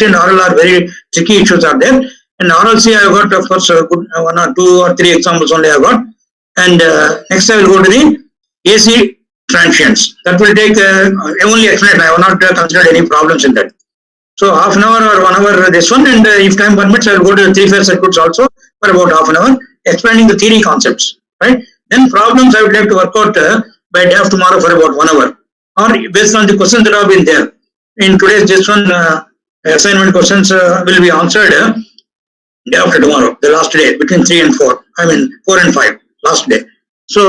and RL are very tricky issues are there. And RLC I have got, of course, good, 1 or 2 or 3 examples only I have got. And next I will go to the AC transients. That will take only explain. I have not considered any problems in that. So half an hour or 1 hour this one, and if time permits I will go to the 3-phase circuits also for about half an hour, explaining the theory concepts, right? Then problems I would like to work out by day of tomorrow for about 1 hour, or based on the questions that have been there in today's this one. Assignment questions will be answered day after tomorrow, the last day, between 3 and 4. I mean 4 and 5, last day. So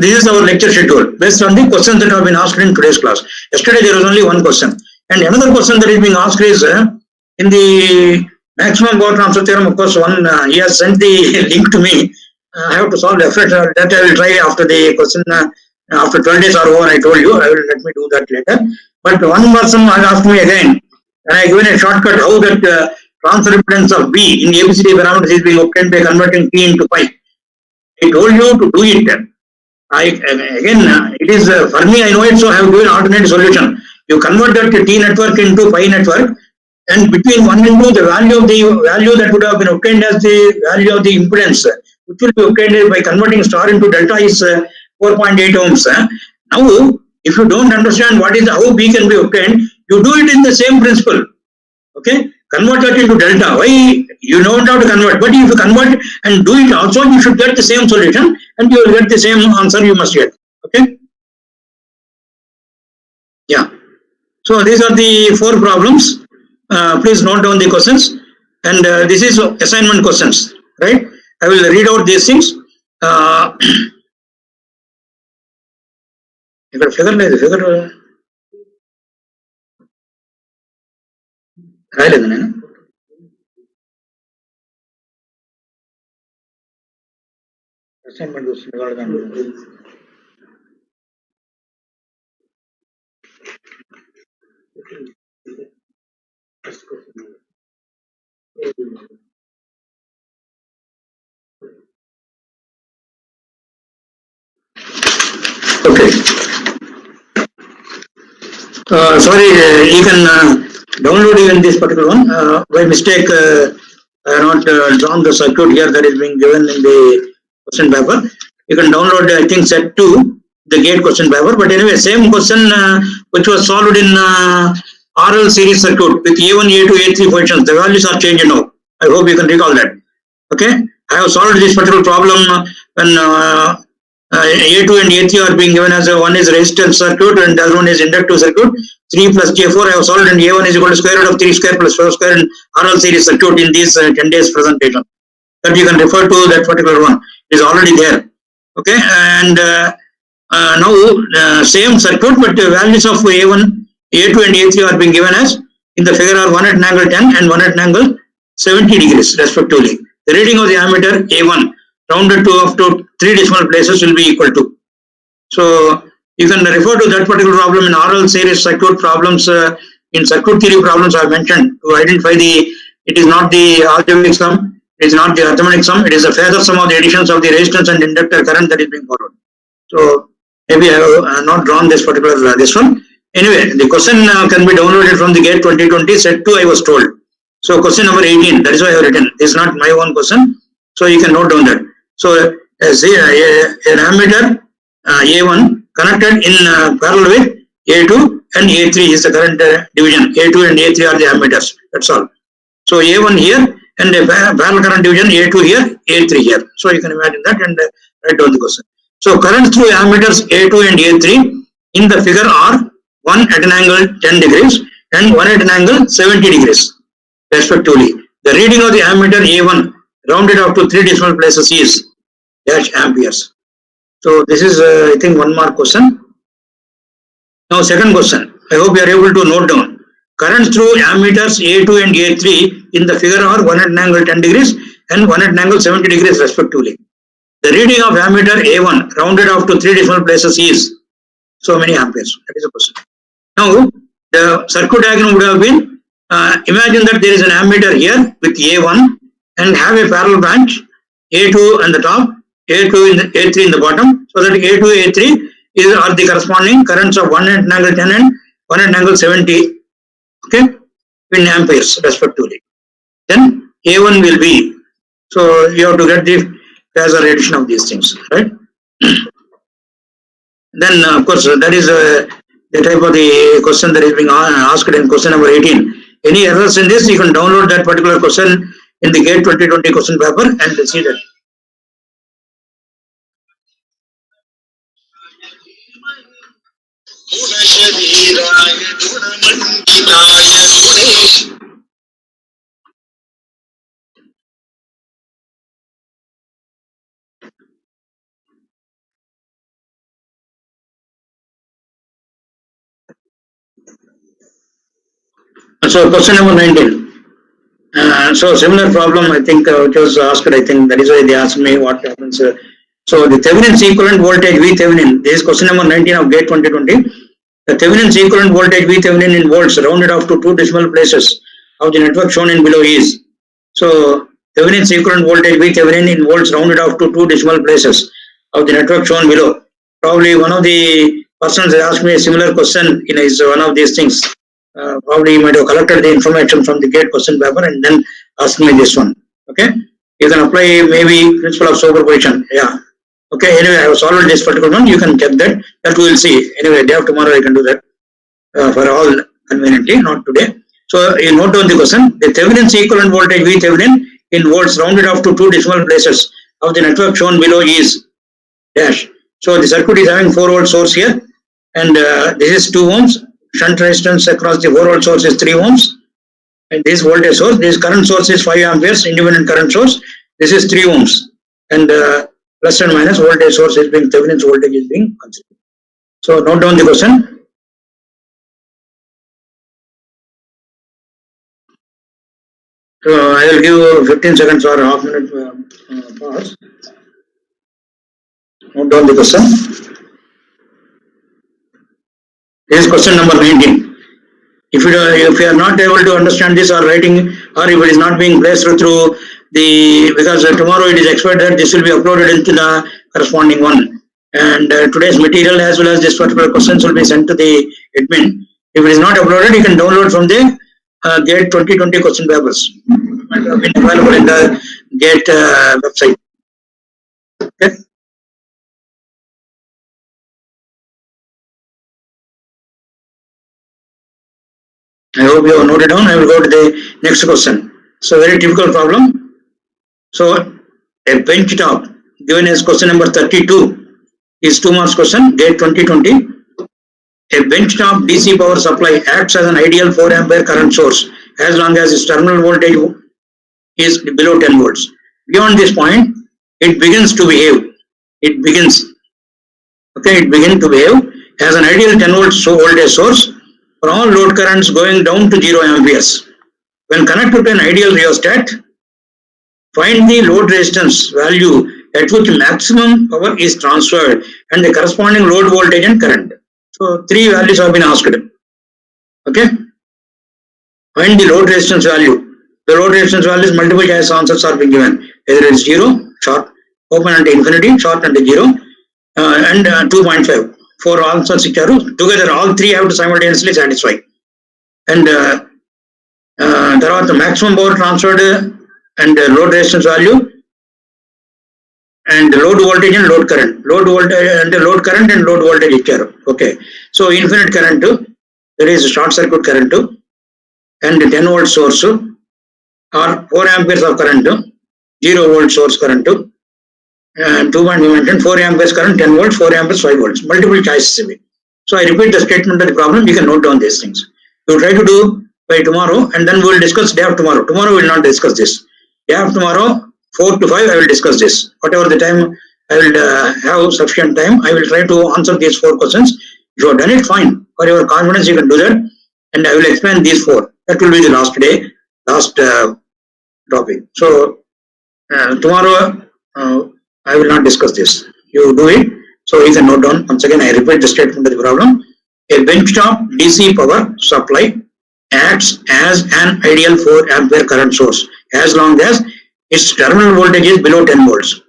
this is our lecture schedule based on the questions that have been asked in today's class. Yesterday there was only one question, and another question that is being asked is in the maximum power transfer theorem. Of course, one he has sent the link to me. I have to solve the effort that I will try after the question. After 12 days are over, I told you I will let me do that later. But one person has asked me again, and I given a shortcut how that transfer impedance of B in the ABCD parameters is being obtained by converting T into pi. I told you to do it. It is for me, I know it, so I have given alternate solution. You convert that T network into pi network, and between 1 and 2, the value that would have been obtained as the value of the impedance, which will be obtained by converting star into delta, is 4.8 ohms. Now, if you don't understand how B can be obtained, you do it in the same principle. Okay, convert that into delta. Why? You don't have to convert, but if you convert and do it also, you should get the same solution, and you will get the same answer you must get. Okay, yeah. So these are the 4 problems. Please note down the questions, and this is assignment questions, right? I will read out these things. Figure రాయలేదు నేను. Assignment వస్తుంది వాళ్ళ. Okay. Sorry, you can download even this particular one. By mistake, I have not drawn the circuit here that is being given in the question paper. You can download, I think, set 2, the gate question paper. But anyway, same question which was solved in RL series circuit with A1, A2, A3 functions. The values are changed now. I hope you can recall that. Okay, I have solved this particular problem when A2 and A3 are being given as one is resistance circuit and the other one is inductive circuit. 3 plus J4 I have solved, and A1 is equal to square root of 3 square plus 4 square in RL series circuit in this 10 days presentation. That you can refer to that particular one. It is already there. Okay, and now same circuit, but values of A1, A2 and A3 are being given as in the figure are 1 at an angle 10 and 1 at an angle 70 degrees respectively. The reading of the ammeter A1 rounded to up to 3 decimal places will be equal to. So You can refer to that particular problem in RL series circuit problems. In circuit theory problems, I have mentioned to identify it is not the algebraic sum, it is not the arithmetic sum, it is the phasor sum of the additions of the resistance and inductor current that is being followed. So maybe I have not drawn this particular this one. Anyway, the question can be downloaded from the GATE 2020 set 2, I was told. So question number 18, that is why I have written. This is not my own question. So you can note down that. So an ammeter A1 connected in parallel with A2 and A3 is the current division. A2 and A3 are the ammeters. That's all. So A1 here and a parallel current division A2 here, A3 here. So you can imagine that and write down the question. So current through ammeters A2 and A3 in the figure are one at an angle 10 degrees and one at an angle 70 degrees respectively. The reading of the ammeter A1 rounded up to 3 decimal places is dash amperes. So this is I think 1 mark question. Now second question. I hope you are able to note down. Current through ammeters A2 and A3 in the figure are one at an angle 10 degrees and one at an angle 70 degrees respectively. The reading of ammeter A1 rounded off to 3 decimal places is so many amperes. That is the question. Now the circuit diagram would have been imagine that there is an ammeter here with A1 and have a parallel branch A2 on the top, A2 in the A3 in the bottom, so that A2 A3 are the corresponding currents of 1 at an angle 10 and 1 at an angle 70, okay, in amperes respectively. Then A1 will be, so you have to get the phasor addition of these things, right? Then of course that is the type of the question that is being asked in question number 18. Any errors in this, you can download that particular question in the GATE 2020 question paper and see that. So question number 19. So similar problem, I think, which was asked. I think that is why they asked me what happens. So the Thevenin's equivalent voltage V Thevenin. This is question number 19 of GATE 2020. The Thevenin's equivalent voltage V Thevenin in volts rounded off to 2 decimal places of the network shown in below is. So Thevenin's equivalent voltage V Thevenin in volts rounded off to 2 decimal places of the network shown below. Probably one of the persons asked me a similar question in his one of these things. Probably you might have collected the information from the GATE question paper and then asked me this one. Okay, you can apply maybe principle of superposition. Yeah. Okay. Anyway, I have solved this particular one. You can check that. That we will see. Anyway, day of tomorrow I can do that for all conveniently, not today. So you note down the question. The Thevenin's equivalent voltage V Thevenin in volts rounded off to 2 decimal places of the network shown below is dash. So the circuit is having 4 volt source here, and this is 2 ohms. Shunt resistance across the 4 volt source is 3 ohms, and this voltage source, this current source is 5 amperes, independent current source. This is 3 ohms, and plus and minus voltage source is being Thevenin's voltage is being considered. So note down the question. So I will give 15 seconds or half minute pause. Note down the question. This is question number 19. If you are not able to understand this or writing, or if it is not being placed through the, because tomorrow it is expected that this will be uploaded into the corresponding one, and today's material as well as this particular questions will be sent to the admin. If it is not uploaded, you can download from the GATE 2020 question papers. It will be available in the GATE website. Okay. I hope you have noted down. I will go to the next question. So very typical problem. So a bench top given as question number 32 is 2 marks question, GATE 2020. A bench top DC power supply acts as an ideal 4 ampere current source as long as its terminal voltage is below 10 volts. Beyond this point, it begins to behave. It begins to behave as an ideal 10 volts voltage source for all load currents going down to 0 amperes. When connected to an ideal rheostat, find the load resistance value at which maximum power is transferred and the corresponding load voltage and current. So 3 values have been asked. Okay. Find the load resistance value. The load resistance values, multiple choice answers are being given. Either it's 0, short, open until infinity, short until 0, and 2.5. 4 answers together, all 3 have to simultaneously satisfy. And there are the maximum power transferred and load resistance value, and load voltage and load current. Load voltage and load current and load voltage okay. So infinite current, there is short circuit current, and 10 volt source, or 4 amperes of current, 0 volt source current, and 2 we mentioned 4 amperes current, 10 volts, 4 amperes, 5 volts. Multiple choices. So I repeat the statement of the problem. You can note down these things. You try to do by tomorrow, and then we will discuss day after tomorrow. Tomorrow we will not discuss this. Day after tomorrow, 4 to 5, I will discuss this. Whatever the time I will have sufficient time, I will try to answer these 4 questions. If you have done it, fine. For your confidence, you can do that. And I will explain these 4. That will be the last day, last topic. So tomorrow, I will not discuss this. You do it. So you can note down. Once again, I repeat the statement of the problem. A benchtop DC power supply acts as an ideal 4 ampere current source as long as its terminal voltage is below 10 volts.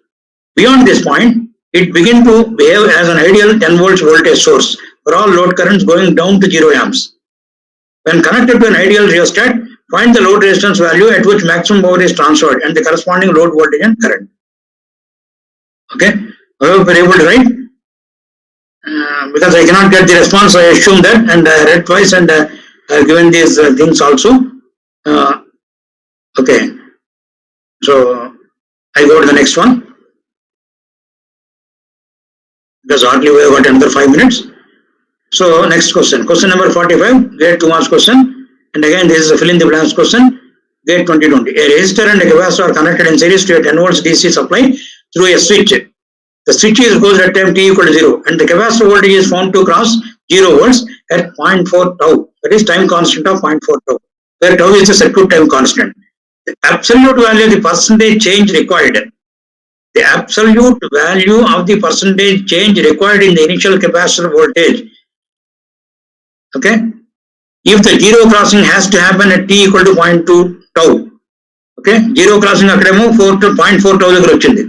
Beyond this point, it begins to behave as an ideal 10 volts voltage source for all load currents going down to 0 amps. When connected to an ideal rheostat, find the load resistance value at which maximum power is transferred and the corresponding load voltage and current. Okay, I hope you are able to write. Because I cannot get the response, I assume that, and I read twice, and I have given these things also. Okay, so I go to the next one. Because hardly we have got another 5 minutes. So next question, question number 45, grade 2 marks question, and again this is a fill in the blanks question, grade 2020. A resistor and a capacitor are connected in series to a 10 volts DC supply through a switch. The switch is closed at time t equal to 0, and the capacitor voltage is found to cross 0 volts at 0.4 tau. That is time constant of 0.4 tau, where tau is the circuit time constant. The absolute value of the percentage change required. The absolute value of the percentage change required in the initial capacitor voltage. Okay, if the zero crossing has to happen at t equal to 0.2 tau. Okay, zero crossing akkademo 0.4 tau దగ్గర వచ్చింది.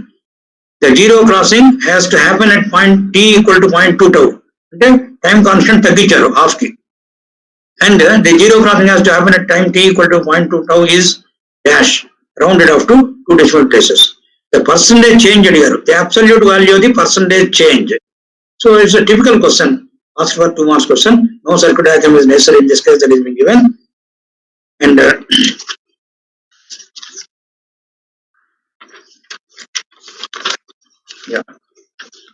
The zero crossing has to happen at t equal to 0.2 tau. అంటే time constant తగ్గించారు half కి. And the zero crossing has to happen at time t equal to 0.2 tau is dash, rounded off to 2 decimal places. The percentage change అడిగారు. The absolute value of the percentage change. So it's a typical question. Asked for 2 marks question. No circuit diagram is necessary in this case, that is being given. And yeah.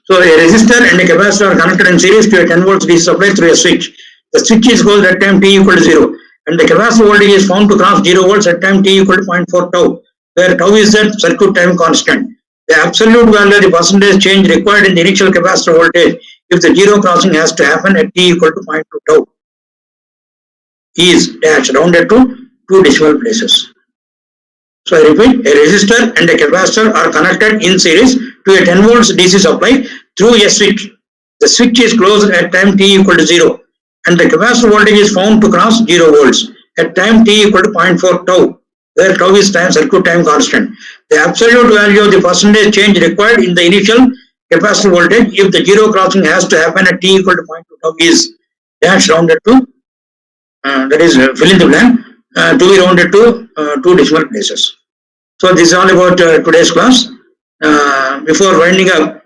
So a resistor and a capacitor are connected in series to a 10 volts DC supply through a switch. The switch is closed at time t equal to 0, and the capacitor voltage is found to cross 0 volts at time t equal to 0.4 tau, where tau is the circuit time constant. The absolute value of the percentage change required in the initial capacitor voltage if the zero crossing has to happen at t equal to 0.2 tau is dash, rounded to 2 decimal places. So I repeat, a resistor and a capacitor are connected in series to a 10 volts DC supply through a switch. The switch is closed at time t equal to 0, and the capacitor voltage is found to cross 0 volts at time t equal to 0.4 tau, where tau is time circuit time constant. The absolute value of the percentage change required in the initial capacitor voltage if the zero crossing has to happen at t equal to 0.2 tau is dash, rounded to that is fill in the blank, to be rounded to 2 decimal places. So this is all about today's class. Before winding up,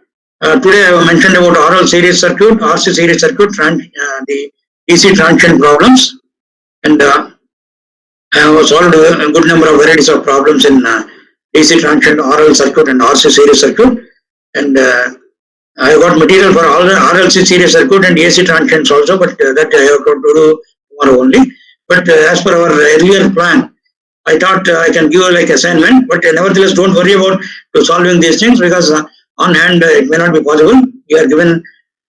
today I have mentioned about RL series circuit, RC series circuit, the DC transient problems, and I have solved a good number of varieties of problems in DC transient, RL circuit and RC series circuit, and I have got material for all the RLC series circuit and AC transients also, but that I have to do tomorrow only. But as per our earlier plan, I thought I can give you like assignment, but nevertheless don't worry about solving these things, because on hand it may not be possible. You are given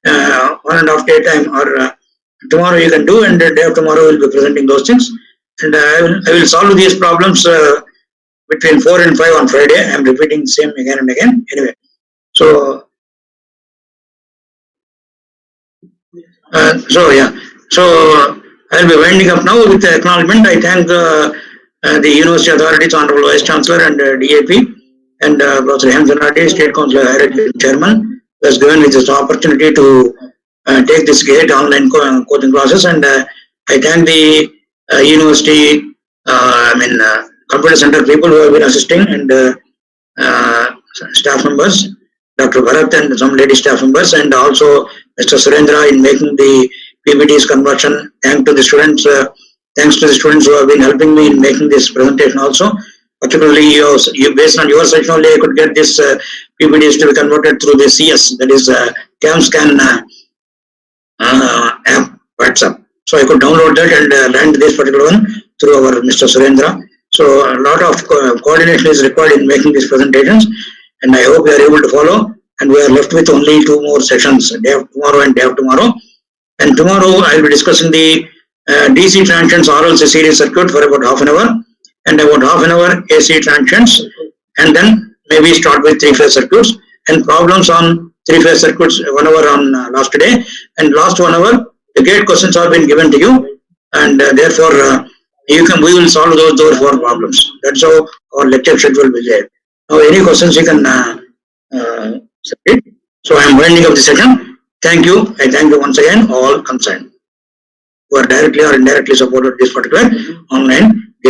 1.5 day time, or tomorrow you can do, and the day of tomorrow we will be presenting those things, and I will solve these problems between 4 and 5 on Friday. I am repeating the same again and again. Anyway, So, so I'll be winding up now with the acknowledgement. I thank the University authorities, Honorable Vice Chancellor and DAP, and Professor Hemjanati, State Council Higher Education Chairman, who has given me this opportunity to take this great online coaching classes. And I thank the university, computer center people who have been assisting, and staff members, Dr. Bharat and some lady staff members, and also Mr. Surendra in making the PPT's conversion. Thanks to the students who have been helping me in making this presentation also. Particularly, you based on your session only, I could get this PPTs to be converted through the CS, that is CamScan app, WhatsApp. So I could download that and land this particular one through our Mr. Surendra. So a lot of coordination is required in making these presentations, and I hope we are able to follow. And we are left with only 2 more sessions, day of tomorrow and day of tomorrow. And tomorrow I will be discussing the DC transients RLC series circuit for about half an hour, and about half an hour AC transients, and then maybe start with 3-phase circuits and problems on 3-phase circuits 1 hour on last day, and last 1 hour the gate questions have been given to you, and therefore we will solve those 4 problems. That's how our lecture schedule will be there. Now any questions you can submit. So I am winding up the session. Thank you. I thank you once again all concerned who are directly or indirectly supported this particular online